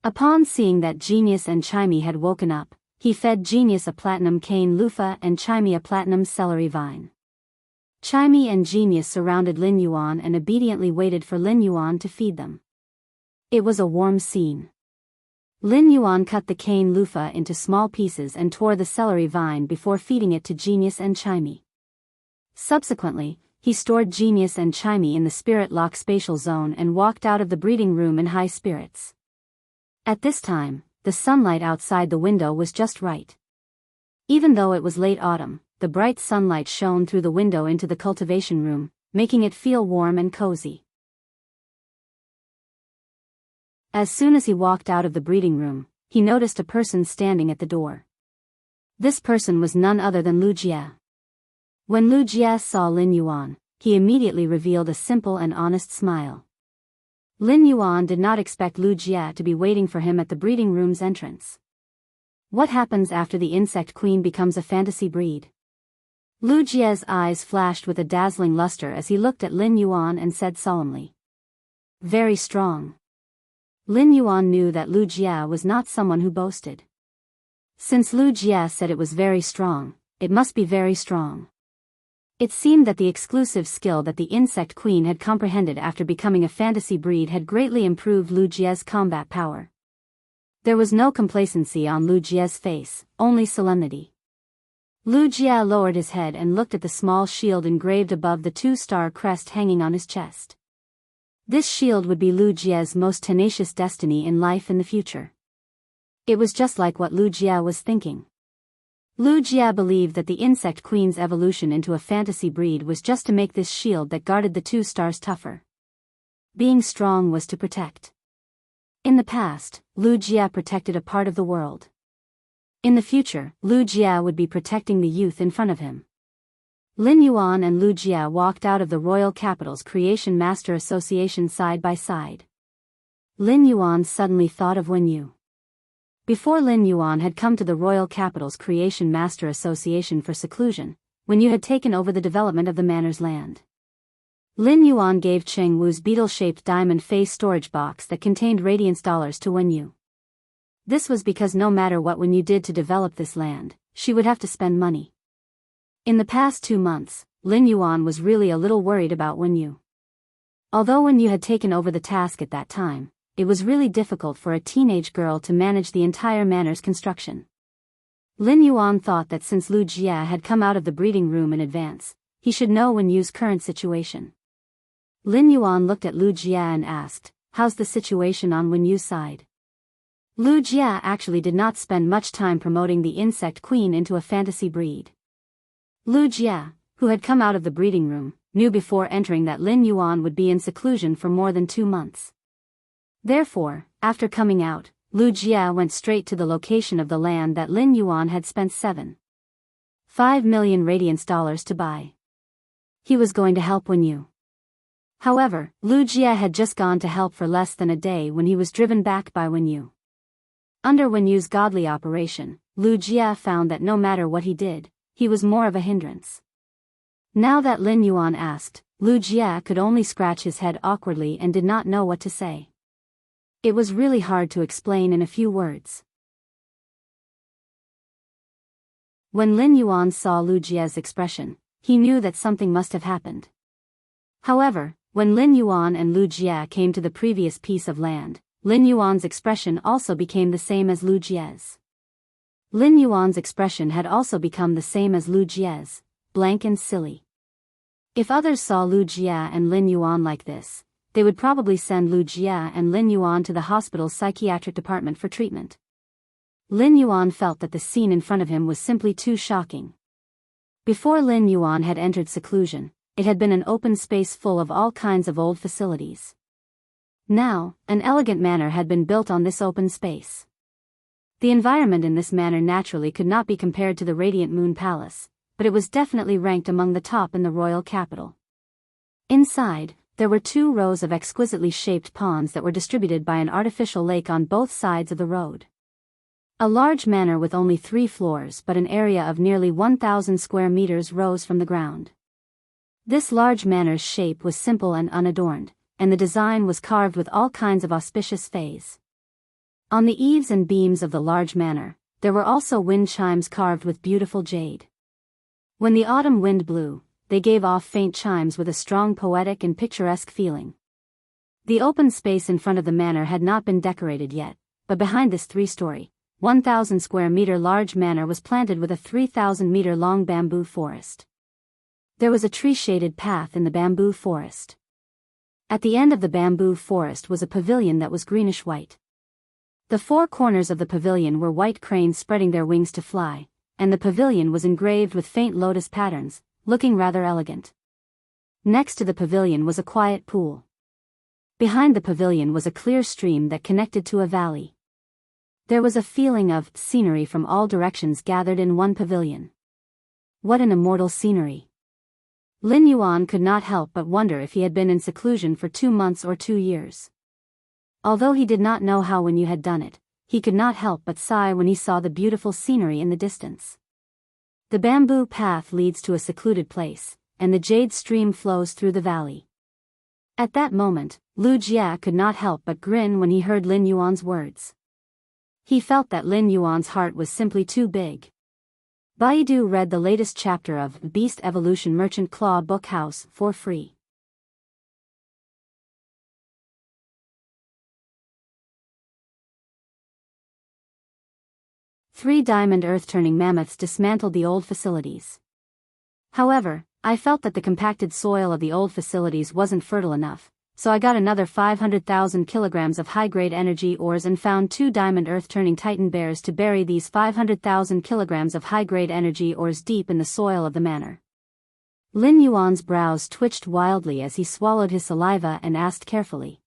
Upon seeing that Genius and Chimey had woken up, he fed Genius a platinum cane loofah and Chimey a platinum celery vine. Chimey and Genius surrounded Lin Yuan and obediently waited for Lin Yuan to feed them. It was a warm scene. Lin Yuan cut the cane loofah into small pieces and tore the celery vine before feeding it to Genius and Chimey. Subsequently, he stored Genius and Chimey in the Spirit Lock spatial zone and walked out of the breeding room in high spirits. At this time, the sunlight outside the window was just right. Even though it was late autumn, the bright sunlight shone through the window into the cultivation room, making it feel warm and cozy. As soon as he walked out of the breeding room, he noticed a person standing at the door. This person was none other than Lu Jie. When Lu Jie saw Lin Yuan, he immediately revealed a simple and honest smile. Lin Yuan did not expect Lu Jie to be waiting for him at the breeding room's entrance. What happens after the insect queen becomes a fantasy breed? Lu Jie's eyes flashed with a dazzling luster as he looked at Lin Yuan and said solemnly. Very strong. Lin Yuan knew that Lu Jia was not someone who boasted. Since Lu Jia said it was very strong, it must be very strong. It seemed that the exclusive skill that the insect queen had comprehended after becoming a fantasy breed had greatly improved Lu Jia's combat power. There was no complacency on Lu Jia's face, only solemnity. Lu Jia lowered his head and looked at the small shield engraved above the two-star crest hanging on his chest. This shield would be Lu Jia's most tenacious destiny in life in the future. It was just like what Lu Jia was thinking. Lu Jia believed that the insect queen's evolution into a fantasy breed was just to make this shield that guarded the two stars tougher. Being strong was to protect. In the past, Lu Jia protected a part of the world. In the future, Lu Jia would be protecting the youth in front of him. Lin Yuan and Lu Jia walked out of the Royal Capital's Creation Master Association side by side. Lin Yuan suddenly thought of Wen Yu. Before Lin Yuan had come to the Royal Capital's Creation Master Association for seclusion, Wen Yu had taken over the development of the manor's land. Lin Yuan gave Cheng Wu's beetle-shaped diamond face storage box that contained radiance dollars to Wen Yu. This was because no matter what Wen Yu did to develop this land, she would have to spend money. In the past 2 months, Lin Yuan was really a little worried about Wen Yu. Although Wen Yu had taken over the task at that time, it was really difficult for a teenage girl to manage the entire manor's construction. Lin Yuan thought that since Lu Jia had come out of the breeding room in advance, he should know Wen Yu's current situation. Lin Yuan looked at Lu Jia and asked, "How's the situation on Wen Yu's side?" Lu Jia actually did not spend much time promoting the insect queen into a fantasy breed. Lu Jia, who had come out of the breeding room, knew before entering that Lin Yuan would be in seclusion for more than 2 months. Therefore, after coming out, Lu Jia went straight to the location of the land that Lin Yuan had spent 7.5 million radiance dollars to buy. He was going to help Wen Yu. However, Lu Jia had just gone to help for less than a day when he was driven back by Wen Yu. Under Wen Yu's godly operation, Lu Jia found that no matter what he did, he was more of a hindrance. Now that Lin Yuan asked, Lu Jia could only scratch his head awkwardly and did not know what to say. It was really hard to explain in a few words. When Lin Yuan saw Lu Jia's expression, he knew that something must have happened. However, when Lin Yuan and Lu Jia came to the previous piece of land, Lin Yuan's expression also became the same as Lu Jia's. Lin Yuan's expression had also become the same as Lu Jia's, blank and silly. If others saw Lu Jia and Lin Yuan like this, they would probably send Lu Jia and Lin Yuan to the hospital's psychiatric department for treatment. Lin Yuan felt that the scene in front of him was simply too shocking. Before Lin Yuan had entered seclusion, it had been an open space full of all kinds of old facilities. Now, an elegant manor had been built on this open space. The environment in this manor naturally could not be compared to the Radiant Moon Palace, but it was definitely ranked among the top in the royal capital. Inside, there were 2 rows of exquisitely shaped ponds that were distributed by an artificial lake on both sides of the road. A large manor with only 3 floors but an area of nearly 1,000 square meters rose from the ground. This large manor's shape was simple and unadorned, and the design was carved with all kinds of auspicious fays. On the eaves and beams of the large manor, there were also wind chimes carved with beautiful jade. When the autumn wind blew, they gave off faint chimes with a strong poetic and picturesque feeling. The open space in front of the manor had not been decorated yet, but behind this 3-story, 1,000 square meter large manor was planted with a 3,000 meter long bamboo forest. There was a tree-shaded path in the bamboo forest. At the end of the bamboo forest was a pavilion that was greenish-white. The 4 corners of the pavilion were white cranes spreading their wings to fly, and the pavilion was engraved with faint lotus patterns, looking rather elegant. Next to the pavilion was a quiet pool. Behind the pavilion was a clear stream that connected to a valley. There was a feeling of scenery from all directions gathered in one pavilion. What an immortal scenery! Lin Yuan could not help but wonder if he had been in seclusion for 2 months or 2 years. Although he did not know how Wen Yu had done it, he could not help but sigh when he saw the beautiful scenery in the distance. The bamboo path leads to a secluded place, and the jade stream flows through the valley. At that moment, Lu Jie could not help but grin when he heard Lin Yuan's words. He felt that Lin Yuan's heart was simply too big. Baidu read the latest chapter of Beast Evolution Merchant Claw Book House for free. Three diamond earth-turning mammoths dismantled the old facilities. However, I felt that the compacted soil of the old facilities wasn't fertile enough, so I got another 500,000 kilograms of high-grade energy ores and found two diamond earth-turning titan bears to bury these 500,000 kilograms of high-grade energy ores deep in the soil of the manor. Lin Yuan's brows twitched wildly as he swallowed his saliva and asked carefully,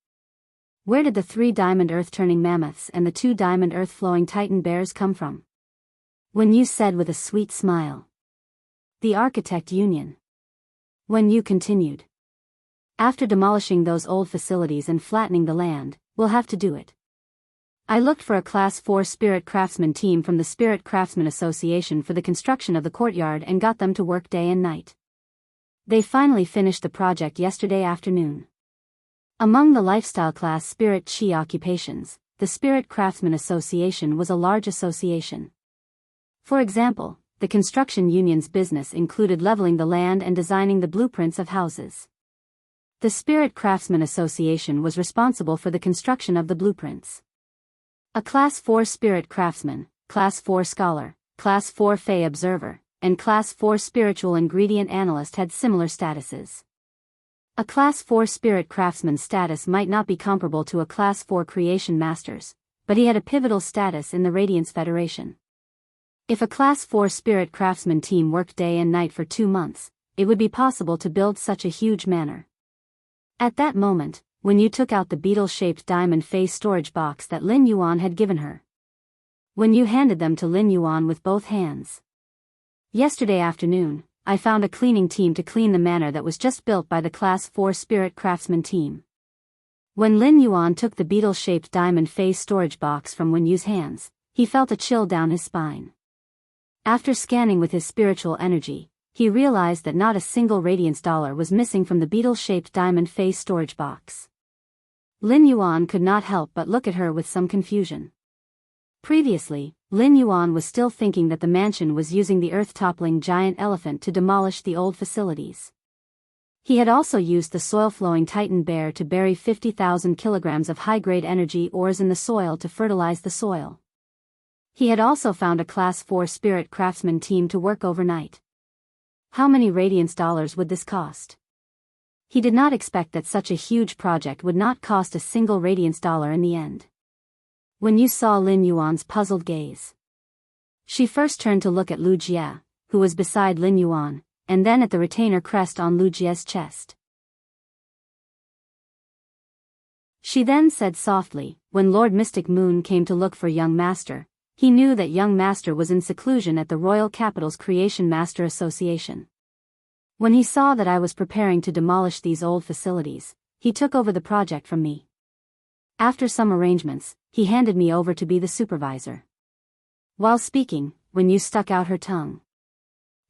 "Where did the three diamond earth-turning mammoths and the two diamond earth-flowing titan bears come from?" Wen Yu said with a sweet smile. "The Architect Union." Wen Yu continued. "After demolishing those old facilities and flattening the land, we'll have to do it. I looked for a Class 4 Spirit Craftsman team from the Spirit Craftsman Association for the construction of the courtyard and got them to work day and night. They finally finished the project yesterday afternoon. Among the lifestyle class Spirit Chi occupations, the Spirit Craftsman Association was a large association. For example, the construction union's business included leveling the land and designing the blueprints of houses. The Spirit Craftsman Association was responsible for the construction of the blueprints. A Class 4 Spirit Craftsman, Class 4 Scholar, Class 4 Fey Observer, and Class 4 Spiritual Ingredient Analyst had similar statuses. A Class 4 Spirit Craftsman's status might not be comparable to a Class 4 Creation Master's, but he had a pivotal status in the Radiance Federation. If a Class 4 Spirit Craftsman team worked day and night for 2 months, it would be possible to build such a huge manor. At that moment, Wen Yu took out the beetle-shaped diamond face storage box that Lin Yuan had given her. Wen Yu handed them to Lin Yuan with both hands. "Yesterday afternoon, I found a cleaning team to clean the manor that was just built by the Class 4 Spirit Craftsman team." When Lin Yuan took the beetle-shaped diamond face storage box from Wen Yu's hands, he felt a chill down his spine. After scanning with his spiritual energy, he realized that not a single radiance dollar was missing from the beetle-shaped diamond face storage box. Lin Yuan could not help but look at her with some confusion. Previously, Lin Yuan was still thinking that the mansion was using the earth-toppling giant elephant to demolish the old facilities. He had also used the soil-flowing titan bear to bury 50,000 kilograms of high-grade energy ores in the soil to fertilize the soil. He had also found a Class 4 Spirit Craftsman team to work overnight. How many radiance dollars would this cost? He did not expect that such a huge project would not cost a single radiance dollar in the end. When you saw Lin Yuan's puzzled gaze, she first turned to look at Lu Jie, who was beside Lin Yuan, and then at the retainer crest on Lu Jie's chest. She then said softly, "When Lord Mystic Moon came to look for young master, he knew that young master was in seclusion at the Royal Capital's Creation Master Association. When he saw that I was preparing to demolish these old facilities, he took over the project from me. After some arrangements, he handed me over to be the supervisor." While speaking, Wen Yu stuck out her tongue.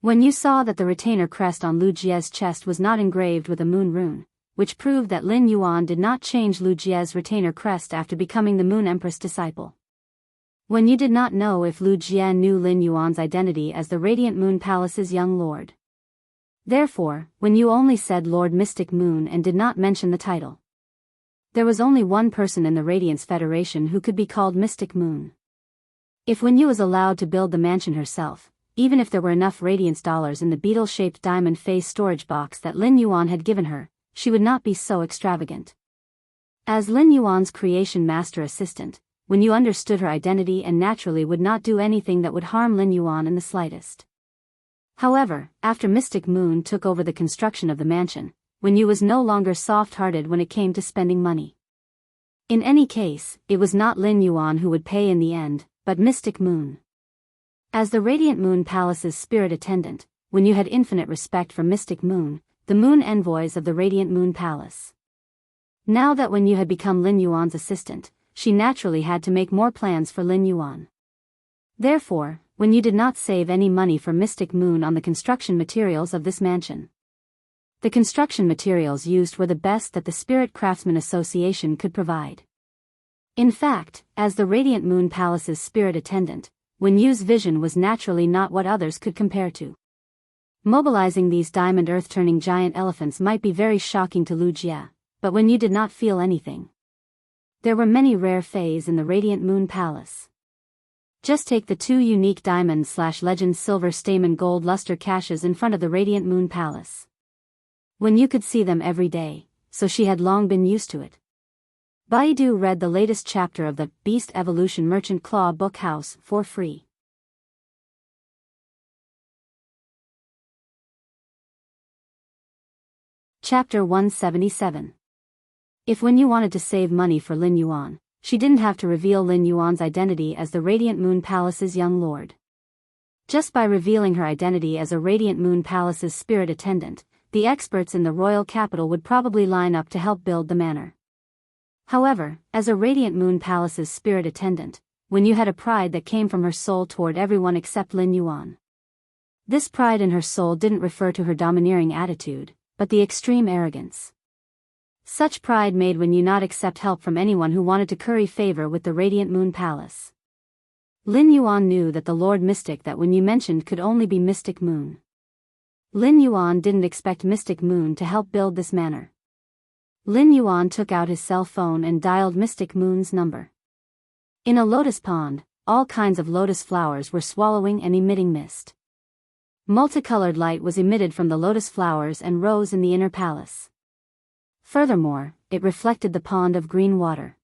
Wen Yu saw that the retainer crest on Lu Jie's chest was not engraved with a moon rune, which proved that Lin Yuan did not change Lu Jie's retainer crest after becoming the Moon Empress disciple. Wen Yu did not know if Lu Jie knew Lin Yuan's identity as the Radiant Moon Palace's young lord. Therefore, Wen Yu only said Lord Mystic Moon and did not mention the title. There was only one person in the Radiance Federation who could be called Mystic Moon. If Wen Yu was allowed to build the mansion herself, even if there were enough radiance dollars in the beetle-shaped diamond face storage box that Lin Yuan had given her, she would not be so extravagant. As Lin Yuan's creation master assistant, Wen Yu understood her identity and naturally would not do anything that would harm Lin Yuan in the slightest. However, after Mystic Moon took over the construction of the mansion, Wen Yu was no longer soft-hearted when it came to spending money. In any case, it was not Lin Yuan who would pay in the end, but Mystic Moon. As the Radiant Moon Palace's spirit attendant, Wen Yu had infinite respect for Mystic Moon, the moon envoys of the Radiant Moon Palace. Now that Wen Yu had become Lin Yuan's assistant, she naturally had to make more plans for Lin Yuan. Therefore, Wen Yu did not save any money for Mystic Moon on the construction materials of this mansion. The construction materials used were the best that the Spirit Craftsman Association could provide. In fact, as the Radiant Moon Palace's spirit attendant, Wen Yu's vision was naturally not what others could compare to. Mobilizing these diamond earth-turning giant elephants might be very shocking to Lu Jie, but Wen Yu did not feel anything. There were many rare fays in the Radiant Moon Palace. Just take the 2 unique diamond/legend silver stamen gold luster caches in front of the Radiant Moon Palace. Wen Yu could see them every day, so she had long been used to it. Baidu read the latest chapter of the Beast Evolution Merchant Claw Book House for free. Chapter 177. If Wen Yu wanted to save money for Lin Yuan, she didn't have to reveal Lin Yuan's identity as the Radiant Moon Palace's young lord. Just by revealing her identity as a Radiant Moon Palace's spirit attendant, the experts in the royal capital would probably line up to help build the manor. However, as a Radiant Moon Palace's spirit attendant, Wen Yu had a pride that came from her soul toward everyone except Lin Yuan. This pride in her soul didn't refer to her domineering attitude, but the extreme arrogance. Such pride made Wen Yu not accept help from anyone who wanted to curry favor with the Radiant Moon Palace. Lin Yuan knew that the Lord Mystic that Wen Yu mentioned could only be Mystic Moon. Lin Yuan didn't expect Mystic Moon to help build this manor. Lin Yuan took out his cell phone and dialed Mystic Moon's number. In a lotus pond, all kinds of lotus flowers were swallowing and emitting mist. Multicolored light was emitted from the lotus flowers and rose in the inner palace. Furthermore, it reflected the pond of green water.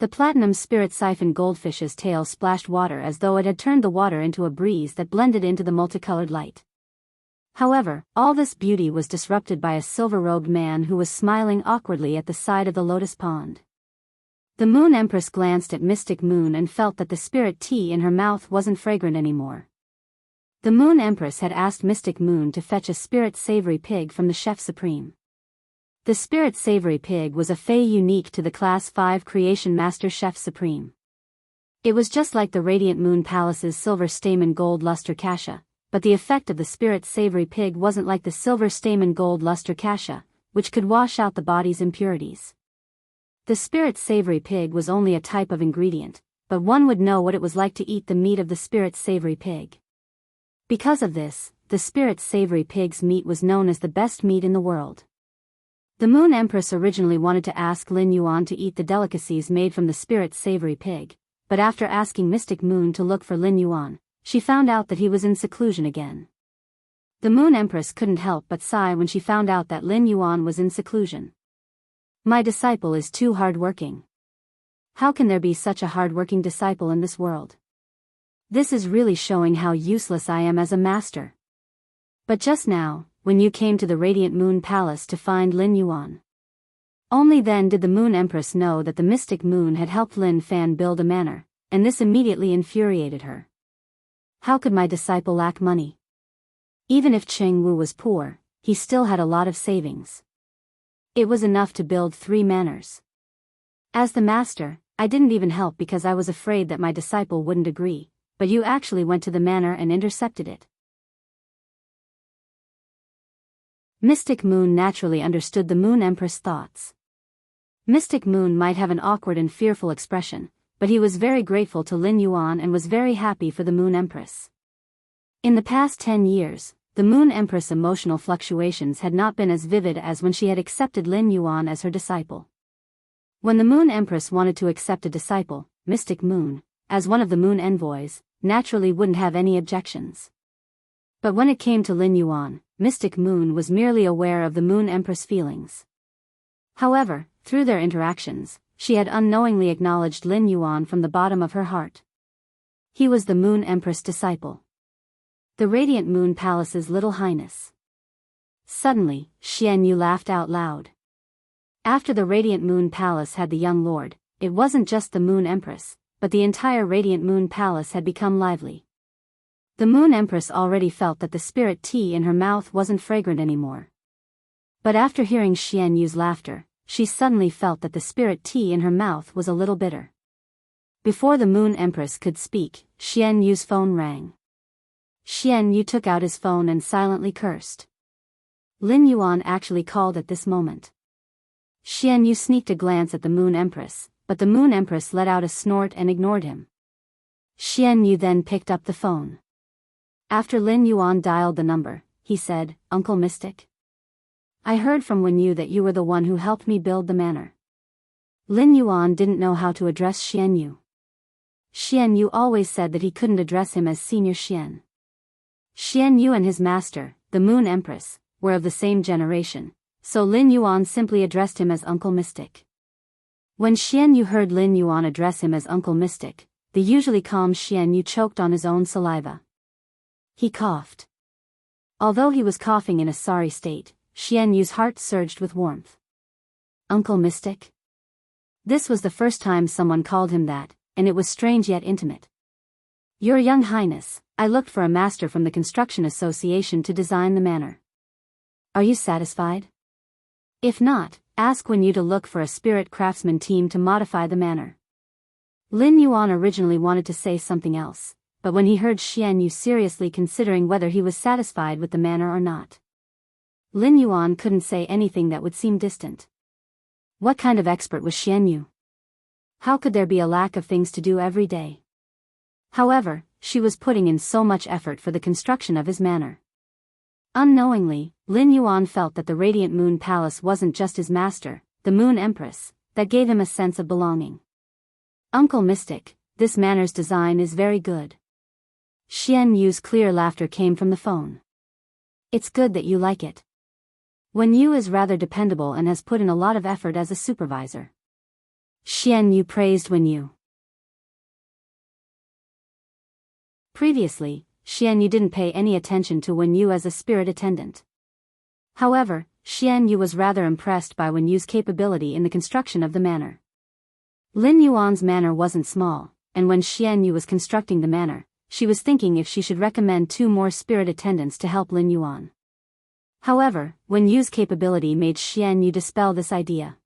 The platinum spirit siphon goldfish's tail splashed water as though it had turned the water into a breeze that blended into the multicolored light. However, all this beauty was disrupted by a silver-robed man who was smiling awkwardly at the side of the lotus pond. The Moon Empress glanced at Mystic Moon and felt that the spirit tea in her mouth wasn't fragrant anymore. The Moon Empress had asked Mystic Moon to fetch a spirit savory pig from the Chef Supreme. The spirit savory pig was a fey unique to the Class 5 Creation Master Chef Supreme. It was just like the Radiant Moon Palace's silver stamen gold luster cassia, but the effect of the spirit savory pig wasn't like the silver stamen gold luster cassia, which could wash out the body's impurities. The spirit savory pig was only a type of ingredient, but one would know what it was like to eat the meat of the spirit savory pig. Because of this, the spirit savory pig's meat was known as the best meat in the world. The Moon Empress originally wanted to ask Lin Yuan to eat the delicacies made from the spirit savory pig, but after asking Mystic Moon to look for Lin Yuan, she found out that he was in seclusion again. The Moon Empress couldn't help but sigh when she found out that Lin Yuan was in seclusion. My disciple is too hard-working. How can there be such a hard-working disciple in this world? This is really showing how useless I am as a master. But just now, when you came to the Radiant Moon Palace to find Lin Yuan. Only then did the Moon Empress know that the Mystic Moon had helped Lin Fan build a manor, and this immediately infuriated her. How could my disciple lack money? Even if Cheng Wu was poor, he still had a lot of savings. It was enough to build 3 manors. As the master, I didn't even help because I was afraid that my disciple wouldn't agree, but you actually went to the manor and intercepted it. Mystic Moon naturally understood the Moon Empress' thoughts. Mystic Moon might have an awkward and fearful expression, but he was very grateful to Lin Yuan and was very happy for the Moon Empress. In the past 10 years, the Moon Empress' emotional fluctuations had not been as vivid as when she had accepted Lin Yuan as her disciple. When the Moon Empress wanted to accept a disciple, Mystic Moon, as one of the Moon Envoys, naturally wouldn't have any objections. But when it came to Lin Yuan, Mystic Moon was merely aware of the Moon Empress' feelings. However, through their interactions, she had unknowingly acknowledged Lin Yuan from the bottom of her heart. He was the Moon Empress' disciple. The Radiant Moon Palace's Little Highness. Suddenly, Xian Yu laughed out loud. After the Radiant Moon Palace had the young lord, it wasn't just the Moon Empress, but the entire Radiant Moon Palace had become lively. The Moon Empress already felt that the spirit tea in her mouth wasn't fragrant anymore. But after hearing Xian Yu's laughter, she suddenly felt that the spirit tea in her mouth was a little bitter. Before the Moon Empress could speak, Xian Yu's phone rang. Xian Yu took out his phone and silently cursed. Lin Yuan actually called at this moment. Xian Yu sneaked a glance at the Moon Empress, but the Moon Empress let out a snort and ignored him. Xian Yu then picked up the phone. After Lin Yuan dialed the number, he said, "Uncle Mystic? I heard from Wen Yu that you were the one who helped me build the manor." Lin Yuan didn't know how to address Xian Yu. Xian Yu always said that he couldn't address him as Senior Xian. Xian Yu and his master, the Moon Empress, were of the same generation, so Lin Yuan simply addressed him as Uncle Mystic. When Xian Yu heard Lin Yuan address him as Uncle Mystic, the usually calm Xian Yu choked on his own saliva. He coughed. Although he was coughing in a sorry state, Xian Yu's heart surged with warmth. Uncle Mystic? This was the first time someone called him that, and it was strange yet intimate. Your Young Highness, I looked for a master from the Construction Association to design the manor. Are you satisfied? If not, ask Wen Yu to look for a spirit craftsman team to modify the manor. Lin Yuan originally wanted to say something else, but when he heard Xian Yu seriously considering whether he was satisfied with the manor or not, Lin Yuan couldn't say anything that would seem distant. What kind of expert was Xian Yu? How could there be a lack of things to do every day? However, she was putting in so much effort for the construction of his manor. Unknowingly, Lin Yuan felt that the Radiant Moon Palace wasn't just his master, the Moon Empress, that gave him a sense of belonging. Uncle Mystic, this manor's design is very good. Xian Yu's clear laughter came from the phone. It's good that you like it. Wen Yu is rather dependable and has put in a lot of effort as a supervisor. Xian Yu praised Wen Yu. Previously, Xian Yu didn't pay any attention to Wen Yu as a spirit attendant. However, Xian Yu was rather impressed by Wen Yu's capability in the construction of the manor. Lin Yuan's manor wasn't small, and when Xian Yu was constructing the manor, she was thinking if she should recommend 2 more spirit attendants to help Lin Yuan. However, Wen Yu's capability made Xian Yu dispel this idea.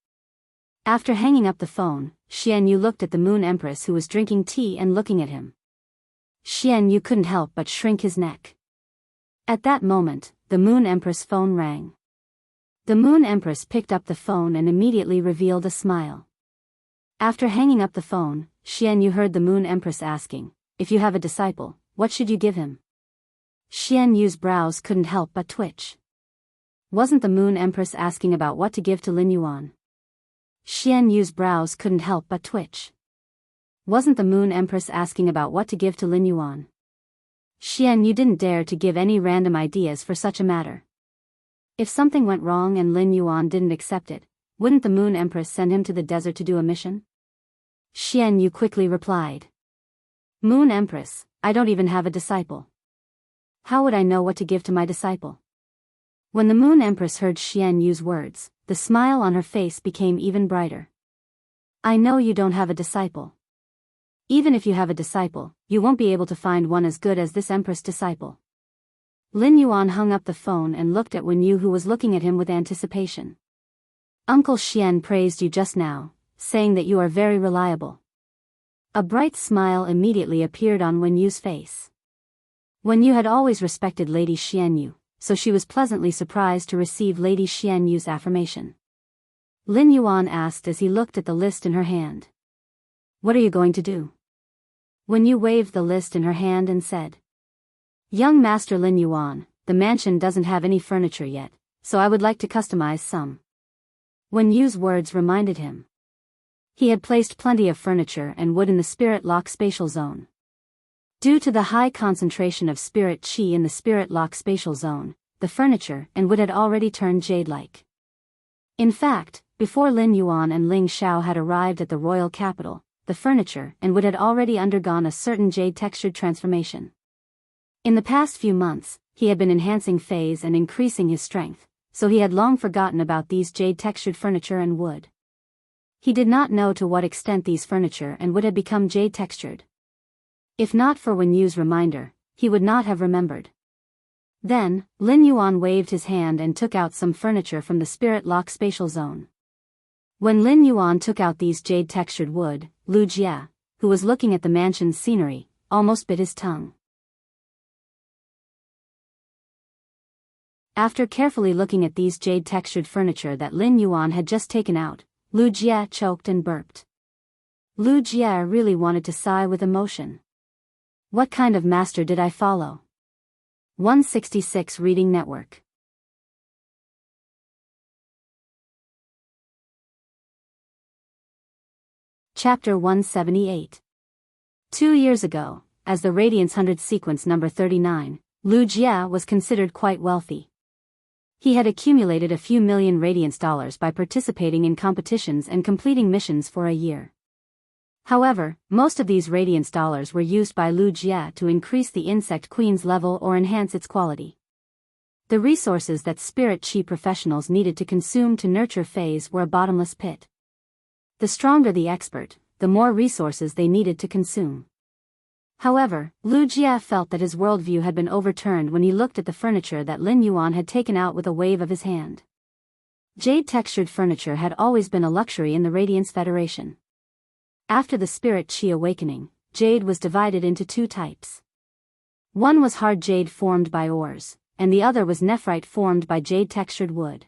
After hanging up the phone, Xian Yu looked at the Moon Empress who was drinking tea and looking at him. Xian Yu couldn't help but shrink his neck. At that moment, the Moon Empress phone rang. The Moon Empress picked up the phone and immediately revealed a smile. After hanging up the phone, Xian Yu heard the Moon Empress asking, "If you have a disciple, what should you give him?" Xian Yu's brows couldn't help but twitch. Wasn't the Moon Empress asking about what to give to Lin Yuan? Xian Yu's brows couldn't help but twitch. Wasn't the Moon Empress asking about what to give to Lin Yuan? Xian Yu didn't dare to give any random ideas for such a matter. If something went wrong and Lin Yuan didn't accept it, wouldn't the Moon Empress send him to the desert to do a mission? Xian Yu quickly replied. Moon Empress, I don't even have a disciple. How would I know what to give to my disciple? When the Moon Empress heard Xian Yu's words, the smile on her face became even brighter. I know you don't have a disciple. Even if you have a disciple, you won't be able to find one as good as this Empress disciple. Lin Yuan hung up the phone and looked at Wen Yu who was looking at him with anticipation. Uncle Xian praised you just now, saying that you are very reliable. A bright smile immediately appeared on Wen Yu's face. Wen Yu had always respected Lady Xian Yu, so she was pleasantly surprised to receive Lady Xian Yu's affirmation. Lin Yuan asked as he looked at the list in her hand. What are you going to do? Wen Yu waved the list in her hand and said. Young Master Lin Yuan, the mansion doesn't have any furniture yet, so I would like to customize some. Wen Yu's words reminded him. He had placed plenty of furniture and wood in the Spirit Lock spatial zone. Due to the high concentration of spirit qi in the Spirit Lock spatial zone, the furniture and wood had already turned jade-like. In fact, before Lin Yuan and Ling Xiao had arrived at the royal capital, the furniture and wood had already undergone a certain jade-textured transformation. In the past few months, he had been enhancing phase and increasing his strength, so he had long forgotten about these jade-textured furniture and wood. He did not know to what extent these furniture and wood had become jade-textured. If not for Wen Yu's reminder, he would not have remembered. Then, Lin Yuan waved his hand and took out some furniture from the Spirit Lock spatial zone. When Lin Yuan took out these jade-textured wood, Lu Jia, who was looking at the mansion's scenery, almost bit his tongue. After carefully looking at these jade-textured furniture that Lin Yuan had just taken out, Lu Jie choked and burped. Lu Jie really wanted to sigh with emotion. What kind of master did I follow? 166 Reading Network. Chapter 178. 2 years ago, as the Radiance 100 sequence number 39, Lu Jie was considered quite wealthy. He had accumulated a few million Radiance dollars by participating in competitions and completing missions for a year. However, most of these Radiance dollars were used by Lu Jie to increase the Insect Queen's level or enhance its quality. The resources that Spirit Chi professionals needed to consume to nurture phase were a bottomless pit. The stronger the expert, the more resources they needed to consume. However, Lu Jie felt that his worldview had been overturned when he looked at the furniture that Lin Yuan had taken out with a wave of his hand. Jade-textured furniture had always been a luxury in the Radiance Federation. After the Spirit Chi awakening, jade was divided into two types. One was hard jade formed by ores, and the other was nephrite formed by jade-textured wood.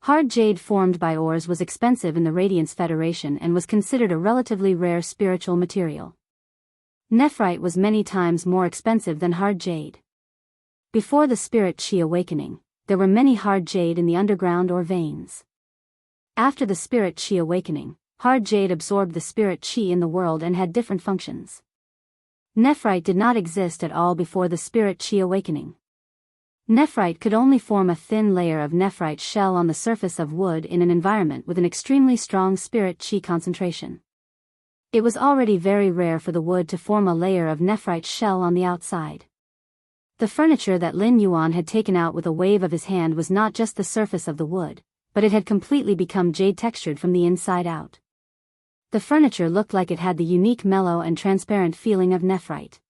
Hard jade formed by ores was expensive in the Radiance Federation and was considered a relatively rare spiritual material. Nephrite was many times more expensive than hard jade. Before the Spirit Chi awakening, there were many hard jade in the underground or veins. After the Spirit Chi awakening, hard jade absorbed the Spirit Chi in the world and had different functions. Nephrite did not exist at all before the Spirit Chi awakening. Nephrite could only form a thin layer of nephrite shell on the surface of wood in an environment with an extremely strong Spirit Chi concentration. It was already very rare for the wood to form a layer of nephrite shell on the outside. The furniture that Lin Yuan had taken out with a wave of his hand was not just the surface of the wood, but it had completely become jade-textured from the inside out. The furniture looked like it had the unique mellow and transparent feeling of nephrite.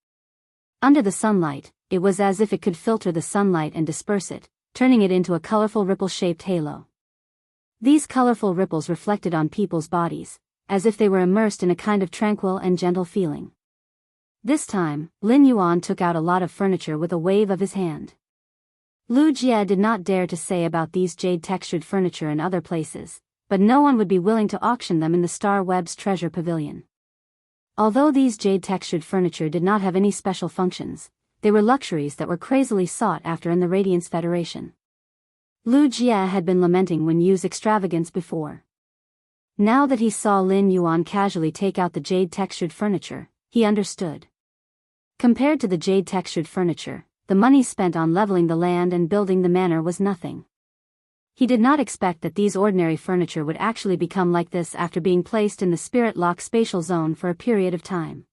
Under the sunlight, it was as if it could filter the sunlight and disperse it, turning it into a colorful ripple-shaped halo. These colorful ripples reflected on people's bodies, as if they were immersed in a kind of tranquil and gentle feeling. This time, Lin Yuan took out a lot of furniture with a wave of his hand. Lu Jie did not dare to say about these jade-textured furniture in other places, but no one would be willing to auction them in the Star Web's treasure pavilion. Although these jade-textured furniture did not have any special functions, they were luxuries that were crazily sought after in the Radiance Federation. Lu Jie had been lamenting Wen Yu's extravagance before. Now that he saw Lin Yuan casually take out the jade-textured furniture, he understood. Compared to the jade-textured furniture, the money spent on leveling the land and building the manor was nothing. He did not expect that these ordinary furniture would actually become like this after being placed in the Spirit Lock spatial zone for a period of time.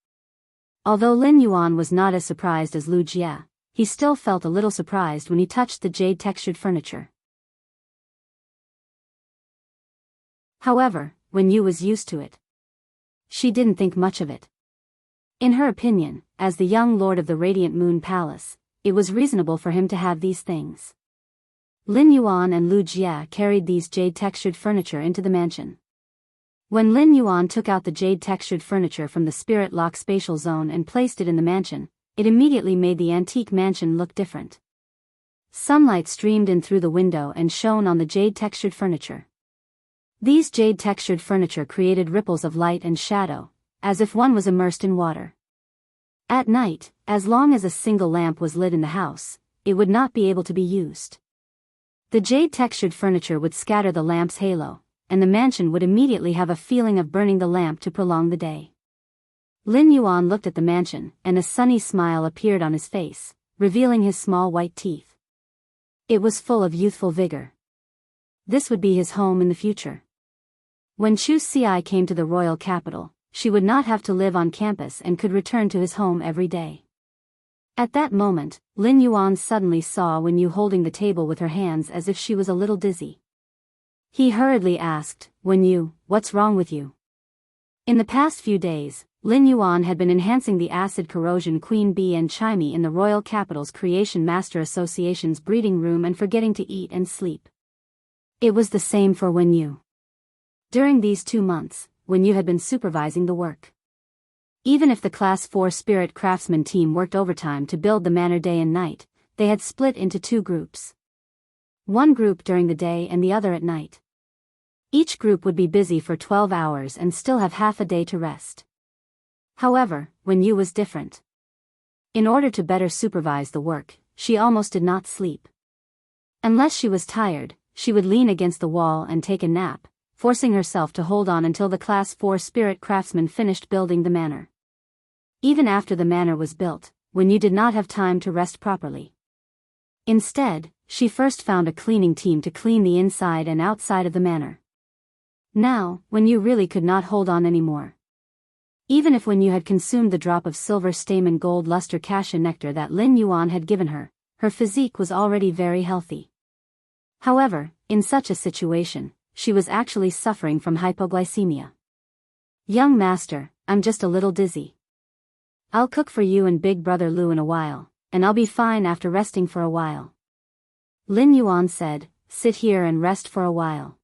Although Lin Yuan was not as surprised as Lu Jie, he still felt a little surprised when he touched the jade-textured furniture. However, Wen Yu was used to it. She didn't think much of it. In her opinion, as the young lord of the Radiant Moon Palace, it was reasonable for him to have these things. Lin Yuan and Lu Jie carried these jade-textured furniture into the mansion. When Lin Yuan took out the jade-textured furniture from the Spirit Lock spatial zone and placed it in the mansion, it immediately made the antique mansion look different. Sunlight streamed in through the window and shone on the jade-textured furniture. These jade-textured furniture created ripples of light and shadow, as if one was immersed in water. At night, as long as a single lamp was lit in the house, it would not be able to be used. The jade-textured furniture would scatter the lamp's halo, and the mansion would immediately have a feeling of burning the lamp to prolong the day. Lin Yuan looked at the mansion, and a sunny smile appeared on his face, revealing his small white teeth. It was full of youthful vigor. This would be his home in the future. When Chu Ci came to the royal capital, she would not have to live on campus and could return to his home every day. At that moment, Lin Yuan suddenly saw Wen Yu holding the table with her hands as if she was a little dizzy. He hurriedly asked, "Wen Yu, what's wrong with you?" In the past few days, Lin Yuan had been enhancing the acid corrosion Queen Bee and Chimey in the royal capital's Creation Master Association's breeding room and forgetting to eat and sleep. It was the same for Wen Yu. During these 2 months, Wen Yu had been supervising the work. Even if the Class 4 Spirit Craftsman team worked overtime to build the manor day and night, they had split into 2 groups. One group during the day and the other at night. Each group would be busy for 12 hours and still have half a day to rest. However, Wen Yu was different. In order to better supervise the work, she almost did not sleep. Unless she was tired, she would lean against the wall and take a nap, forcing herself to hold on until the Class 4 spirit craftsmen finished building the manor. Even after the manor was built, Wen Yu did not have time to rest properly. Instead, she first found a cleaning team to clean the inside and outside of the manor. Now, Wen Yu really could not hold on anymore. Even if Wen Yu had consumed the drop of silver stamen gold luster cassia nectar that Lin Yuan had given her, her physique was already very healthy. However, in such a situation, she was actually suffering from hypoglycemia. "Young master, I'm just a little dizzy. I'll cook for you and big brother Lu in a while, and I'll be fine after resting for a while." Lin Yuan said, "Sit here and rest for a while.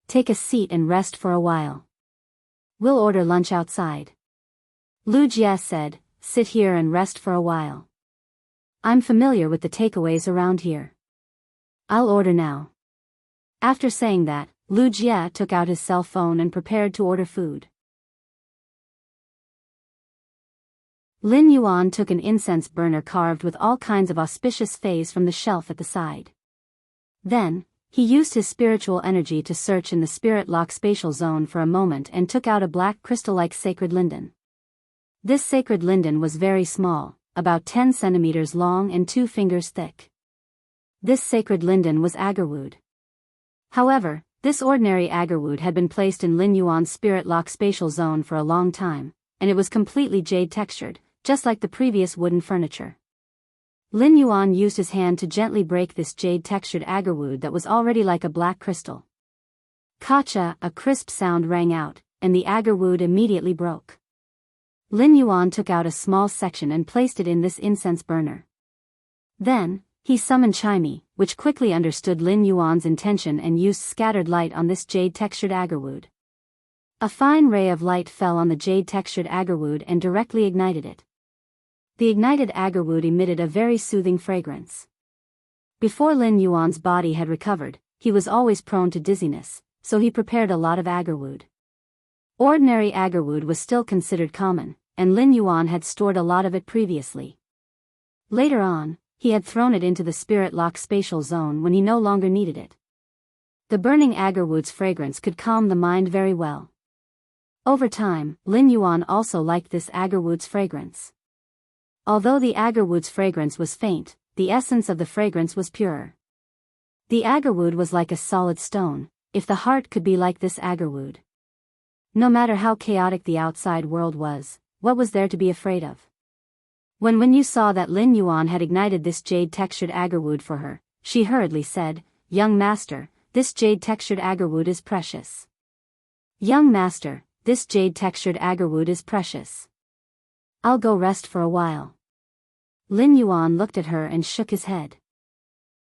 Take a seat and rest for a while. We'll order lunch outside." Lu Jie said, "Sit here and rest for a while. I'm familiar with the takeaways around here. I'll order now." After saying that, Lu Jie took out his cell phone and prepared to order food. Lin Yuan took an incense burner carved with all kinds of auspicious fays from the shelf at the side. Then, he used his spiritual energy to search in the spirit lock spatial zone for a moment and took out a black crystal-like sacred linden. This sacred linden was very small, about 10 centimeters long and 2 fingers thick. This sacred linden was agarwood. However, this ordinary agarwood had been placed in Lin Yuan's spirit lock spatial zone for a long time, and it was completely jade textured, just like the previous wooden furniture. Lin Yuan used his hand to gently break this jade-textured agarwood that was already like a black crystal. Kacha, a crisp sound rang out, and the agarwood immediately broke. Lin Yuan took out a small section and placed it in this incense burner. Then, he summoned Chimey, which quickly understood Lin Yuan's intention and used scattered light on this jade-textured agarwood. A fine ray of light fell on the jade-textured agarwood and directly ignited it. The ignited agarwood emitted a very soothing fragrance. Before Lin Yuan's body had recovered, he was always prone to dizziness, so he prepared a lot of agarwood. Ordinary agarwood was still considered common, and Lin Yuan had stored a lot of it previously. Later on, he had thrown it into the spirit lock spatial zone when he no longer needed it. The burning agarwood's fragrance could calm the mind very well. Over time, Lin Yuan also liked this agarwood's fragrance. Although the agarwood's fragrance was faint, the essence of the fragrance was pure. The agarwood was like a solid stone, if the heart could be like this agarwood. No matter how chaotic the outside world was, what was there to be afraid of? When Yu saw that Lin Yuan had ignited this jade-textured agarwood for her, she hurriedly said, "Young master, this jade-textured agarwood is precious. Young master, this jade-textured agarwood is precious. I'll go rest for a while." Lin Yuan looked at her and shook his head.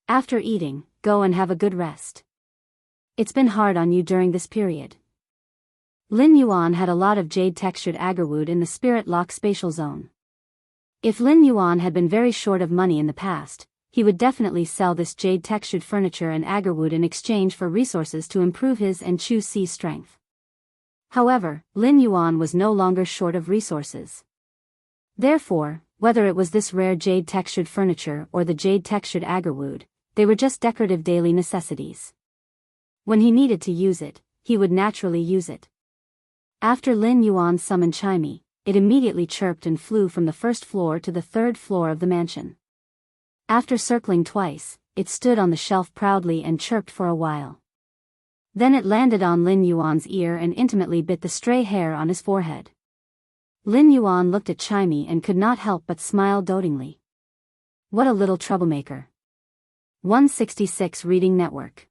"After eating, go and have a good rest. It's been hard on you during this period." Lin Yuan had a lot of jade-textured agarwood in the spirit lock spatial zone. If Lin Yuan had been very short of money in the past, he would definitely sell this jade-textured furniture and agarwood in exchange for resources to improve his and Chu Si's strength. However, Lin Yuan was no longer short of resources. Therefore, whether it was this rare jade-textured furniture or the jade-textured agarwood, they were just decorative daily necessities. When he needed to use it, he would naturally use it. After Lin Yuan summoned Chimey, it immediately chirped and flew from the first floor to the third floor of the mansion. After circling twice, it stood on the shelf proudly and chirped for a while. Then it landed on Lin Yuan's ear and intimately bit the stray hair on his forehead. Lin Yuan looked at Chimey and could not help but smile dotingly. What a little troublemaker. 166 Reading Network.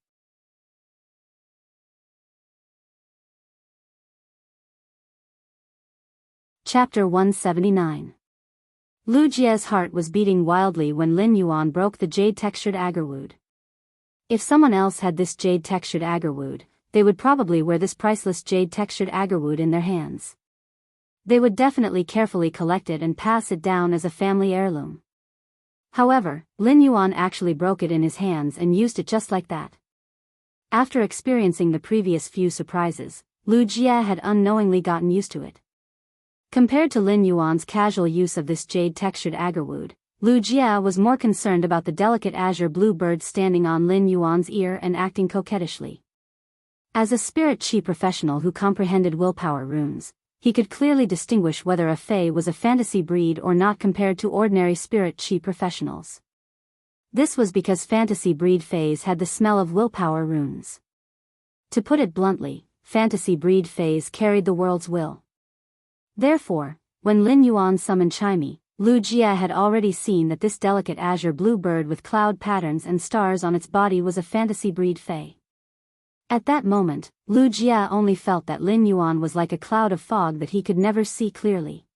Chapter 179. Lu Jie's heart was beating wildly when Lin Yuan broke the jade-textured agarwood. If someone else had this jade-textured agarwood, they would probably wear this priceless jade-textured agarwood in their hands. They would definitely carefully collect it and pass it down as a family heirloom. However, Lin Yuan actually broke it in his hands and used it just like that. After experiencing the previous few surprises, Lu Jie had unknowingly gotten used to it. Compared to Lin Yuan's casual use of this jade-textured agarwood, Lu Jie was more concerned about the delicate azure blue bird standing on Lin Yuan's ear and acting coquettishly. As a spirit chi professional who comprehended willpower runes, he could clearly distinguish whether a fae was a fantasy breed or not compared to ordinary spirit chi professionals. This was because fantasy breed faes had the smell of willpower runes. To put it bluntly, fantasy breed faes carried the world's will. Therefore, when Lin Yuan summoned Chimey, Lu Jie had already seen that this delicate azure blue bird with cloud patterns and stars on its body was a fantasy breed fae. At that moment, Lu Jie only felt that Lin Yuan was like a cloud of fog that he could never see clearly.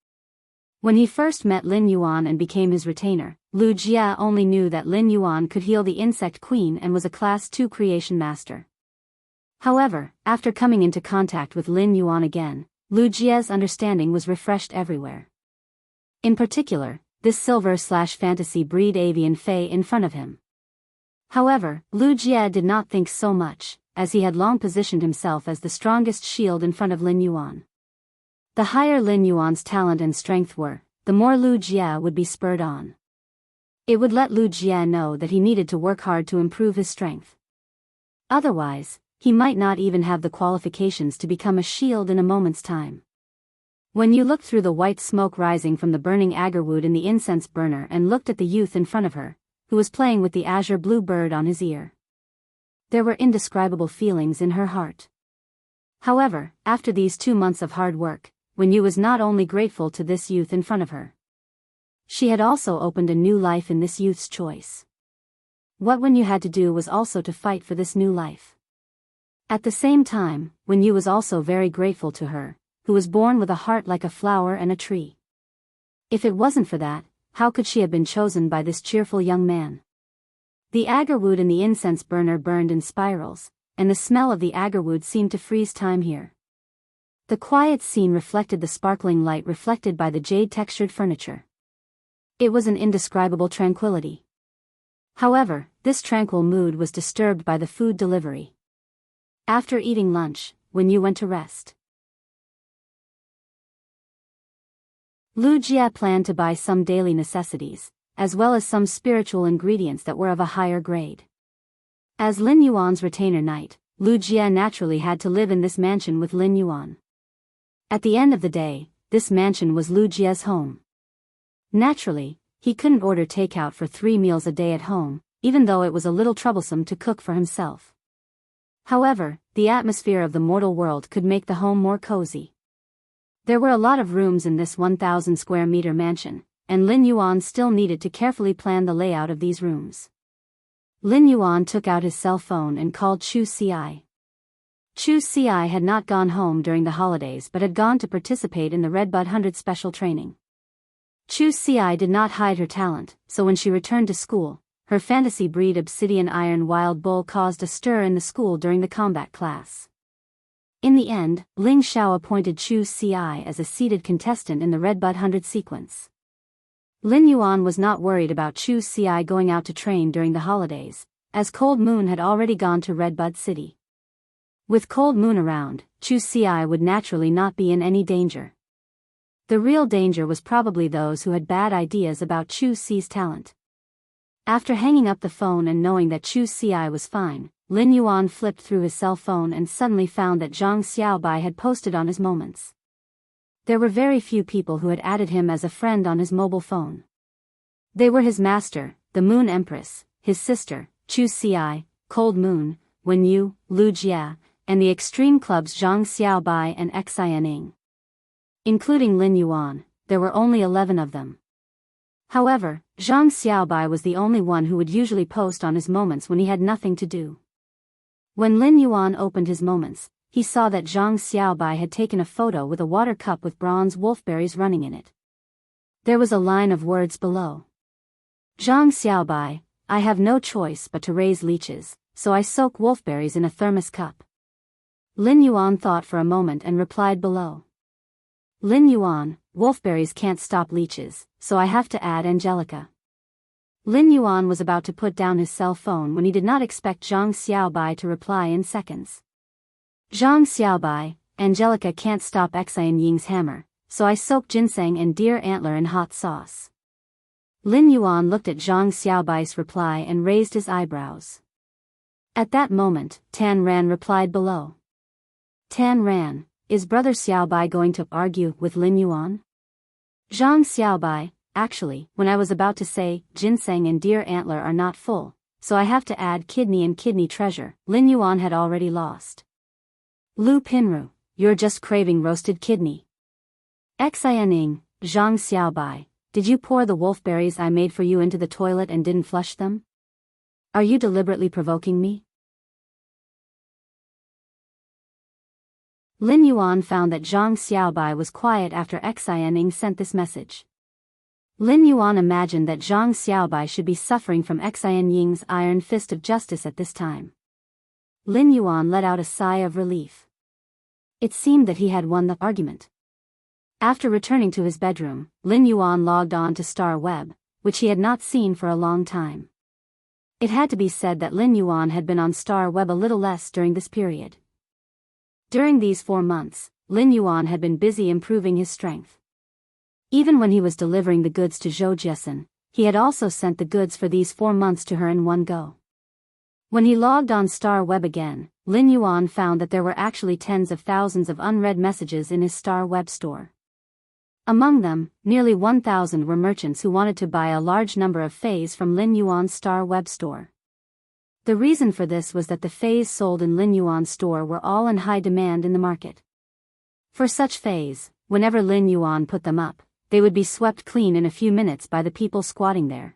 When he first met Lin Yuan and became his retainer, Lu Jie only knew that Lin Yuan could heal the insect queen and was a Class 2 creation master. However, after coming into contact with Lin Yuan again, Lu Jie's understanding was refreshed everywhere. In particular, this silver/fantasy breed avian fae in front of him. However, Lu Jie did not think so much, as he had long positioned himself as the strongest shield in front of Lin Yuan. The higher Lin Yuan's talent and strength were, the more Lu Jie would be spurred on. It would let Lu Jie know that he needed to work hard to improve his strength. Otherwise, he might not even have the qualifications to become a shield in a moment's time. When you looked through the white smoke rising from the burning agarwood in the incense burner and looked at the youth in front of her, who was playing with the azure blue bird on his ear, there were indescribable feelings in her heart. However, after these 2 months of hard work, Wen Yu was not only grateful to this youth in front of her. She had also opened a new life in this youth's choice. What Wen Yu had to do was also to fight for this new life. At the same time, Wen Yu was also very grateful to her, who was born with a heart like a flower and a tree. If it wasn't for that, how could she have been chosen by this cheerful young man? The agarwood in the incense burner burned in spirals, and the smell of the agarwood seemed to freeze time here. The quiet scene reflected the sparkling light reflected by the jade-textured furniture. It was an indescribable tranquility. However, this tranquil mood was disturbed by the food delivery. After eating lunch, Wen Yu went to rest. Lu Jie planned to buy some daily necessities, as well as some spiritual ingredients that were of a higher grade. As Lin Yuan's retainer knight, Lu Jie naturally had to live in this mansion with Lin Yuan. At the end of the day, this mansion was Lu Jie's home. Naturally, he couldn't order takeout for 3 meals a day at home, even though it was a little troublesome to cook for himself. However, the atmosphere of the mortal world could make the home more cozy. There were a lot of rooms in this 1,000 square meter mansion, and Lin Yuan still needed to carefully plan the layout of these rooms. Lin Yuan took out his cell phone and called Chu Ci. Chu Ci had not gone home during the holidays but had gone to participate in the Redbud 100 special training. Chu Ci did not hide her talent, so when she returned to school, her fantasy breed obsidian iron wild bull caused a stir in the school during the combat class. In the end, Ling Xiao appointed Chu Ci as a seated contestant in the Redbud 100 sequence. Lin Yuan was not worried about Chu Ci going out to train during the holidays, as Cold Moon had already gone to Redbud City. With Cold Moon around, Chu Ci would naturally not be in any danger. The real danger was probably those who had bad ideas about Chu Ci's talent. After hanging up the phone and knowing that Chu Ci was fine, Lin Yuan flipped through his cell phone and suddenly found that Zhang Xiaobai had posted on his moments. There were very few people who had added him as a friend on his mobile phone. They were his master, the Moon Empress, his sister, Chu Ci, Cold Moon, Wen Yu, Lu Jie, and the Extreme Club's Zhang Xiaobai and Xianing. Including Lin Yuan, there were only 11 of them. However, Zhang Xiaobai was the only one who would usually post on his moments when he had nothing to do. When Lin Yuan opened his moments, he saw that Zhang Xiaobai had taken a photo with a water cup with bronze wolfberries running in it. There was a line of words below. Zhang Xiaobai, I have no choice but to raise leeches, so I soak wolfberries in a thermos cup. Lin Yuan thought for a moment and replied below. Lin Yuan, wolfberries can't stop leeches, so I have to add Angelica. Lin Yuan was about to put down his cell phone when he did not expect Zhang Xiaobai to reply in seconds. Zhang Xiaobai, Angelica can't stop Xian Ying's hammer, so I soak ginseng and deer antler in hot sauce. Lin Yuan looked at Zhang Xiaobai's reply and raised his eyebrows. At that moment, Tan Ran replied below. Tan Ran, is Brother Xiaobai going to argue with Lin Yuan? Zhang Xiaobai, actually, when I was about to say, ginseng and deer antler are not full, so I have to add kidney and kidney treasure, Lin Yuan had already lost. Lu Pinru, you're just craving roasted kidney. Xianing, Zhang Xiaobai, did you pour the wolfberries I made for you into the toilet and didn't flush them? Are you deliberately provoking me? Lin Yuan found that Zhang Xiaobai was quiet after Xianing sent this message. Lin Yuan imagined that Zhang Xiaobai should be suffering from Xian Ying's iron fist of justice at this time. Lin Yuan let out a sigh of relief. It seemed that he had won the argument. After returning to his bedroom, Lin Yuan logged on to Star Web, which he had not seen for a long time. It had to be said that Lin Yuan had been on Star Web a little less during this period. During these 4 months, Lin Yuan had been busy improving his strength. Even when he was delivering the goods to Zhou Jiesin, he had also sent the goods for these 4 months to her in one go. When he logged on Star Web again, Lin Yuan found that there were actually tens of thousands of unread messages in his Star Web store. Among them, nearly 1,000 were merchants who wanted to buy a large number of fays from Lin Yuan's Star Web store. The reason for this was that the fays sold in Lin Yuan's store were all in high demand in the market. For such fays, whenever Lin Yuan put them up, they would be swept clean in a few minutes by the people squatting there.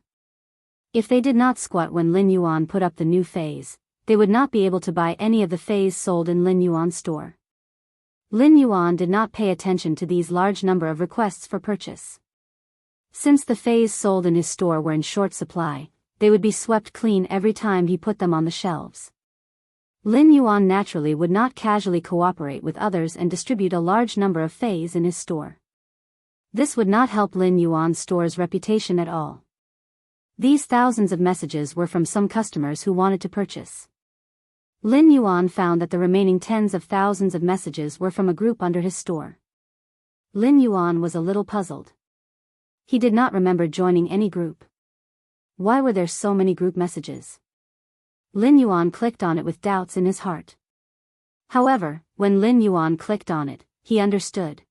If they did not squat when Lin Yuan put up the new fays, they would not be able to buy any of the fays sold in Lin Yuan's store. Lin Yuan did not pay attention to these large number of requests for purchase. Since the fays sold in his store were in short supply, they would be swept clean every time he put them on the shelves. Lin Yuan naturally would not casually cooperate with others and distribute a large number of fays in his store. This would not help Lin Yuan's store's reputation at all. These thousands of messages were from some customers who wanted to purchase. Lin Yuan found that the remaining tens of thousands of messages were from a group under his store. Lin Yuan was a little puzzled. He did not remember joining any group. Why were there so many group messages? Lin Yuan clicked on it with doubts in his heart. However, when Lin Yuan clicked on it, he understood.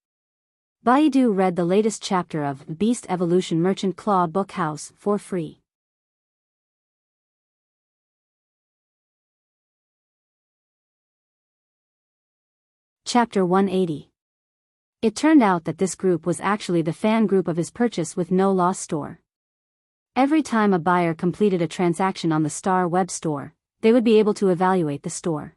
Baidu read the latest chapter of Beast Evolution Merchant Claw Book House for free. Chapter 180. It turned out that this group was actually the fan group of his purchase with no loss store. Every time a buyer completed a transaction on the Star Web store, they would be able to evaluate the store.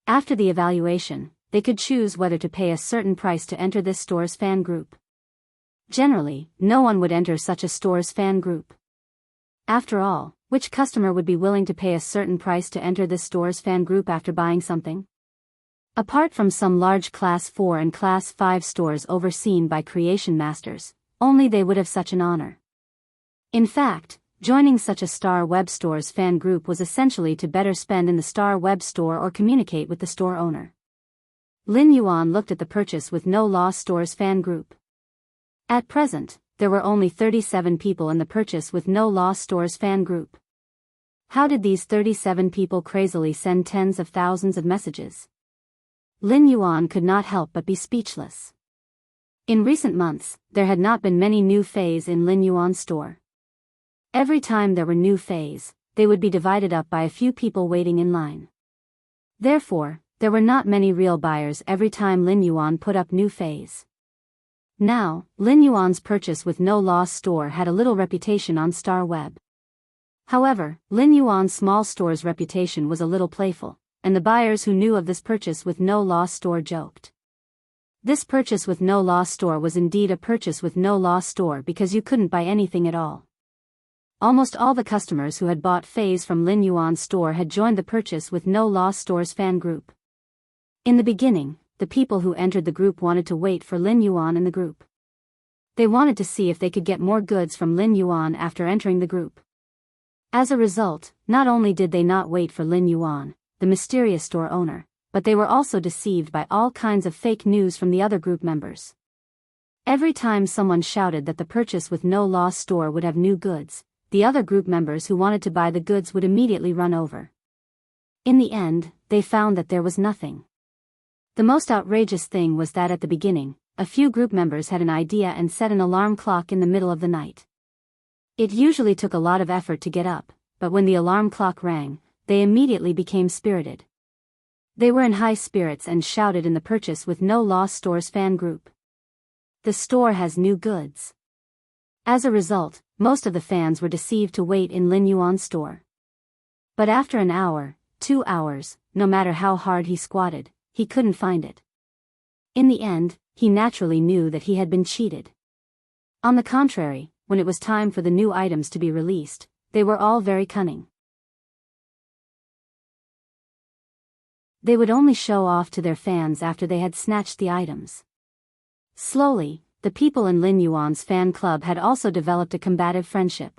After the evaluation, they could choose whether to pay a certain price to enter this store's fan group. Generally, no one would enter such a store's fan group. After all, which customer would be willing to pay a certain price to enter this store's fan group after buying something? Apart from some large Class 4 and Class 5 stores overseen by creation masters, only they would have such an honor. In fact, joining such a Star Web store's fan group was essentially to better spend in the Star Web store or communicate with the store owner. Lin Yuan looked at the purchase with no loss store's fan group. At present, there were only 37 people in the purchase with no loss store's fan group. How did these 37 people crazily send tens of thousands of messages? Lin Yuan could not help but be speechless. In recent months, there had not been many new fays in Lin Yuan's store. Every time there were new fays, they would be divided up by a few people waiting in line. Therefore, there were not many real buyers every time Lin Yuan put up new fays. Now, Lin Yuan's purchase with no loss store had a little reputation on Star Web. However, Lin Yuan's small store's reputation was a little playful, and the buyers who knew of this purchase with no loss store joked. This purchase with no loss store was indeed a purchase with no loss store because you couldn't buy anything at all. Almost all the customers who had bought fays from Lin Yuan's store had joined the purchase with no loss store's fan group. In the beginning, the people who entered the group wanted to wait for Lin Yuan in the group. They wanted to see if they could get more goods from Lin Yuan after entering the group. As a result, not only did they not wait for Lin Yuan, the mysterious store owner, but they were also deceived by all kinds of fake news from the other group members. Every time someone shouted that the purchase with no loss store would have new goods, the other group members who wanted to buy the goods would immediately run over. In the end, they found that there was nothing. The most outrageous thing was that at the beginning, a few group members had an idea and set an alarm clock in the middle of the night. It usually took a lot of effort to get up, but when the alarm clock rang, they immediately became spirited. They were in high spirits and shouted in the purchase with no loss store's fan group. The store has new goods. As a result, most of the fans were deceived to wait in Lin Yuan's store. But after an hour, 2 hours, no matter how hard he squatted, he couldn't find it. In the end, he naturally knew that he had been cheated. On the contrary, when it was time for the new items to be released, they were all very cunning. They would only show off to their fans after they had snatched the items. Slowly, the people in Lin Yuan's fan club had also developed a combative friendship.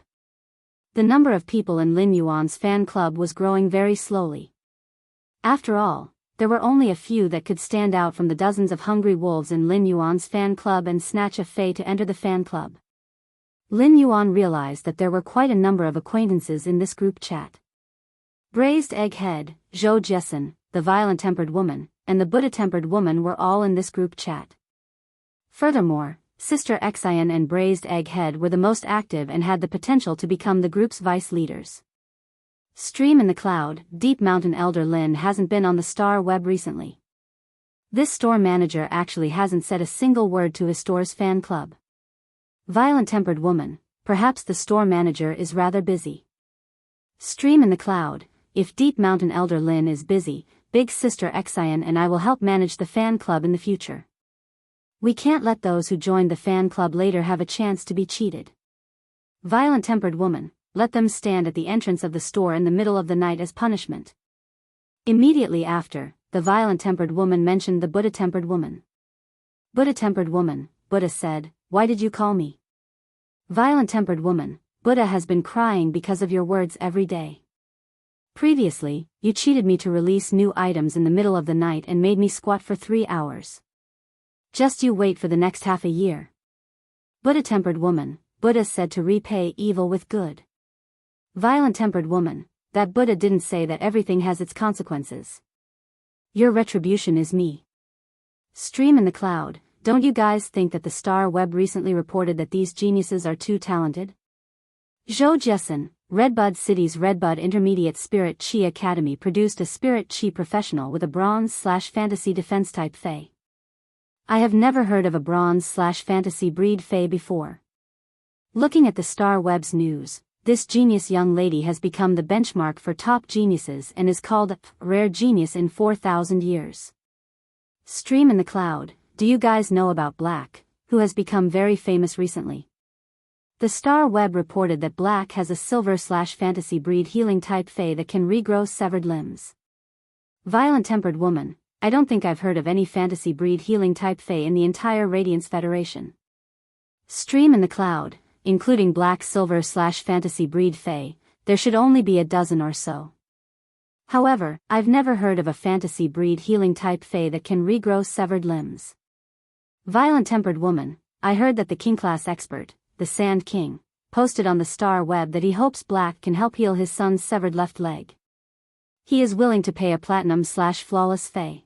The number of people in Lin Yuan's fan club was growing very slowly. After all, there were only a few that could stand out from the dozens of hungry wolves in Lin Yuan's fan club and snatch a fei to enter the fan club. Lin Yuan realized that there were quite a number of acquaintances in this group chat. Braised Egghead, Zhou Jessen, the violent-tempered woman, and the Buddha-tempered woman were all in this group chat. Furthermore, Sister Xian and Braised Egghead were the most active and had the potential to become the group's vice leaders. Stream in the cloud, Deep Mountain Elder Lin hasn't been on the star web recently. This store manager actually hasn't said a single word to his store's fan club. Violent-tempered woman, perhaps the store manager is rather busy. Stream in the cloud, if Deep Mountain Elder Lin is busy, Big Sister Xian and I will help manage the fan club in the future. We can't let those who joined the fan club later have a chance to be cheated. Violent-tempered woman, let them stand at the entrance of the store in the middle of the night as punishment. Immediately after, the violent-tempered woman mentioned the Buddha-tempered woman. Buddha-tempered woman, Buddha said, "Why did you call me?" Violent-tempered woman, Buddha has been crying because of your words every day. Previously, you cheated me to release new items in the middle of the night and made me squat for 3 hours. Just you wait for the next half a year. Buddha-tempered woman, Buddha said to repay evil with good. Violent-tempered woman, that Buddha didn't say that everything has its consequences. Your retribution is me. Stream in the cloud, don't you guys think that the Star Web recently reported that these geniuses are too talented? Zhou Jessen, Redbud City's Redbud Intermediate Spirit Chi Academy produced a Spirit Chi professional with a bronze/fantasy defense type Fey. I have never heard of a bronze/fantasy breed Fey before. Looking at the Star Web's news, this genius young lady has become the benchmark for top geniuses and is called a rare genius in 4,000 years. Stream in the cloud, do you guys know about Black, who has become very famous recently? The Star Web reported that Black has a silver/fantasy breed healing type Fey that can regrow severed limbs. Violent-tempered woman, I don't think I've heard of any fantasy breed healing type Fey in the entire Radiance Federation. Stream in the cloud, including Black silver/fantasy breed Fey, there should only be a dozen or so. However, I've never heard of a fantasy breed healing type Fey that can regrow severed limbs. Violent-tempered woman, I heard that the King class expert, the Sand King, posted on the Star Web that he hopes Black can help heal his son's severed left leg. He is willing to pay a platinum/flawless Fey.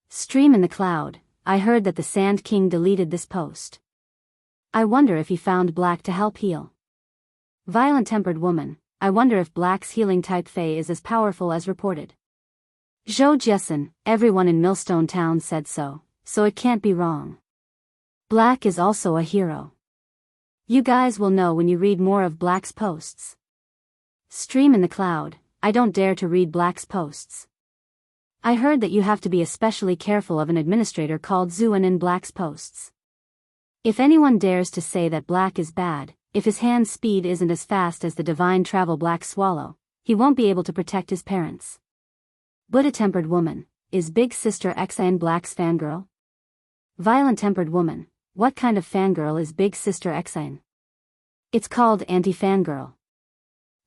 Stream in the cloud, I heard that the Sand King deleted this post. I wonder if he found Black to help heal. Violent-tempered woman, I wonder if Black's healing type Fey is as powerful as reported. Zhou Jessen, everyone in Millstone Town said so it can't be wrong. Black is also a hero. You guys will know when you read more of Black's posts. Stream in the cloud, I don't dare to read Black's posts. I heard that you have to be especially careful of an administrator called Zuan in Black's posts. If anyone dares to say that Black is bad, if his hand speed isn't as fast as the divine travel Black Swallow, he won't be able to protect his parents. Buddha-tempered woman, is Big Sister Xian Black's fangirl? Violent-tempered woman, what kind of fangirl is Big Sister Xian? It's called Anti-Fangirl.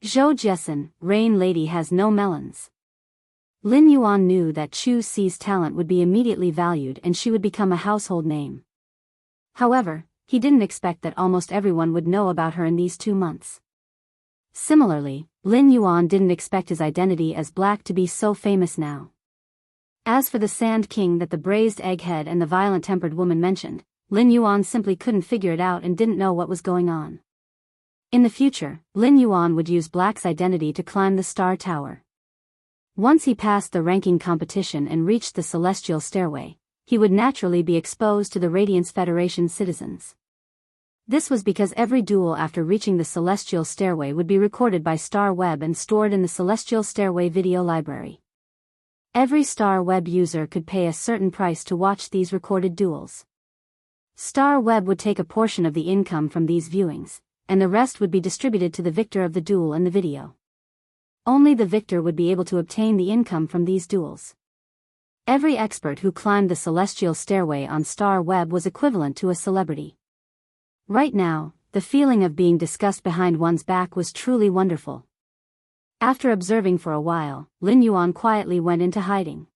Zhou Jessen, Rain Lady has no melons. Lin Yuan knew that Chu Si's talent would be immediately valued and she would become a household name. However, he didn't expect that almost everyone would know about her in these 2 months. Similarly, Lin Yuan didn't expect his identity as black to be so famous now. As for the Sand King that the braised egghead and the violent-tempered woman mentioned, Lin Yuan simply couldn't figure it out and didn't know what was going on. In the future, Lin Yuan would use Black's identity to climb the Star Tower. Once he passed the ranking competition and reached the Celestial Stairway, he would naturally be exposed to the Radiance Federation citizens. This was because every duel after reaching the Celestial Stairway would be recorded by Star Web and stored in the Celestial Stairway video library. Every Star Web user could pay a certain price to watch these recorded duels. Star Web would take a portion of the income from these viewings, and the rest would be distributed to the victor of the duel and the video. Only the victor would be able to obtain the income from these duels. Every expert who climbed the Celestial Stairway on Star Web was equivalent to a celebrity. Right now, the feeling of being discussed behind one's back was truly wonderful. After observing for a while, Lin Yuan quietly went into hiding.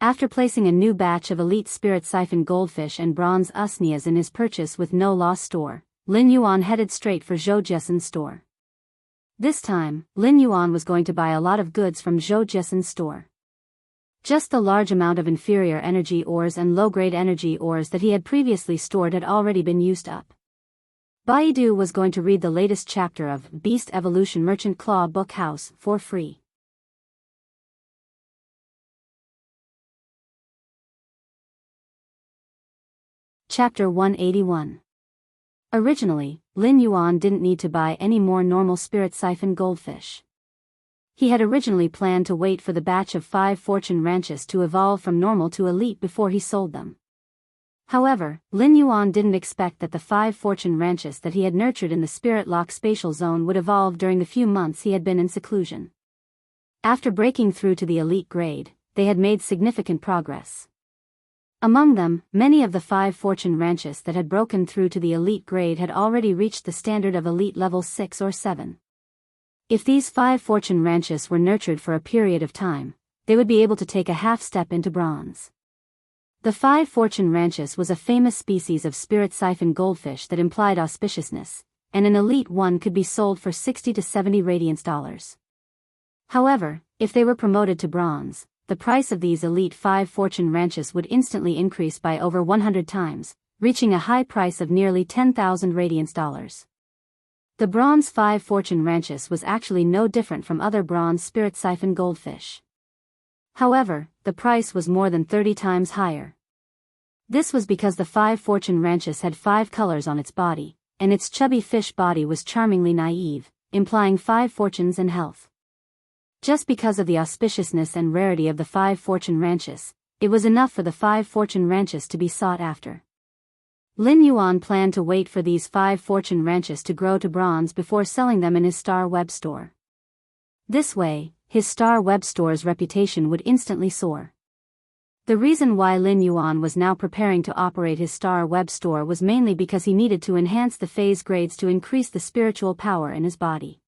After placing a new batch of Elite Spirit Siphon Goldfish and Bronze Usnias in his purchase with no loss store, Lin Yuan headed straight for Zhou Jessen's store. This time, Lin Yuan was going to buy a lot of goods from Zhou Jessen's store. Just the large amount of inferior energy ores and low-grade energy ores that he had previously stored had already been used up. Baidu was going to read the latest chapter of Beast Evolution Merchant Claw Book House for free. Chapter 181. Originally, Lin Yuan didn't need to buy any more normal Spirit Siphon Goldfish. He had originally planned to wait for the batch of 5 fortune ranches to evolve from normal to elite before he sold them. However, Lin Yuan didn't expect that the 5 fortune ranches that he had nurtured in the Spirit Lock Spatial Zone would evolve during the few months he had been in seclusion. After breaking through to the elite grade, they had made significant progress. Among them, many of the 5 fortune ranches that had broken through to the elite grade had already reached the standard of elite level 6 or 7. If these 5 fortune ranches were nurtured for a period of time, they would be able to take a half step into bronze. The 5 fortune ranches was a famous species of spirit siphon goldfish that implied auspiciousness, and an elite one could be sold for 60 to 70 radiance dollars. However, if they were promoted to bronze, the price of these elite 5 fortune ranches would instantly increase by over 100 times, reaching a high price of nearly 10,000 radiance dollars. The bronze 5 fortune ranches was actually no different from other bronze spirit siphon goldfish. However, the price was more than 30 times higher. This was because the 5 fortune ranches had 5 colors on its body, and its chubby fish body was charmingly naive, implying 5 fortunes and health. Just because of the auspiciousness and rarity of the 5 fortune ranches, it was enough for the 5 fortune ranches to be sought after. Lin Yuan planned to wait for these 5 fortune ranches to grow to bronze before selling them in his Star Web store. This way, his Star Web store's reputation would instantly soar. The reason why Lin Yuan was now preparing to operate his Star Web store was mainly because he needed to enhance the phase grades to increase the spiritual power in his body.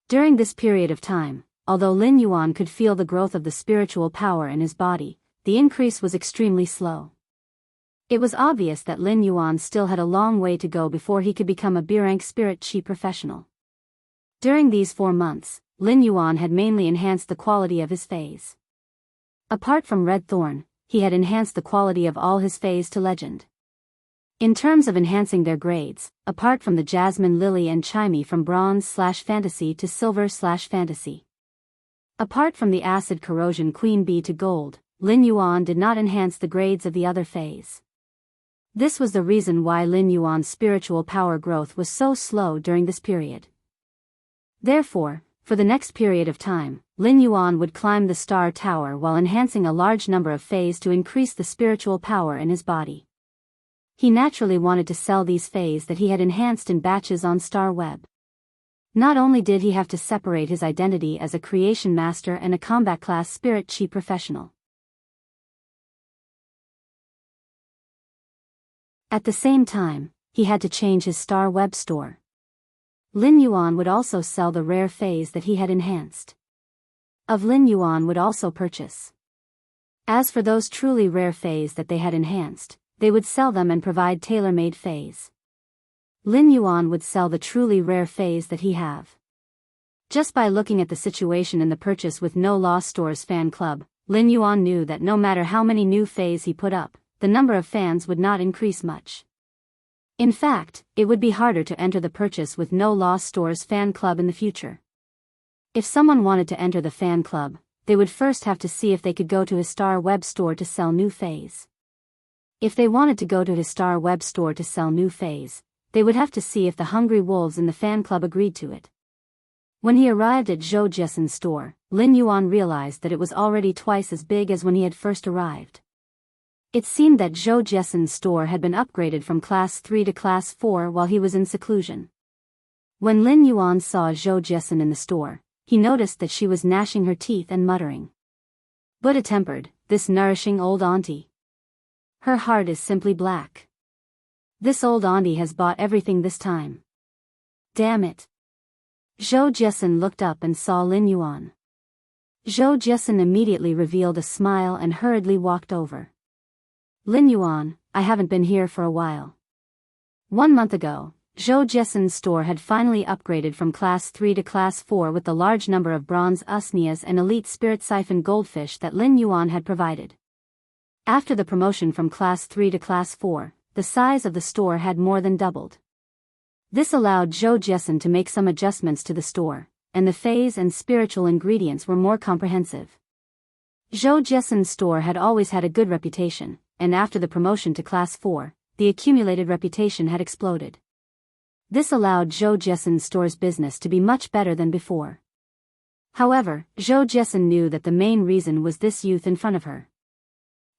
During this period of time, although Lin Yuan could feel the growth of the spiritual power in his body, the increase was extremely slow. It was obvious that Lin Yuan still had a long way to go before he could become a B-rank spirit chi professional. During these 4 months, Lin Yuan had mainly enhanced the quality of his phase. Apart from Red Thorn, he had enhanced the quality of all his phase to legend. In terms of enhancing their grades, apart from the Jasmine Lily and Chimey from Bronze/Fantasy to Silver/Fantasy. Apart from the Acid Corrosion Queen Bee to Gold, Lin Yuan did not enhance the grades of the other phase. This was the reason why Lin Yuan's spiritual power growth was so slow during this period. Therefore, for the next period of time, Lin Yuan would climb the Star Tower while enhancing a large number of phase to increase the spiritual power in his body. He naturally wanted to sell these phase that he had enhanced in batches on Star Web. Not only did he have to separate his identity as a creation master and a combat class spirit chi professional. At the same time, he had to change his Star Web store. Lin Yuan would also sell the rare phase that he had enhanced. Of Lin Yuan would also purchase. As for those truly rare phase that they had enhanced, they would sell them and provide tailor-made phase. Lin Yuan would sell the truly rare phase that he have. Just by looking at the situation in the purchase with No Loss Stores fan club, Lin Yuan knew that no matter how many new phase he put up, the number of fans would not increase much. In fact, it would be harder to enter the purchase with No Loss Stores fan club in the future. If someone wanted to enter the fan club, they would first have to see if they could go to his Star Web store to sell new phase. If they wanted to go to his Star Web store to sell new phase, they would have to see if the hungry wolves in the fan club agreed to it. When he arrived at Zhou Jessen's store, Lin Yuan realized that it was already twice as big as when he had first arrived. It seemed that Zhou Jessen's store had been upgraded from Class 3 to Class 4 while he was in seclusion. When Lin Yuan saw Zhou Jessen in the store, he noticed that she was gnashing her teeth and muttering. Buddha-tempered, this nourishing old auntie. Her heart is simply black. This old auntie has bought everything this time. Damn it. Zhou Jessen looked up and saw Lin Yuan. Zhou Jessen immediately revealed a smile and hurriedly walked over. Lin Yuan, I haven't been here for a while. 1 month ago, Zhou Jessen's store had finally upgraded from Class 3 to Class 4 with the large number of bronze usnias and elite spirit siphon goldfish that Lin Yuan had provided. After the promotion from Class 3 to Class 4, the size of the store had more than doubled. This allowed Zhou Jessen to make some adjustments to the store, and the phase and spiritual ingredients were more comprehensive. Zhou Jessen's store had always had a good reputation, and after the promotion to Class 4, the accumulated reputation had exploded. This allowed Zhou Jessen's store's business to be much better than before. However, Zhou Jessen knew that the main reason was this youth in front of her.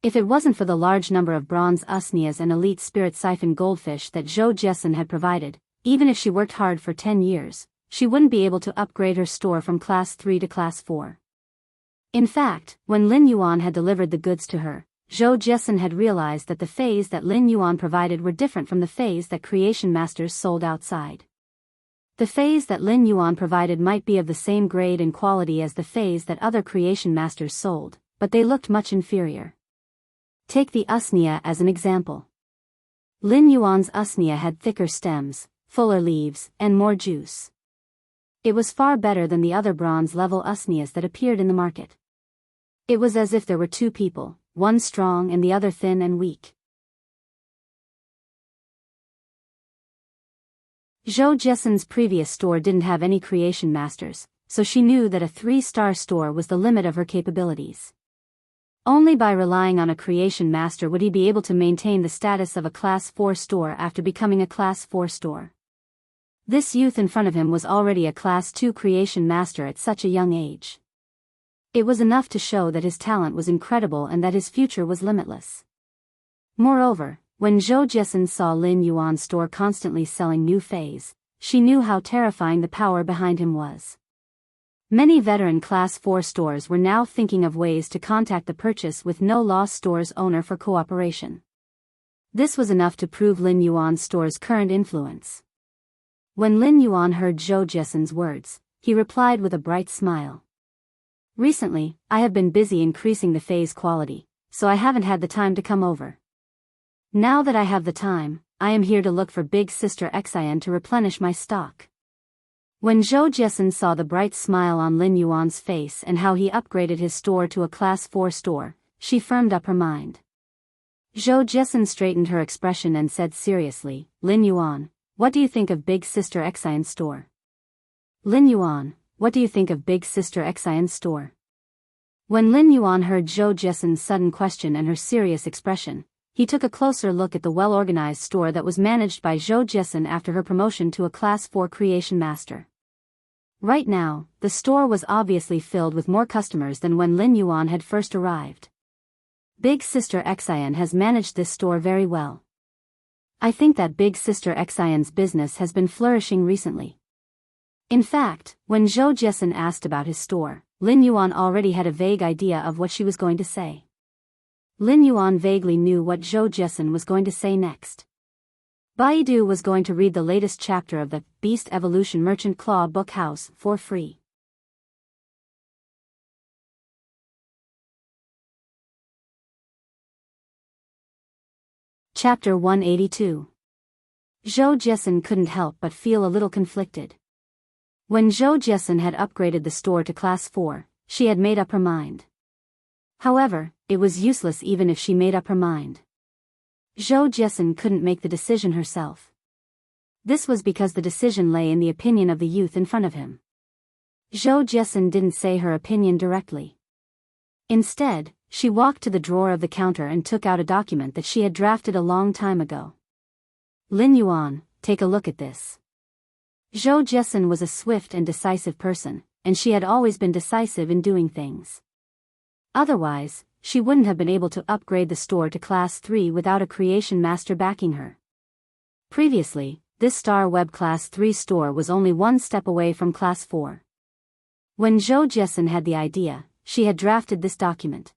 If it wasn't for the large number of bronze usnias and elite spirit siphon goldfish that Zhou Jessen had provided, even if she worked hard for 10 years, she wouldn't be able to upgrade her store from Class 3 to Class 4. In fact, when Lin Yuan had delivered the goods to her, Zhou Jessen had realized that the phase that Lin Yuan provided were different from the phase that Creation Masters sold outside. The phase that Lin Yuan provided might be of the same grade and quality as the phase that other Creation Masters sold, but they looked much inferior. Take the usnia as an example. Lin Yuan's usnia had thicker stems, fuller leaves, and more juice. It was far better than the other bronze-level usnias that appeared in the market. It was as if there were two people, one strong and the other thin and weak. Zhou Jessen's previous store didn't have any creation masters, so she knew that a 3-star store was the limit of her capabilities. Only by relying on a creation master would he be able to maintain the status of a Class 4 store after becoming a Class 4 store. This youth in front of him was already a Class 2 creation master at such a young age. It was enough to show that his talent was incredible and that his future was limitless. Moreover, when Zhou Jessen saw Lin Yuan's store constantly selling new phase, she knew how terrifying the power behind him was. Many veteran Class 4 stores were now thinking of ways to contact the purchase with No Loss Store's owner for cooperation. This was enough to prove Lin Yuan's store's current influence. When Lin Yuan heard Zhou Jessen's words, he replied with a bright smile. Recently, I have been busy increasing the phase quality, so I haven't had the time to come over. Now that I have the time, I am here to look for Big Sister Xian to replenish my stock. When Zhou Jessen saw the bright smile on Lin Yuan's face and how he upgraded his store to a Class 4 store, she firmed up her mind. Zhou Jessen straightened her expression and said seriously, Lin Yuan, what do you think of Big Sister Xian's store? Lin Yuan, what do you think of Big Sister Xian's store? When Lin Yuan heard Zhou Jessen's sudden question and her serious expression, he took a closer look at the well-organized store that was managed by Zhou Jessen after her promotion to a Class 4 creation master. Right now, the store was obviously filled with more customers than when Lin Yuan had first arrived. Big Sister Xian has managed this store very well. I think that Big Sister Xian's business has been flourishing recently. In fact, when Zhou Jessen asked about his store, Lin Yuan already had a vague idea of what she was going to say. Lin Yuan vaguely knew what Zhou Jessen was going to say next. Baidu was going to read the latest chapter of the Beast Evolution Merchant Claw book house for free. Chapter 182. Zhou Jiesun couldn't help but feel a little conflicted. When Zhou Jiesun had upgraded the store to Class 4, she had made up her mind. However, it was useless even if she made up her mind. Zhou Jiesun couldn't make the decision herself. This was because the decision lay in the opinion of the youth in front of him. Zhou Jiesun didn't say her opinion directly. Instead, she walked to the drawer of the counter and took out a document that she had drafted a long time ago. Lin Yuan, take a look at this. Zhou Jiesun was a swift and decisive person, and she had always been decisive in doing things. Otherwise, she wouldn't have been able to upgrade the store to Class 3 without a creation master backing her. Previously, this Star Web Class 3 store was only one step away from Class 4. When Zhou Jiesun had the idea, she had drafted this document.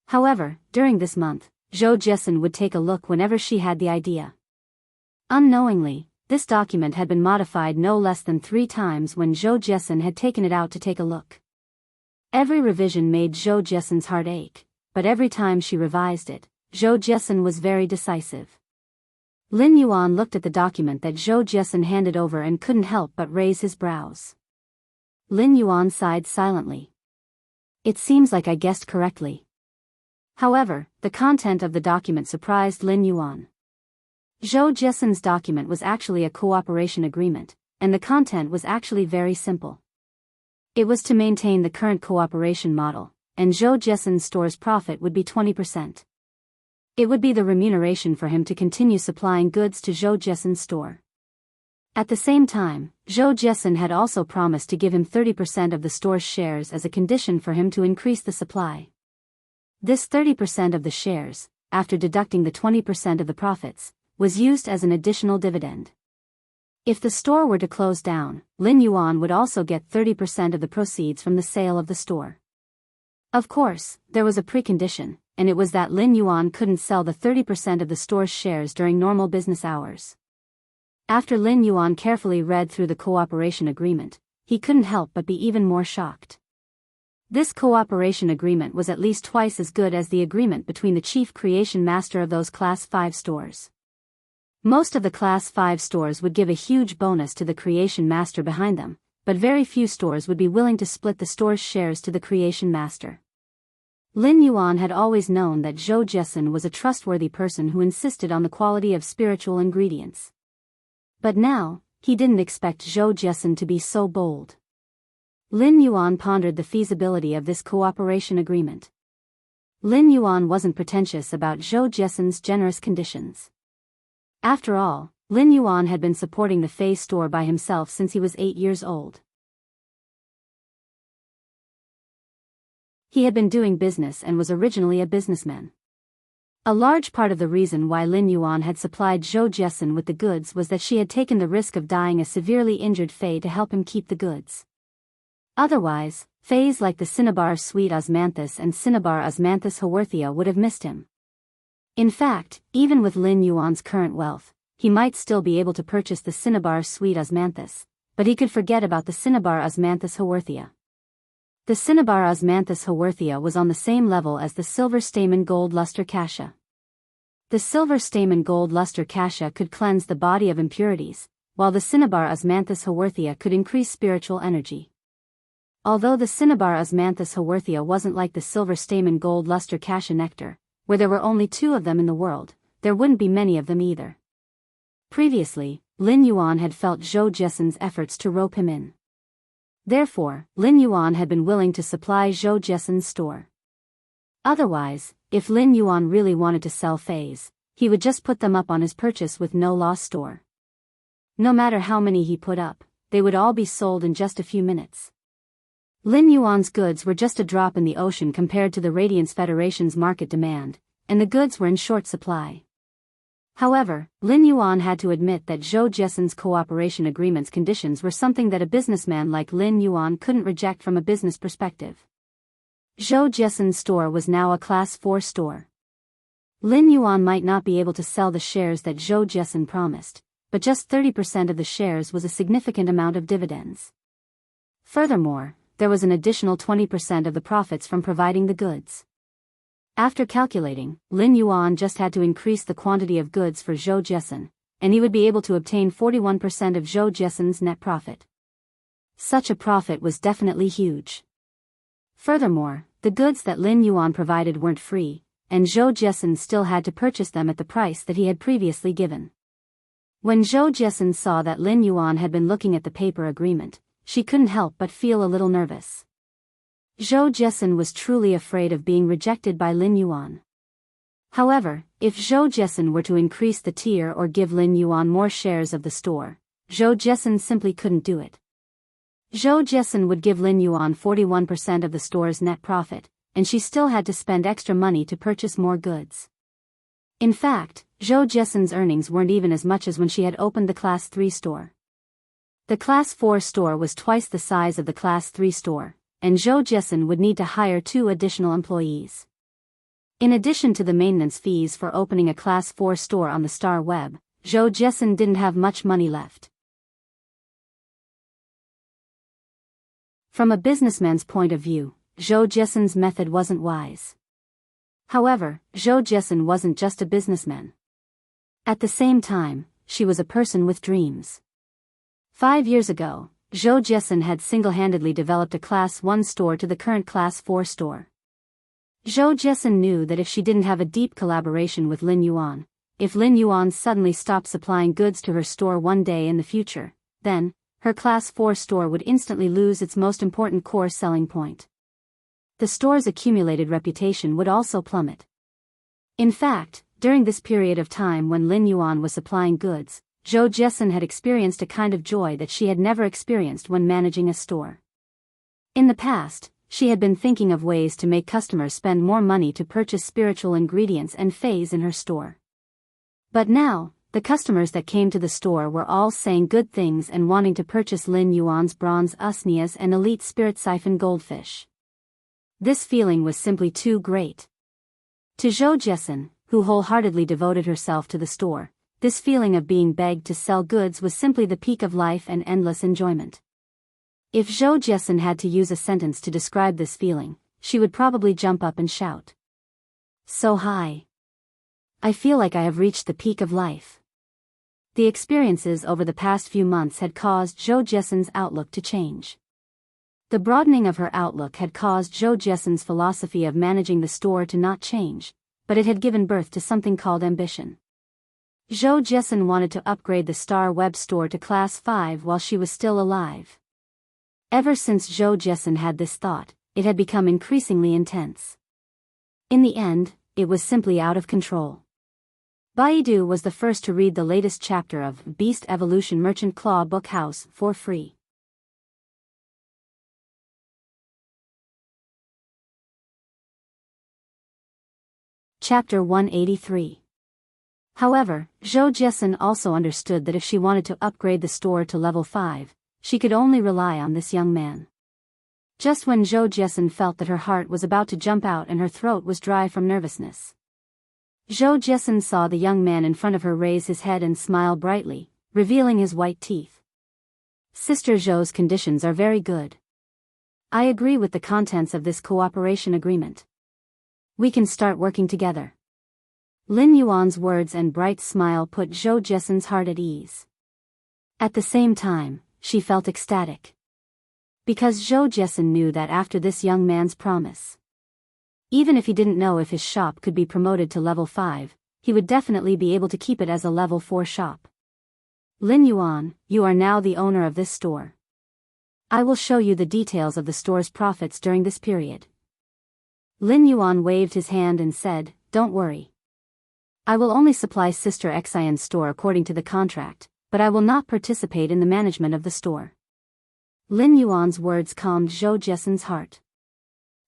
However, during this month, Zhou Jiesun would take a look whenever she had the idea. Unknowingly, this document had been modified no less than 3 times when Zhou Jiesun had taken it out to take a look. Every revision made Zhou Jiesun's heart ache, but every time she revised it, Zhou Jiesun was very decisive. Lin Yuan looked at the document that Zhou Jiesun handed over and couldn't help but raise his brows. Lin Yuan sighed silently. It seems like I guessed correctly. However, the content of the document surprised Lin Yuan. Zhou Jiesun's document was actually a cooperation agreement, and the content was actually very simple. It was to maintain the current cooperation model, and Zhou Jiesun's store's profit would be 20%. It would be the remuneration for him to continue supplying goods to Zhou Jiesun's store. At the same time, Zhou Jiesun had also promised to give him 30% of the store's shares as a condition for him to increase the supply. This 30% of the shares, after deducting the 20% of the profits, was used as an additional dividend. If the store were to close down, Lin Yuan would also get 30% of the proceeds from the sale of the store. Of course, there was a precondition, and it was that Lin Yuan couldn't sell the 30% of the store's shares during normal business hours. After Lin Yuan carefully read through the cooperation agreement, he couldn't help but be even more shocked. This cooperation agreement was at least twice as good as the agreement between the chief creation master of those Class 5 stores. Most of the Class 5 stores would give a huge bonus to the creation master behind them, but very few stores would be willing to split the store's shares to the creation master. Lin Yuan had always known that Zhou Jiesun was a trustworthy person who insisted on the quality of spiritual ingredients. But now, he didn't expect Zhou Jiesun to be so bold. Lin Yuan pondered the feasibility of this cooperation agreement. Lin Yuan wasn't pretentious about Zhou Jiesun's generous conditions. After all, Lin Yuan had been supporting the Fei store by himself since he was 8 years old. He had been doing business and was originally a businessman. A large part of the reason why Lin Yuan had supplied Zhou Jiesun with the goods was that she had taken the risk of dying a severely injured Fei to help him keep the goods. Otherwise, Feis like the Cinnabar Sweet Osmanthus and Cinnabar Osmanthus Haworthia would have missed him. In fact, even with Lin Yuan's current wealth, he might still be able to purchase the Cinnabar Sweet Osmanthus, but he could forget about the Cinnabar Osmanthus Haworthia. The Cinnabar Osmanthus Haworthia was on the same level as the Silver Stamen Gold Luster Cassia. The Silver Stamen Gold Luster Cassia could cleanse the body of impurities, while the Cinnabar Osmanthus Haworthia could increase spiritual energy. Although the Cinnabar Osmanthus Haworthia wasn't like the Silver Stamen Gold Luster Cassia nectar, where there were only 2 of them in the world, there wouldn't be many of them either. Previously, Lin Yuan had felt Zhou Jiesun's efforts to rope him in. Therefore, Lin Yuan had been willing to supply Zhou Jiesun's store. Otherwise, if Lin Yuan really wanted to sell Feis, he would just put them up on his purchase with no loss store. No matter how many he put up, they would all be sold in just a few minutes. Lin Yuan's goods were just a drop in the ocean compared to the Radiance Federation's market demand, and the goods were in short supply. However, Lin Yuan had to admit that Zhou Jiesun's cooperation agreement's conditions were something that a businessman like Lin Yuan couldn't reject from a business perspective. Zhou Jiesun's store was now a Class 4 store. Lin Yuan might not be able to sell the shares that Zhou Jiesin promised, but just 30% of the shares was a significant amount of dividends. Furthermore, there was an additional 20% of the profits from providing the goods. After calculating, Lin Yuan just had to increase the quantity of goods for Zhou Jiesin, and he would be able to obtain 41% of Zhou Jiesin's net profit. Such a profit was definitely huge. Furthermore, the goods that Lin Yuan provided weren't free, and Zhou Jiesin still had to purchase them at the price that he had previously given. When Zhou Jiesin saw that Lin Yuan had been looking at the paper agreement, she couldn't help but feel a little nervous. Zhou Jiesin was truly afraid of being rejected by Lin Yuan. However, if Zhou Jiesin were to increase the tier or give Lin Yuan more shares of the store, Zhou Jiesin simply couldn't do it. Zhou Jiesin would give Lin Yuan 41% of the store's net profit, and she still had to spend extra money to purchase more goods. In fact, Zhou Jiesin's earnings weren't even as much as when she had opened the Class 3 store. The Class 4 store was twice the size of the Class 3 store, and Zhou Jiesin would need to hire 2 additional employees. In addition to the maintenance fees for opening a Class 4 store on the Star Web, Zhou Jiesin didn't have much money left. From a businessman's point of view, Zhou Jiesin's method wasn't wise. However, Zhou Jiesin wasn't just a businessman. At the same time, she was a person with dreams. 5 years ago, Zhou Jiesin had single-handedly developed a Class 1 store to the current Class 4 store. Zhou Jiesin knew that if she didn't have a deep collaboration with Lin Yuan, if Lin Yuan suddenly stopped supplying goods to her store one day in the future, then, her Class 4 store would instantly lose its most important core selling point. The store's accumulated reputation would also plummet. In fact, during this period of time when Lin Yuan was supplying goods, Zhou Jiesin had experienced a kind of joy that she had never experienced when managing a store. In the past, she had been thinking of ways to make customers spend more money to purchase spiritual ingredients and phase in her store. But now, the customers that came to the store were all saying good things and wanting to purchase Lin Yuan's bronze usnias and elite spirit siphon goldfish. This feeling was simply too great. To Zhou Jiesin, who wholeheartedly devoted herself to the store, this feeling of being begged to sell goods was simply the peak of life and endless enjoyment. If Zhou Jiesin had to use a sentence to describe this feeling, she would probably jump up and shout. So high. I feel like I have reached the peak of life. The experiences over the past few months had caused Zhou Jiesin's outlook to change. The broadening of her outlook had caused Zhou Jiesin's philosophy of managing the store to not change, but it had given birth to something called ambition. Zhou Jiesin wanted to upgrade the Star Web store to Class 5 while she was still alive. Ever since Zhou Jiesin had this thought, it had become increasingly intense. In the end, it was simply out of control. Biyao was the first to read the latest chapter of Beast Evolution Merchant Claw Book House for free. Chapter 183. However, Zhou Jiesin also understood that if she wanted to upgrade the store to level 5, she could only rely on this young man. Just when Zhou Jiesin felt that her heart was about to jump out and her throat was dry from nervousness, Zhou Jiesin saw the young man in front of her raise his head and smile brightly, revealing his white teeth. Sister Zhou's conditions are very good. I agree with the contents of this cooperation agreement. We can start working together. Lin Yuan's words and bright smile put Zhou Jiesin's heart at ease. At the same time, she felt ecstatic. Because Zhou Jiesin knew that after this young man's promise, even if he didn't know if his shop could be promoted to level 5, he would definitely be able to keep it as a level 4 shop. Lin Yuan, you are now the owner of this store. I will show you the details of the store's profits during this period. Lin Yuan waved his hand and said, Don't worry. I will only supply Sister Xian's store according to the contract, but I will not participate in the management of the store. Lin Yuan's words calmed Zhou Jiesin's heart.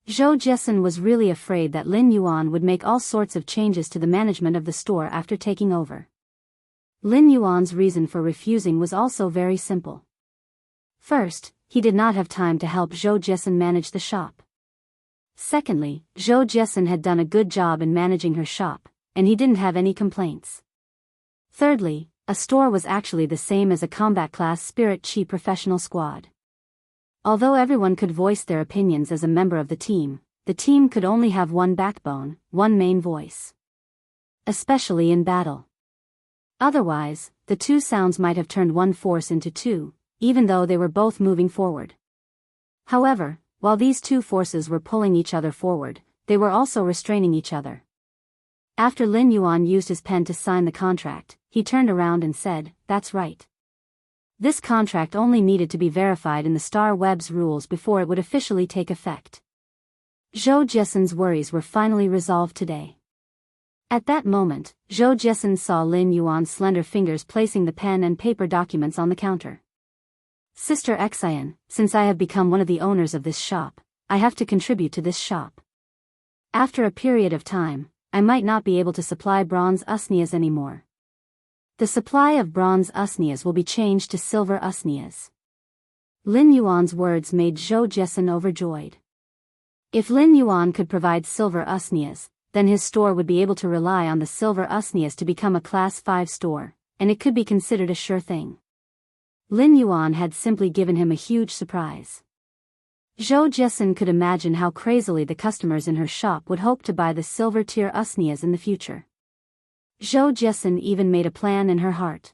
Zhou Jiesin was really afraid that Lin Yuan would make all sorts of changes to the management of the store after taking over. Lin Yuan's reason for refusing was also very simple. First, he did not have time to help Zhou Jiesin manage the shop. Secondly, Zhou Jiesin had done a good job in managing her shop, and he didn't have any complaints. Thirdly, a store was actually the same as a combat class spirit chi professional squad. Although everyone could voice their opinions as a member of the team could only have one backbone, one main voice. Especially in battle. Otherwise, the two sounds might have turned one force into two, even though they were both moving forward. However, while these two forces were pulling each other forward, they were also restraining each other. After Lin Yuan used his pen to sign the contract, he turned around and said, "That's right. This contract only needed to be verified in the Star Web's rules before it would officially take effect." Zhou Jiesen's worries were finally resolved today. At that moment, Zhou Jiesen saw Lin Yuan's slender fingers placing the pen and paper documents on the counter. "Sister Xian, since I have become one of the owners of this shop, I have to contribute to this shop. After a period of time, I might not be able to supply bronze usnias anymore. The supply of bronze usnias will be changed to silver usnias." Lin Yuan's words made Zhou Jiesen overjoyed. If Lin Yuan could provide silver usnias, then his store would be able to rely on the silver usnias to become a Class 5 store, and it could be considered a sure thing. Lin Yuan had simply given him a huge surprise. Zhou Jiesen could imagine how crazily the customers in her shop would hope to buy the silver tier usnias in the future. Zhou Jiesen even made a plan in her heart.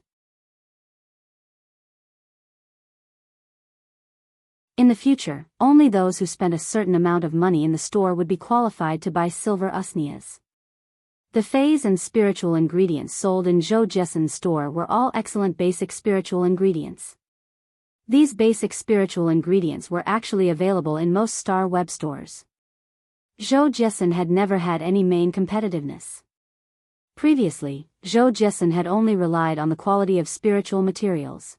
In the future, only those who spent a certain amount of money in the store would be qualified to buy silver usnias. The phase and spiritual ingredients sold in Zhou Jiesen's store were all excellent basic spiritual ingredients. These basic spiritual ingredients were actually available in most Star Web stores. Zhou Jiesen had never had any main competitiveness. Previously, Zhou Jiesen had only relied on the quality of spiritual materials.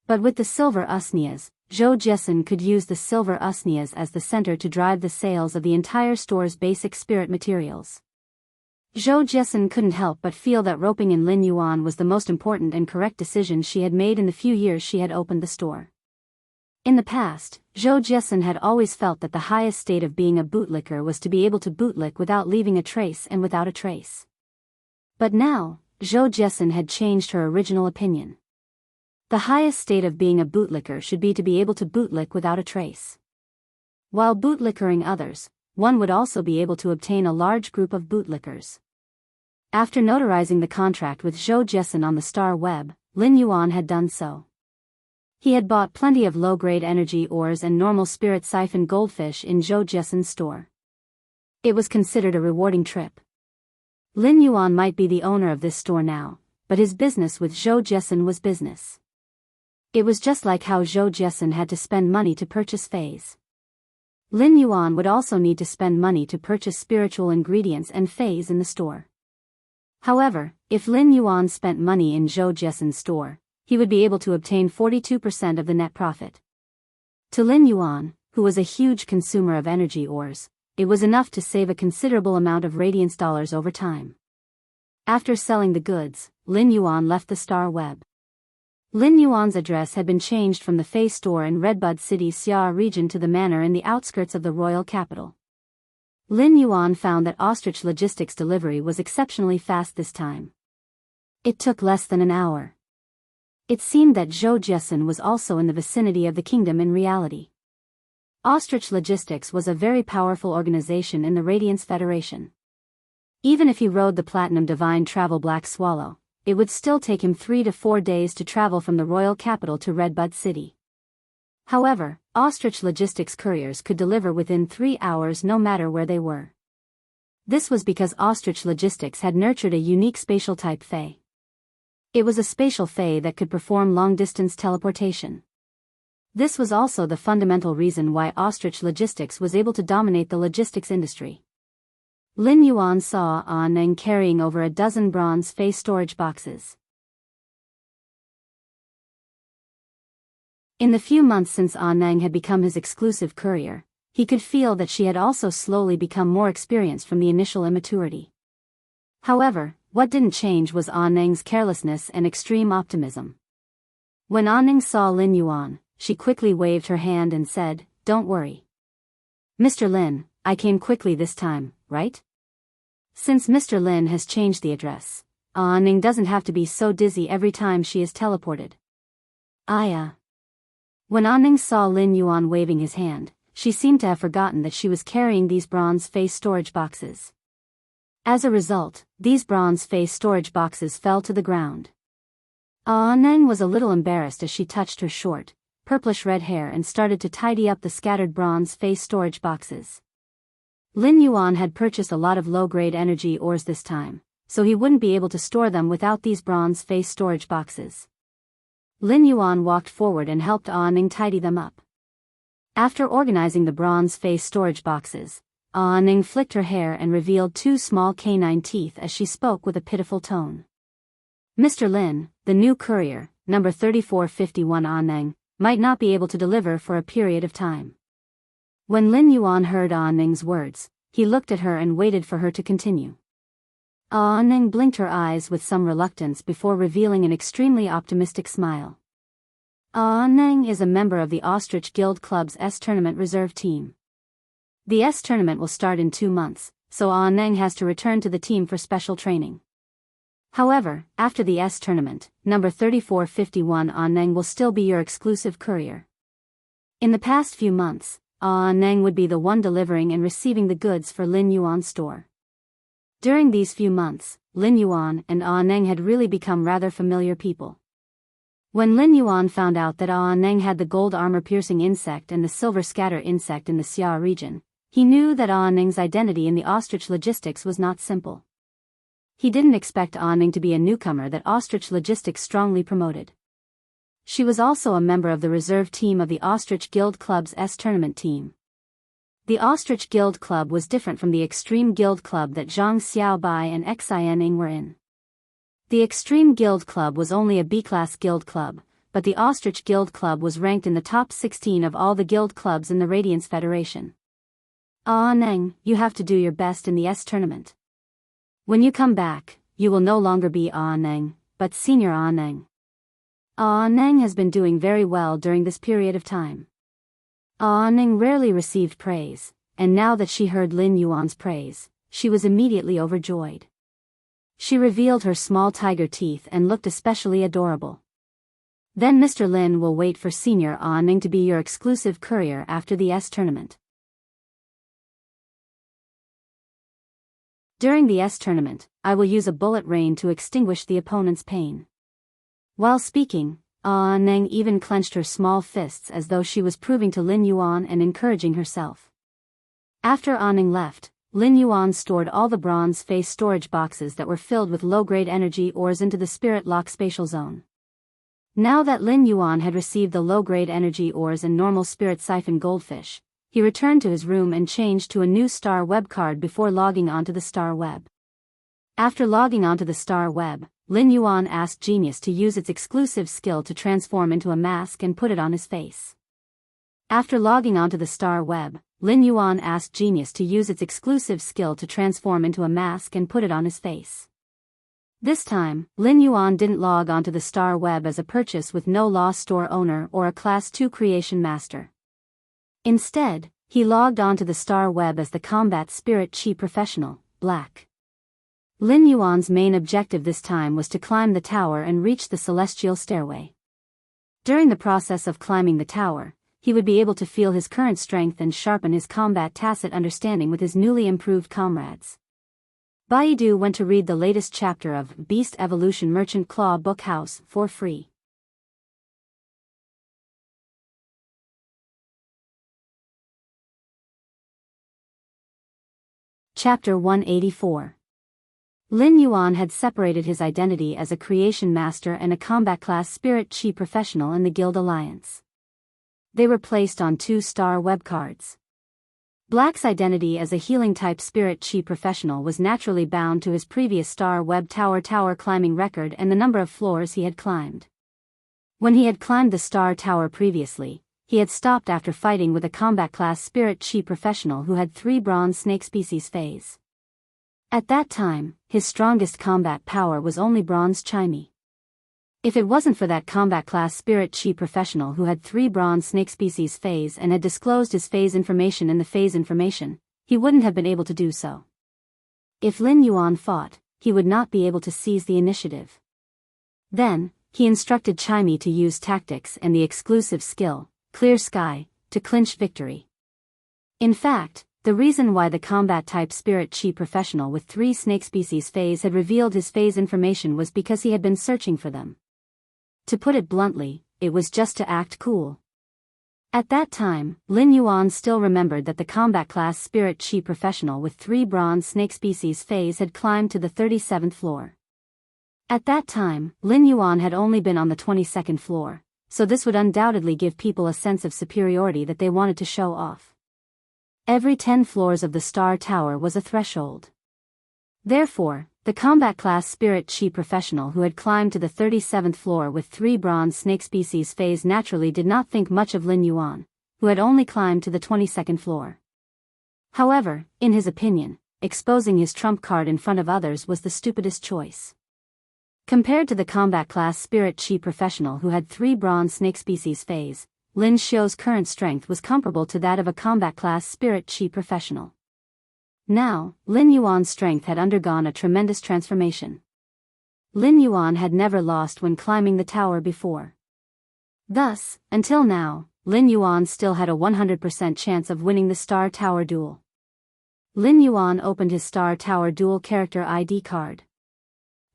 But with the silver usnias, Zhou Jiesen could use the silver usnias as the center to drive the sales of the entire store's basic spirit materials. Zhou Jiesen couldn't help but feel that roping in Lin Yuan was the most important and correct decision she had made in the few years she had opened the store. In the past, Zhou Jiesen had always felt that the highest state of being a bootlicker was to be able to bootlick without leaving a trace and without a trace. But now, Zhou Jiesen had changed her original opinion. The highest state of being a bootlicker should be to be able to bootlick without a trace. While bootlickering others, one would also be able to obtain a large group of bootlickers. After notarizing the contract with Zhou Jiesen on the Star Web, Lin Yuan had done so. He had bought plenty of low-grade energy ores and normal spirit siphon goldfish in Zhou Jiesen's store. It was considered a rewarding trip. Lin Yuan might be the owner of this store now, but his business with Zhou Jiesen was business. It was just like how Zhou Jiesen had to spend money to purchase phase. Lin Yuan would also need to spend money to purchase spiritual ingredients and phase in the store. However, if Lin Yuan spent money in Zhou Jiesen's store, he would be able to obtain 42% of the net profit. To Lin Yuan, who was a huge consumer of energy ores, it was enough to save a considerable amount of radiance dollars over time. After selling the goods, Lin Yuan left the Star Web. Lin Yuan's address had been changed from the Fei store in Redbud City Xia region to the manor in the outskirts of the royal capital. Lin Yuan found that Ostrich Logistics delivery was exceptionally fast this time. It took less than an hour. It seemed that Zhou Jiesen was also in the vicinity of the kingdom in reality. Ostrich Logistics was a very powerful organization in the Radiance Federation. Even if he rode the Platinum Divine Travel Black Swallow, it would still take him 3 to 4 days to travel from the royal capital to Redbud City. However, Ostrich Logistics couriers could deliver within 3 hours no matter where they were. This was because Ostrich Logistics had nurtured a unique spatial type Fae. It was a spatial Fae that could perform long-distance teleportation. This was also the fundamental reason why Ostrich Logistics was able to dominate the logistics industry. Lin Yuan saw An Neng carrying over a dozen bronze Fae storage boxes. In the few months since An Neng had become his exclusive courier, he could feel that she had also slowly become more experienced from the initial immaturity. However, what didn't change was An Neng's carelessness and extreme optimism. When An Neng saw Lin Yuan, she quickly waved her hand and said, "Don't worry. Mr. Lin, I came quickly this time, right? Since Mr. Lin has changed the address, Ning doesn't have to be so dizzy every time she is teleported. When Ning saw Lin Yuan waving his hand, she seemed to have forgotten that she was carrying these bronze face storage boxes. As a result, these bronze face storage boxes fell to the ground. Ning was a little embarrassed as she touched her short, purplish-red hair and started to tidy up the scattered bronze face storage boxes. Lin Yuan had purchased a lot of low-grade energy ores this time, so he wouldn't be able to store them without these bronze face storage boxes. Lin Yuan walked forward and helped Ning tidy them up. After organizing the bronze face storage boxes, Ning flicked her hair and revealed 2 small canine teeth as she spoke with a pitiful tone. Mr. Lin, the new courier, number 3451 Ning, might not be able to deliver for a period of time. When Lin Yuan heard Ning's words, he looked at her and waited for her to continue. Ning blinked her eyes with some reluctance before revealing an extremely optimistic smile. Ning is a member of the Ostrich Guild Club's S-Tournament reserve team. The S-Tournament will start in 2 months, so Ning has to return to the team for special training. However, after the S-Tournament, number 3451 Ning will still be your exclusive courier. In the past few months, Ning would be the one delivering and receiving the goods for Lin Yuan's store. During these few months, Lin Yuan and Ning had really become rather familiar people. When Lin Yuan found out that Ning had the gold armor-piercing insect and the silver scatter insect in the Xia region, he knew that Ning's identity in the Ostrich Logistics was not simple. He didn't expect Ning to be a newcomer that Ostrich Logistics strongly promoted. She was also a member of the reserve team of the Ostrich Guild Club's S-Tournament team. The Ostrich Guild Club was different from the Extreme Guild Club that Zhang Xiaobai and Xianing were in. The Extreme Guild Club was only a B-class guild club, but the Ostrich Guild Club was ranked in the top 16 of all the guild clubs in the Radiance Federation. Ning, you have to do your best in the S-Tournament. When you come back, you will no longer be Ning, but Senior Ning. Ning has been doing very well during this period of time. Ning rarely received praise, and now that she heard Lin Yuan's praise, she was immediately overjoyed. She revealed her small tiger teeth and looked especially adorable. Then Mr. Lin will wait for Senior Ning to be your exclusive courier after the S-Tournament. During the S-Tournament, I will use a bullet rain to extinguish the opponent's pain. While speaking, Ning even clenched her small fists as though she was proving to Lin Yuan and encouraging herself. After Ning left, Lin Yuan stored all the bronze face storage boxes that were filled with low-grade energy ores into the Spirit Lock spatial zone. Now that Lin Yuan had received the low-grade energy ores and normal Spirit Siphon goldfish, he returned to his room and changed to a new Star Web card before logging onto the Star Web. After logging onto the Star Web, Lin Yuan asked Genius to use its exclusive skill to transform into a mask and put it on his face. After logging onto the Star Web, Lin Yuan asked Genius to use its exclusive skill to transform into a mask and put it on his face. This time, Lin Yuan didn't log onto the Star Web as a purchase with no law store owner or a Class 2 creation master. Instead, he logged onto the Star Web as the Combat Spirit Chi Professional, Black. Lin Yuan's main objective this time was to climb the tower and reach the Celestial Stairway. During the process of climbing the tower, he would be able to feel his current strength and sharpen his combat tacit understanding with his newly improved comrades. Baidu went to read the latest chapter of Beast Evolution Merchant Claw Book House for free. Chapter 184. Lin Yuan had separated his identity as a creation master and a combat class spirit chi professional in the Guild Alliance. They were placed on 2 Star Web cards. Black's identity as a healing-type spirit chi professional was naturally bound to his previous Star Web tower climbing record and the number of floors he had climbed. When he had climbed the Star Tower previously, he had stopped after fighting with a combat class spirit chi professional who had 3 bronze snake species phase. At that time, his strongest combat power was only bronze chimey. If it wasn't for that combat class spirit chi professional who had 3 bronze snake species phase and had disclosed his phase information in the phase information, he wouldn't have been able to do so. If Lin Yuan fought, he would not be able to seize the initiative. Then, he instructed Chime to use tactics and the exclusive skill, Clear Sky, to clinch victory. In fact, the reason why the combat-type spirit chi professional with 3 snake species phase had revealed his phase information was because he had been searching for them. To put it bluntly, it was just to act cool. At that time, Lin Yuan still remembered that the combat-class spirit chi professional with 3 bronze snake species phase had climbed to the 37th floor. At that time, Lin Yuan had only been on the 22nd floor, so this would undoubtedly give people a sense of superiority that they wanted to show off. Every 10 floors of the Star Tower was a threshold. Therefore, the combat class spirit chi professional who had climbed to the 37th floor with 3 bronze snake species phase naturally did not think much of Lin Yuan, who had only climbed to the 22nd floor. However, in his opinion, exposing his trump card in front of others was the stupidest choice. Compared to the combat class spirit chi professional who had 3 bronze snake species phase, Lin Xiu's current strength was comparable to that of a combat class spirit chi professional. Now, Lin Yuan's strength had undergone a tremendous transformation. Lin Yuan had never lost when climbing the tower before. Thus, until now, Lin Yuan still had a 100% chance of winning the Star Tower duel. Lin Yuan opened his Star Tower duel character ID card.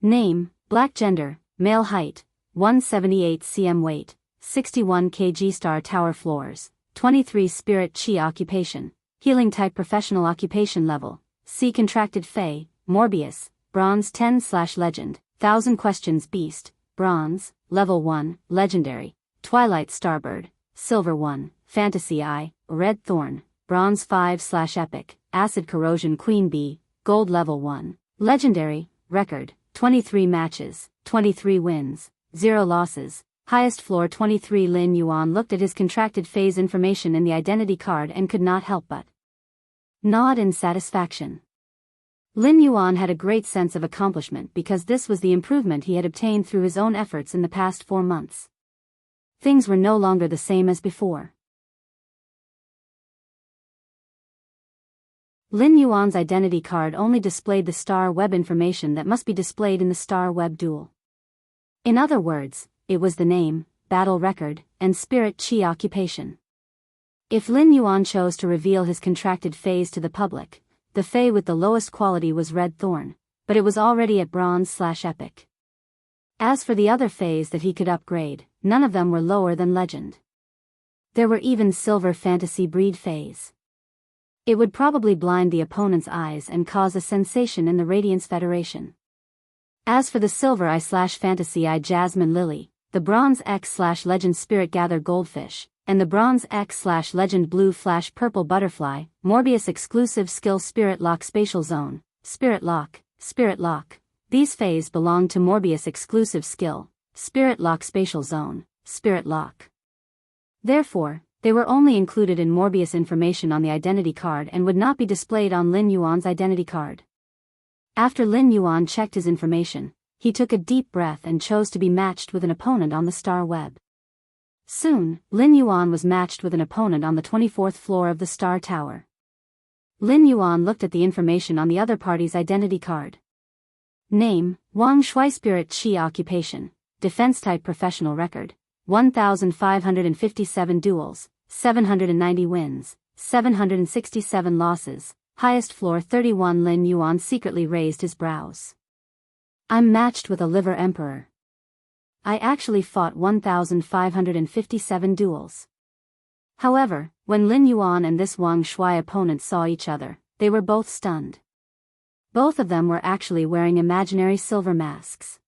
Name, Black gender, male height, 178 cm weight, 61 kg Star Tower floors, 23 spirit chi occupation, healing type professional occupation level, C contracted Fey, Morbius, bronze 10/legend, 1000 questions beast, bronze, level 1, legendary, Twilight Starbird, silver 1, fantasy eye, red thorn, bronze 5/epic, acid corrosion queen bee, gold level 1, legendary, record, 23 matches, 23 wins, 0 losses, highest floor 23. Lin Yuan looked at his contracted phase information in the identity card and could not help but nod in satisfaction. Lin Yuan had a great sense of accomplishment because this was the improvement he had obtained through his own efforts in the past 4 months. Things were no longer the same as before. Lin Yuan's identity card only displayed the star web information that must be displayed in the star web duel. In other words, it was the name, battle record, and spirit chi occupation. If Lin Yuan chose to reveal his contracted phase to the public, the Fey with the lowest quality was Red Thorn, but it was already at bronze/epic. As for the other Feys that he could upgrade, none of them were lower than legend. There were even silver fantasy breed Feys. It would probably blind the opponent's eyes and cause a sensation in the Radiance Federation. As for the silver eye/fantasy eye Jasmine Lily, the bronze X/legend Spirit Gather Goldfish, and the bronze X/legend Blue/Purple Butterfly, Morbius exclusive skill Spirit Lock Spatial Zone, Spirit Lock, Spirit Lock. These Feys belong to Morbius exclusive skill, Spirit Lock Spatial Zone, Spirit Lock. Therefore, they were only included in Morbius information on the identity card and would not be displayed on Lin Yuan's identity card. After Lin Yuan checked his information, he took a deep breath and chose to be matched with an opponent on the star web. Soon, Lin Yuan was matched with an opponent on the 24th floor of the Star Tower. Lin Yuan looked at the information on the other party's identity card. Name, Wang Shui Spirit Chi Occupation, Defense Type Professional Record, 1,557 duels, 790 wins, 767 losses, highest floor 31. Lin Yuan secretly raised his brows. I'm matched with a liver emperor. I actually fought 1,557 duels. However, when Lin Yuan and this Wang Shui opponent saw each other, they were both stunned. Both of them were actually wearing imaginary silver masks.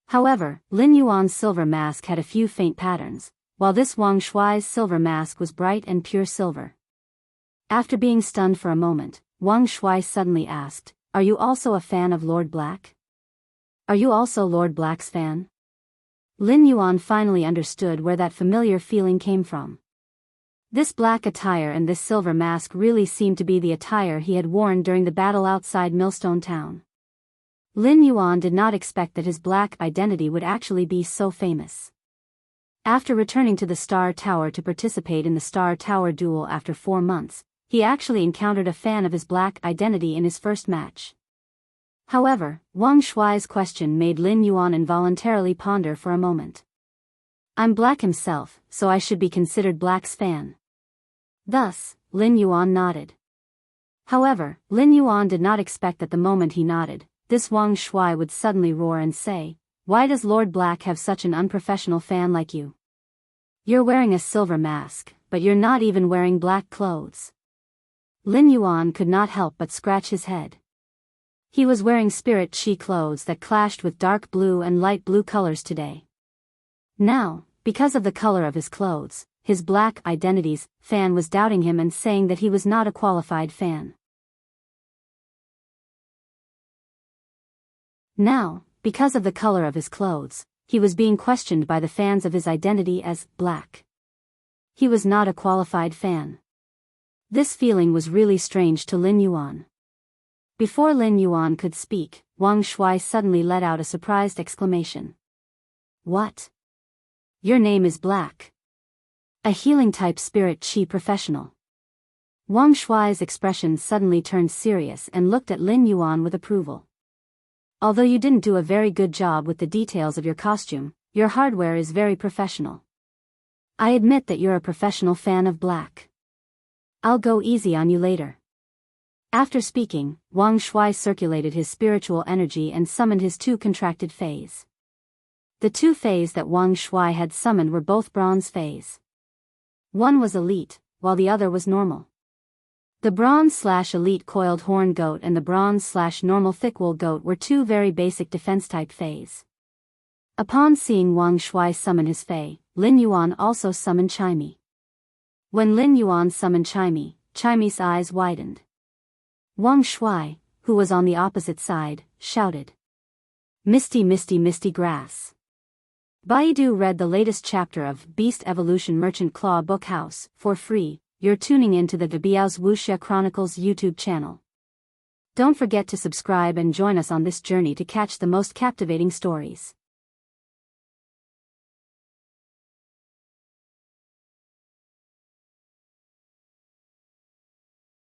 However, Lin Yuan's silver mask had a few faint patterns, while this Wang Shui's silver mask was bright and pure silver. After being stunned for a moment, Wang Shui suddenly asked, "Are you also a fan of Lord Black? Are you also Lord Black's fan?" Lin Yuan finally understood where that familiar feeling came from. This black attire and this silver mask really seemed to be the attire he had worn during the battle outside Millstone Town. Lin Yuan did not expect that his black identity would actually be so famous. After returning to the Star Tower to participate in the Star Tower duel after 4 months, he actually encountered a fan of his black identity in his first match. However, Wang Shuai's question made Lin Yuan involuntarily ponder for a moment. I'm black himself, so I should be considered Black's fan. Thus, Lin Yuan nodded. However, Lin Yuan did not expect that the moment he nodded, this Wang Shuai would suddenly roar and say, "Why does Lord Black have such an unprofessional fan like you? You're wearing a silver mask, but you're not even wearing black clothes." Lin Yuan could not help but scratch his head. He was wearing spirit chi clothes that clashed with dark blue and light blue colors today. Now, because of the color of his clothes, his black identity's fan was doubting him and saying that he was not a qualified fan. Now, because of the color of his clothes, he was being questioned by the fans of his identity as black. He was not a qualified fan. This feeling was really strange to Lin Yuan. Before Lin Yuan could speak, Wang Shuai suddenly let out a surprised exclamation. "What? Your name is Black? A healing-type spirit chi professional?" Wang Shuai's expression suddenly turned serious and looked at Lin Yuan with approval. "Although you didn't do a very good job with the details of your costume, your hardware is very professional. I admit that you're a professional fan of Black. I'll go easy on you later." After speaking, Wang Shuai circulated his spiritual energy and summoned his two contracted fays. The two fays that Wang Shuai had summoned were both bronze fays. One was elite, while the other was normal. The bronze/elite coiled horn goat and the bronze/normal thickwool goat were two very basic defense-type fays. Upon seeing Wang Shuai summon his fay, Lin Yuan also summoned Chimey. When Lin Yuan summoned Chimey, Chimey's eyes widened. Wang Shuai, who was on the opposite side, shouted, "Misty, misty, misty grass." Baidu read the latest chapter of Beast Evolution Merchant Claw Book House for free. You're tuning into the Biyao's Wuxia Chronicles YouTube channel. Don't forget to subscribe and join us on this journey to catch the most captivating stories.